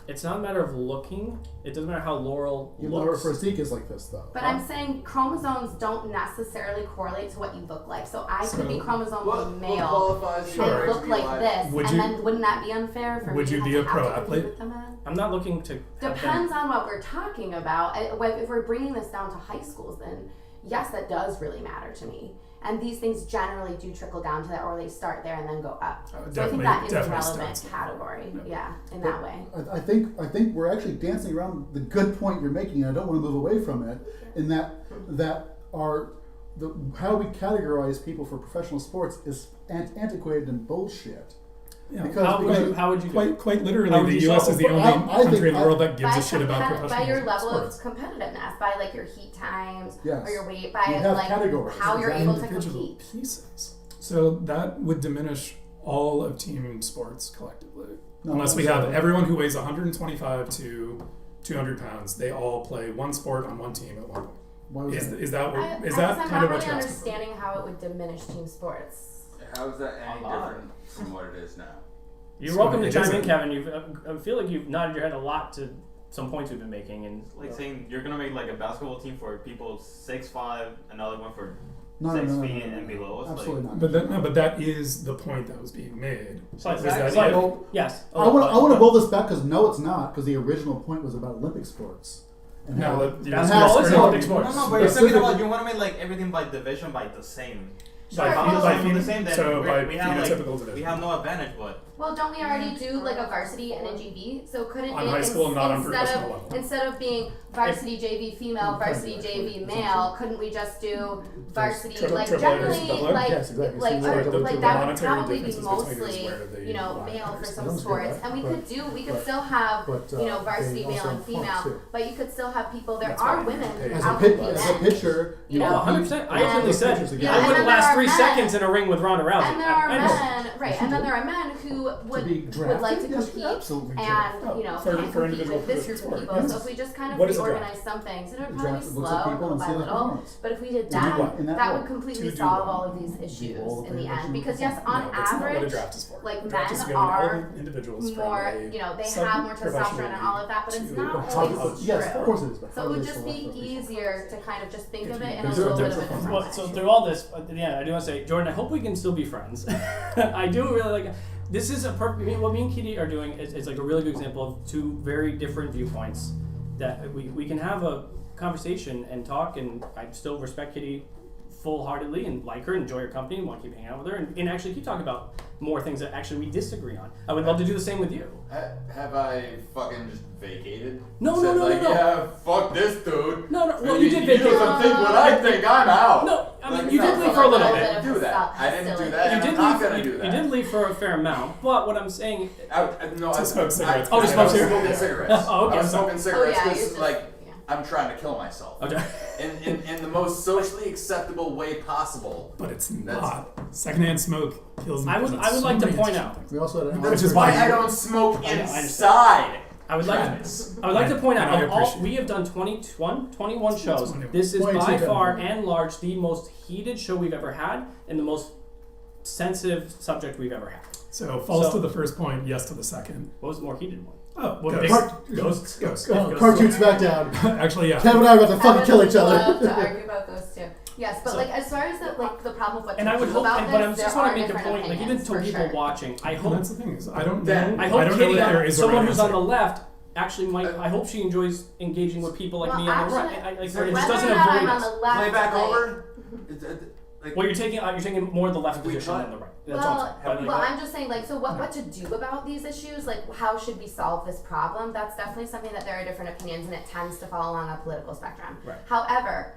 [SPEAKER 2] It's not a matter of looking. It doesn't matter how Laurel
[SPEAKER 3] Even though her
[SPEAKER 2] looks.
[SPEAKER 3] physique is like this, though.
[SPEAKER 5] But I'm saying chromosomes don't necessarily correlate to what you look like. So I could be chromosomally male
[SPEAKER 1] qualifies
[SPEAKER 4] Sure.
[SPEAKER 5] and look like this,
[SPEAKER 4] Would
[SPEAKER 5] and
[SPEAKER 4] you-
[SPEAKER 5] then wouldn't that be unfair for
[SPEAKER 4] would
[SPEAKER 5] me
[SPEAKER 4] you
[SPEAKER 5] to
[SPEAKER 4] be a
[SPEAKER 5] have
[SPEAKER 4] pro
[SPEAKER 5] to compete
[SPEAKER 4] athlete?
[SPEAKER 5] with the men?
[SPEAKER 2] I'm not looking to. have them-
[SPEAKER 5] Depends on what we're talking about. If we're bringing this down to high schools, then yes, that does really matter to me. And these things generally do trickle down to that, or they start there and then go up. So I think
[SPEAKER 4] definitely-
[SPEAKER 5] that is a
[SPEAKER 4] definitely
[SPEAKER 5] relevant
[SPEAKER 4] starts there.
[SPEAKER 5] category. Yeah, in
[SPEAKER 3] But
[SPEAKER 5] that way.
[SPEAKER 3] I think we're actually dancing around the good point you're making, and I don't want to move away from it. In that how we categorize people for professional sports is antiquated and bullshit.
[SPEAKER 4] Yeah.
[SPEAKER 3] Because-
[SPEAKER 2] How would you do it?
[SPEAKER 4] Quite
[SPEAKER 2] How
[SPEAKER 4] literally,
[SPEAKER 2] would
[SPEAKER 4] the
[SPEAKER 2] you
[SPEAKER 4] U.S.
[SPEAKER 2] solve
[SPEAKER 4] is the
[SPEAKER 2] it?
[SPEAKER 4] only
[SPEAKER 3] I think
[SPEAKER 4] country in the
[SPEAKER 3] I-
[SPEAKER 4] world that gives
[SPEAKER 5] By
[SPEAKER 4] a shit about professional
[SPEAKER 5] by your level
[SPEAKER 4] sports.
[SPEAKER 5] of competitiveness, by like your heat times,
[SPEAKER 3] Yes.
[SPEAKER 5] or your weight, by
[SPEAKER 3] You have
[SPEAKER 5] like
[SPEAKER 3] categories.
[SPEAKER 5] how you're able to
[SPEAKER 4] Individual
[SPEAKER 5] compete.
[SPEAKER 4] pieces. So that would diminish all of team sports collectively.
[SPEAKER 3] No,
[SPEAKER 4] Unless
[SPEAKER 3] I'm
[SPEAKER 4] we have
[SPEAKER 3] sorry.
[SPEAKER 4] everyone who weighs 125 to 200 pounds, they all play one sport on one team at one point.
[SPEAKER 3] Why was that?
[SPEAKER 4] Is that what,
[SPEAKER 5] I
[SPEAKER 4] is
[SPEAKER 5] guess
[SPEAKER 4] that
[SPEAKER 5] I'm
[SPEAKER 4] kind
[SPEAKER 5] not
[SPEAKER 4] of what
[SPEAKER 5] really
[SPEAKER 4] you're asking for?
[SPEAKER 5] understanding how it would diminish team sports.
[SPEAKER 1] How is that any
[SPEAKER 2] A lot.
[SPEAKER 1] different from what it is now?
[SPEAKER 2] You're
[SPEAKER 4] So
[SPEAKER 2] welcome to
[SPEAKER 4] it
[SPEAKER 2] chime in,
[SPEAKER 4] isn't-
[SPEAKER 2] Kevin. I feel like you've nodded your head a lot to some points we've been making, and
[SPEAKER 6] Like saying you're gonna make like a basketball team for people 6'5", another one for
[SPEAKER 3] No,
[SPEAKER 6] 6
[SPEAKER 3] no, no,
[SPEAKER 6] feet
[SPEAKER 3] no, no,
[SPEAKER 6] and
[SPEAKER 3] no.
[SPEAKER 6] below. It's
[SPEAKER 3] Absolutely
[SPEAKER 6] like,
[SPEAKER 3] not.
[SPEAKER 4] But that is the point that was being made.
[SPEAKER 2] Slightly.
[SPEAKER 4] Is that
[SPEAKER 2] Slightly.
[SPEAKER 4] it?
[SPEAKER 2] Yes.
[SPEAKER 3] I want to roll this back because no, it's not, because the original point was about Olympic sports. And
[SPEAKER 4] No,
[SPEAKER 3] how-
[SPEAKER 4] that-
[SPEAKER 3] and
[SPEAKER 2] basketball
[SPEAKER 3] how-
[SPEAKER 2] is
[SPEAKER 3] and
[SPEAKER 2] Olympic
[SPEAKER 3] how-
[SPEAKER 2] sports.
[SPEAKER 6] No, but you're talking
[SPEAKER 3] Specifically-
[SPEAKER 6] about you want to make like everything by division by the same.
[SPEAKER 5] Sure.
[SPEAKER 6] If all
[SPEAKER 5] By
[SPEAKER 6] of them
[SPEAKER 5] pheno-
[SPEAKER 6] are the same, then
[SPEAKER 4] so by
[SPEAKER 6] we have
[SPEAKER 4] phenotypical
[SPEAKER 6] like
[SPEAKER 4] division.
[SPEAKER 6] we have no advantage. But
[SPEAKER 5] Well, don't we already do like a varsity and a JV? So couldn't
[SPEAKER 4] On
[SPEAKER 5] it
[SPEAKER 4] high school, not on
[SPEAKER 5] instead
[SPEAKER 4] professional
[SPEAKER 5] of
[SPEAKER 4] level.
[SPEAKER 5] instead of being varsity JV female, varsity JV male, couldn't we just do varsity
[SPEAKER 4] Triple-
[SPEAKER 5] like
[SPEAKER 4] triple A
[SPEAKER 5] generally
[SPEAKER 4] versus double A?
[SPEAKER 5] like
[SPEAKER 3] Yes, exactly.
[SPEAKER 5] like
[SPEAKER 3] So
[SPEAKER 5] or,
[SPEAKER 3] the
[SPEAKER 5] like
[SPEAKER 4] monetary
[SPEAKER 5] that would probably be
[SPEAKER 4] differences between us
[SPEAKER 5] mostly
[SPEAKER 4] where they
[SPEAKER 5] you know
[SPEAKER 4] lie.
[SPEAKER 5] male for
[SPEAKER 3] I
[SPEAKER 5] some
[SPEAKER 3] don't see
[SPEAKER 5] sports,
[SPEAKER 3] that,
[SPEAKER 5] and we
[SPEAKER 3] but-
[SPEAKER 5] could
[SPEAKER 3] but-
[SPEAKER 5] still have
[SPEAKER 3] but,
[SPEAKER 5] you know
[SPEAKER 3] they
[SPEAKER 5] varsity male
[SPEAKER 3] also
[SPEAKER 5] and
[SPEAKER 3] have
[SPEAKER 5] female,
[SPEAKER 3] points, too.
[SPEAKER 5] but you could still have people. There
[SPEAKER 4] That's
[SPEAKER 5] are
[SPEAKER 4] why
[SPEAKER 5] women
[SPEAKER 4] they-
[SPEAKER 3] As a,
[SPEAKER 5] out
[SPEAKER 3] pit,
[SPEAKER 5] competing
[SPEAKER 3] as a
[SPEAKER 5] men.
[SPEAKER 3] pitcher,
[SPEAKER 5] You
[SPEAKER 3] you
[SPEAKER 5] know,
[SPEAKER 3] compete
[SPEAKER 2] 100%. I
[SPEAKER 5] and-
[SPEAKER 2] openly said
[SPEAKER 3] pitchers
[SPEAKER 5] Yeah,
[SPEAKER 2] I
[SPEAKER 5] and
[SPEAKER 2] wouldn't
[SPEAKER 5] then there
[SPEAKER 2] last
[SPEAKER 5] are
[SPEAKER 2] 3
[SPEAKER 5] men-
[SPEAKER 2] seconds in a ring with Ronda Rousey.
[SPEAKER 5] And there are
[SPEAKER 2] I know.
[SPEAKER 5] men, right? And then there are men who
[SPEAKER 3] to
[SPEAKER 5] would
[SPEAKER 3] be drafted.
[SPEAKER 5] like to
[SPEAKER 3] Yes,
[SPEAKER 5] compete
[SPEAKER 3] absolutely.
[SPEAKER 5] and you know
[SPEAKER 4] For-
[SPEAKER 5] can't
[SPEAKER 4] for
[SPEAKER 5] compete
[SPEAKER 4] individual
[SPEAKER 5] with this
[SPEAKER 4] Olympic
[SPEAKER 5] group of
[SPEAKER 4] sport,
[SPEAKER 5] people.
[SPEAKER 4] yes.
[SPEAKER 5] So if we just kind of
[SPEAKER 4] What is a draft?
[SPEAKER 5] reorganize some things, and it would
[SPEAKER 3] The
[SPEAKER 5] probably
[SPEAKER 3] draft
[SPEAKER 5] be
[SPEAKER 3] looks
[SPEAKER 5] slow
[SPEAKER 3] at people
[SPEAKER 5] little
[SPEAKER 3] and
[SPEAKER 5] by
[SPEAKER 3] see their
[SPEAKER 5] little.
[SPEAKER 3] performance.
[SPEAKER 5] But if we did
[SPEAKER 3] To do
[SPEAKER 5] that,
[SPEAKER 3] what? In that
[SPEAKER 5] that
[SPEAKER 3] role.
[SPEAKER 5] would completely
[SPEAKER 4] To do
[SPEAKER 5] solve
[SPEAKER 4] what?
[SPEAKER 5] all of these
[SPEAKER 3] Do
[SPEAKER 5] issues
[SPEAKER 3] all the
[SPEAKER 5] in the
[SPEAKER 3] things that
[SPEAKER 5] end.
[SPEAKER 3] you
[SPEAKER 5] Because
[SPEAKER 3] perform.
[SPEAKER 5] yes, on
[SPEAKER 4] No, that's not what a
[SPEAKER 5] average,
[SPEAKER 4] draft is for.
[SPEAKER 5] like
[SPEAKER 4] A draft
[SPEAKER 5] men
[SPEAKER 4] is to go in all
[SPEAKER 5] are
[SPEAKER 4] individuals from
[SPEAKER 5] more,
[SPEAKER 4] a
[SPEAKER 5] you know, they have more
[SPEAKER 4] sub-professional
[SPEAKER 5] testosterone and all of that, but it's
[SPEAKER 4] to
[SPEAKER 5] not
[SPEAKER 4] a
[SPEAKER 5] always
[SPEAKER 4] college.
[SPEAKER 3] Yes,
[SPEAKER 5] true.
[SPEAKER 3] of course it is. but
[SPEAKER 5] So
[SPEAKER 3] how
[SPEAKER 5] it
[SPEAKER 3] do
[SPEAKER 5] would
[SPEAKER 3] they
[SPEAKER 5] just
[SPEAKER 3] select
[SPEAKER 5] be
[SPEAKER 3] those people?
[SPEAKER 5] easier to kind of just think
[SPEAKER 4] If
[SPEAKER 5] of
[SPEAKER 4] you-
[SPEAKER 5] it in a
[SPEAKER 4] if
[SPEAKER 3] you're
[SPEAKER 5] little
[SPEAKER 3] a
[SPEAKER 5] bit of a
[SPEAKER 3] different
[SPEAKER 5] different
[SPEAKER 2] Well, so
[SPEAKER 5] way.
[SPEAKER 2] through all this, yeah, I do want to say, Jordan, I hope we can still be friends. I do really like. This is a perfect. What me and Kitty are doing is like a really good example of two very different viewpoints that we can have a conversation and talk, and I still respect Kitty full-heartedly and like her, enjoy her company, and want to keep hanging out with her, and actually keep talking about more things that actually we disagree on. I would love to do the same with you.
[SPEAKER 1] Have I fucking just vacated?
[SPEAKER 2] No,
[SPEAKER 1] Said,
[SPEAKER 2] no, no,
[SPEAKER 1] like,
[SPEAKER 2] no, no.
[SPEAKER 1] Yeah, fuck this dude.
[SPEAKER 2] No, no, well, you did
[SPEAKER 1] You
[SPEAKER 2] vacate.
[SPEAKER 1] don't think what I think, I'm out.
[SPEAKER 2] No, I mean,
[SPEAKER 1] Like,
[SPEAKER 2] you
[SPEAKER 1] no,
[SPEAKER 2] did leave
[SPEAKER 1] no,
[SPEAKER 2] for a little
[SPEAKER 1] I
[SPEAKER 2] bit.
[SPEAKER 1] didn't do that. I didn't do that.
[SPEAKER 2] You
[SPEAKER 1] and
[SPEAKER 2] did
[SPEAKER 1] I'm not
[SPEAKER 2] leave.
[SPEAKER 1] gonna do
[SPEAKER 2] You
[SPEAKER 1] that.
[SPEAKER 2] did leave for a fair amount, but what I'm saying.
[SPEAKER 1] No,
[SPEAKER 4] To smoke cigarettes.
[SPEAKER 2] Oh, to
[SPEAKER 1] I
[SPEAKER 2] smoke
[SPEAKER 1] was
[SPEAKER 2] cigarettes.
[SPEAKER 1] smoking cigarettes.
[SPEAKER 2] Oh, okay,
[SPEAKER 1] I was
[SPEAKER 2] sorry.
[SPEAKER 1] smoking cigarettes
[SPEAKER 5] Oh, yeah,
[SPEAKER 1] because,
[SPEAKER 5] you're just-
[SPEAKER 1] like,
[SPEAKER 5] yeah.
[SPEAKER 1] I'm trying to kill myself.
[SPEAKER 2] Okay.
[SPEAKER 1] In the most socially acceptable way possible.
[SPEAKER 4] But it's
[SPEAKER 1] That's-
[SPEAKER 4] not. Secondhand smoke kills me.
[SPEAKER 2] I would like to point out.
[SPEAKER 3] We also had an
[SPEAKER 4] Which is
[SPEAKER 1] That's why
[SPEAKER 4] why
[SPEAKER 1] I don't smoke
[SPEAKER 2] I know, I understand.
[SPEAKER 1] inside.
[SPEAKER 2] I would like
[SPEAKER 4] Trends.
[SPEAKER 2] to. I would like to point out.
[SPEAKER 4] And I
[SPEAKER 2] Of all,
[SPEAKER 4] appreciate
[SPEAKER 2] we have done 21 shows.
[SPEAKER 4] 21.
[SPEAKER 2] This is
[SPEAKER 3] 22
[SPEAKER 2] by far
[SPEAKER 3] definitely.
[SPEAKER 2] and large the most heated show we've ever had, and the most sensitive subject we've ever had.
[SPEAKER 4] So false
[SPEAKER 2] So-
[SPEAKER 4] to the first point, yes to the second.
[SPEAKER 2] What was the more heated one?
[SPEAKER 4] Oh,
[SPEAKER 2] What
[SPEAKER 4] ghosts.
[SPEAKER 2] big ghosts?
[SPEAKER 4] Ghosts.
[SPEAKER 2] Ghosts.
[SPEAKER 3] Cartoon Smackdown.
[SPEAKER 4] Actually, yeah.
[SPEAKER 3] Kevin and I are about to
[SPEAKER 5] I
[SPEAKER 3] fucking
[SPEAKER 5] would
[SPEAKER 3] kill each
[SPEAKER 5] love to
[SPEAKER 3] other.
[SPEAKER 5] argue about those too. Yes, but
[SPEAKER 2] So-
[SPEAKER 5] like as far as the problem with what
[SPEAKER 2] And
[SPEAKER 5] to
[SPEAKER 2] I would
[SPEAKER 5] do
[SPEAKER 2] hope,
[SPEAKER 5] about
[SPEAKER 2] but I
[SPEAKER 5] this,
[SPEAKER 2] just
[SPEAKER 5] there
[SPEAKER 2] want
[SPEAKER 5] are
[SPEAKER 2] to make a
[SPEAKER 5] different
[SPEAKER 2] point. Like even
[SPEAKER 5] opinions,
[SPEAKER 2] to
[SPEAKER 5] for
[SPEAKER 2] people
[SPEAKER 5] sure.
[SPEAKER 2] watching, I
[SPEAKER 4] Well,
[SPEAKER 2] hope.
[SPEAKER 4] that's the thing is, I don't
[SPEAKER 1] Then-
[SPEAKER 4] know.
[SPEAKER 2] I hope
[SPEAKER 4] don't know
[SPEAKER 2] Kitty,
[SPEAKER 4] that there is a
[SPEAKER 2] someone
[SPEAKER 4] right
[SPEAKER 2] who's on
[SPEAKER 4] answer.
[SPEAKER 2] the left, actually might. I hope she enjoys engaging with people like
[SPEAKER 5] Well,
[SPEAKER 2] me on the right.
[SPEAKER 5] actually,
[SPEAKER 2] Like,
[SPEAKER 1] so
[SPEAKER 2] it just
[SPEAKER 5] whether
[SPEAKER 2] doesn't
[SPEAKER 5] or not
[SPEAKER 2] avoid
[SPEAKER 5] I'm on
[SPEAKER 2] us.
[SPEAKER 5] the left,
[SPEAKER 1] Play back
[SPEAKER 5] like,
[SPEAKER 1] over. Like,
[SPEAKER 2] Well, you're taking more the left
[SPEAKER 1] Have we
[SPEAKER 2] position
[SPEAKER 1] cut?
[SPEAKER 2] than the right. That's all I'm
[SPEAKER 5] Well,
[SPEAKER 2] saying. But, like,
[SPEAKER 5] well, I'm just saying, like, so what to do about these issues? Like, how should we solve this problem? That's definitely something that there are different opinions, and it tends to fall along a political spectrum.
[SPEAKER 2] Right.
[SPEAKER 5] However,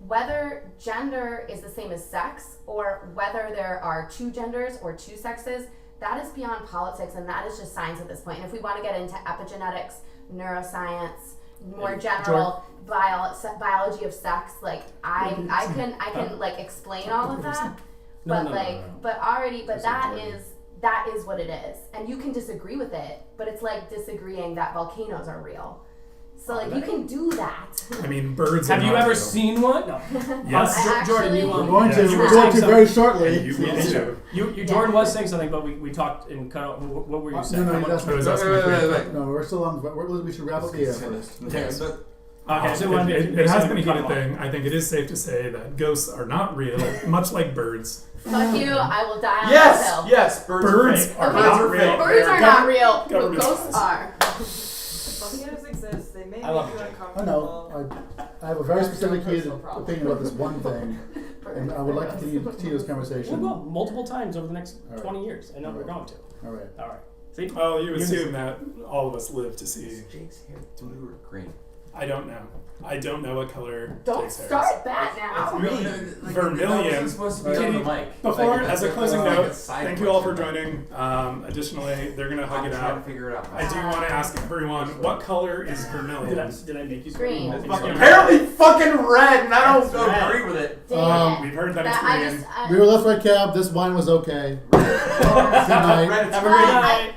[SPEAKER 5] whether gender is the same as sex, or whether there are two genders or two sexes, that is beyond politics, and that is just science at this point. And if we want to get into epigenetics, neuroscience, more
[SPEAKER 2] Hey,
[SPEAKER 5] general biology of sex, like I can like explain all of that. But that is what it is, and you can disagree with it, but it's like disagreeing that volcanoes are real. So like you can do that.
[SPEAKER 4] I mean, birds.
[SPEAKER 2] have
[SPEAKER 4] are
[SPEAKER 2] you
[SPEAKER 4] not
[SPEAKER 2] ever
[SPEAKER 4] real.
[SPEAKER 2] seen one? No.
[SPEAKER 4] Yes.
[SPEAKER 5] I
[SPEAKER 2] Jordan, you
[SPEAKER 5] actually-
[SPEAKER 3] We're going to.
[SPEAKER 4] Yeah,
[SPEAKER 2] you
[SPEAKER 3] We're
[SPEAKER 2] were
[SPEAKER 3] going to
[SPEAKER 2] saying
[SPEAKER 3] very
[SPEAKER 2] something.
[SPEAKER 3] shortly.
[SPEAKER 4] You will too.
[SPEAKER 2] You Jordan was saying something, but we talked and cut out. What were you saying?
[SPEAKER 3] No, no, that's
[SPEAKER 4] I was
[SPEAKER 3] not.
[SPEAKER 4] asking if we-
[SPEAKER 3] No, we're still on. We should wrap up the air first.
[SPEAKER 4] Yes.
[SPEAKER 2] Okay, so one
[SPEAKER 4] It has been a heated thing. I think it is safe to say that ghosts are not real, much like birds.
[SPEAKER 5] Fuck you! I will die on
[SPEAKER 1] yes,
[SPEAKER 5] this hill.
[SPEAKER 1] yes, birds
[SPEAKER 4] Birds
[SPEAKER 1] fake.
[SPEAKER 4] are
[SPEAKER 5] Okay,
[SPEAKER 4] not
[SPEAKER 1] are
[SPEAKER 4] real.
[SPEAKER 1] fake.
[SPEAKER 5] Birds are not real, but
[SPEAKER 4] government
[SPEAKER 5] ghosts are.
[SPEAKER 7] Volcanoes exist. They may
[SPEAKER 2] I love
[SPEAKER 7] make you
[SPEAKER 2] it.
[SPEAKER 3] I
[SPEAKER 7] uncomfortable.
[SPEAKER 3] know. I have a very specific
[SPEAKER 7] Personal problem.
[SPEAKER 3] opinion about this one thing, and I would like to continue this
[SPEAKER 2] We'll
[SPEAKER 3] conversation.
[SPEAKER 2] go multiple times over the next
[SPEAKER 3] All right.
[SPEAKER 2] 20 years. I know we're going to.
[SPEAKER 3] All right.
[SPEAKER 2] All right. See?
[SPEAKER 4] Well, you
[SPEAKER 2] You're
[SPEAKER 4] assume that all of us live to see.
[SPEAKER 1] Jake's hair blue or green?
[SPEAKER 4] I don't know. I don't know what color.
[SPEAKER 5] Don't
[SPEAKER 4] Jake's hair is.
[SPEAKER 5] start that now.
[SPEAKER 4] Vermilion.
[SPEAKER 1] Supposed to be
[SPEAKER 4] Kitty,
[SPEAKER 1] on the mic.
[SPEAKER 4] Before,
[SPEAKER 1] Like,
[SPEAKER 4] as a
[SPEAKER 1] that's
[SPEAKER 4] closing
[SPEAKER 1] like
[SPEAKER 4] note,
[SPEAKER 1] a side
[SPEAKER 4] thank you all for
[SPEAKER 1] question.
[SPEAKER 4] joining. Additionally, they're gonna hug
[SPEAKER 1] I'm
[SPEAKER 4] it
[SPEAKER 1] trying
[SPEAKER 4] out.
[SPEAKER 1] to figure it out.
[SPEAKER 4] I do want to ask everyone, what color is vermilion?
[SPEAKER 2] Did I make you
[SPEAKER 5] Green.
[SPEAKER 2] It's
[SPEAKER 1] Fucking
[SPEAKER 2] green.
[SPEAKER 1] apparently fucking red, and I don't
[SPEAKER 2] That's red.
[SPEAKER 1] agree with it.
[SPEAKER 5] Damn it.
[SPEAKER 4] We've heard that it's
[SPEAKER 5] That I
[SPEAKER 4] green.
[SPEAKER 5] just
[SPEAKER 3] We were left right cab. This wine was okay. Good night.
[SPEAKER 1] Red, it's
[SPEAKER 2] Have a
[SPEAKER 1] green.
[SPEAKER 2] great night.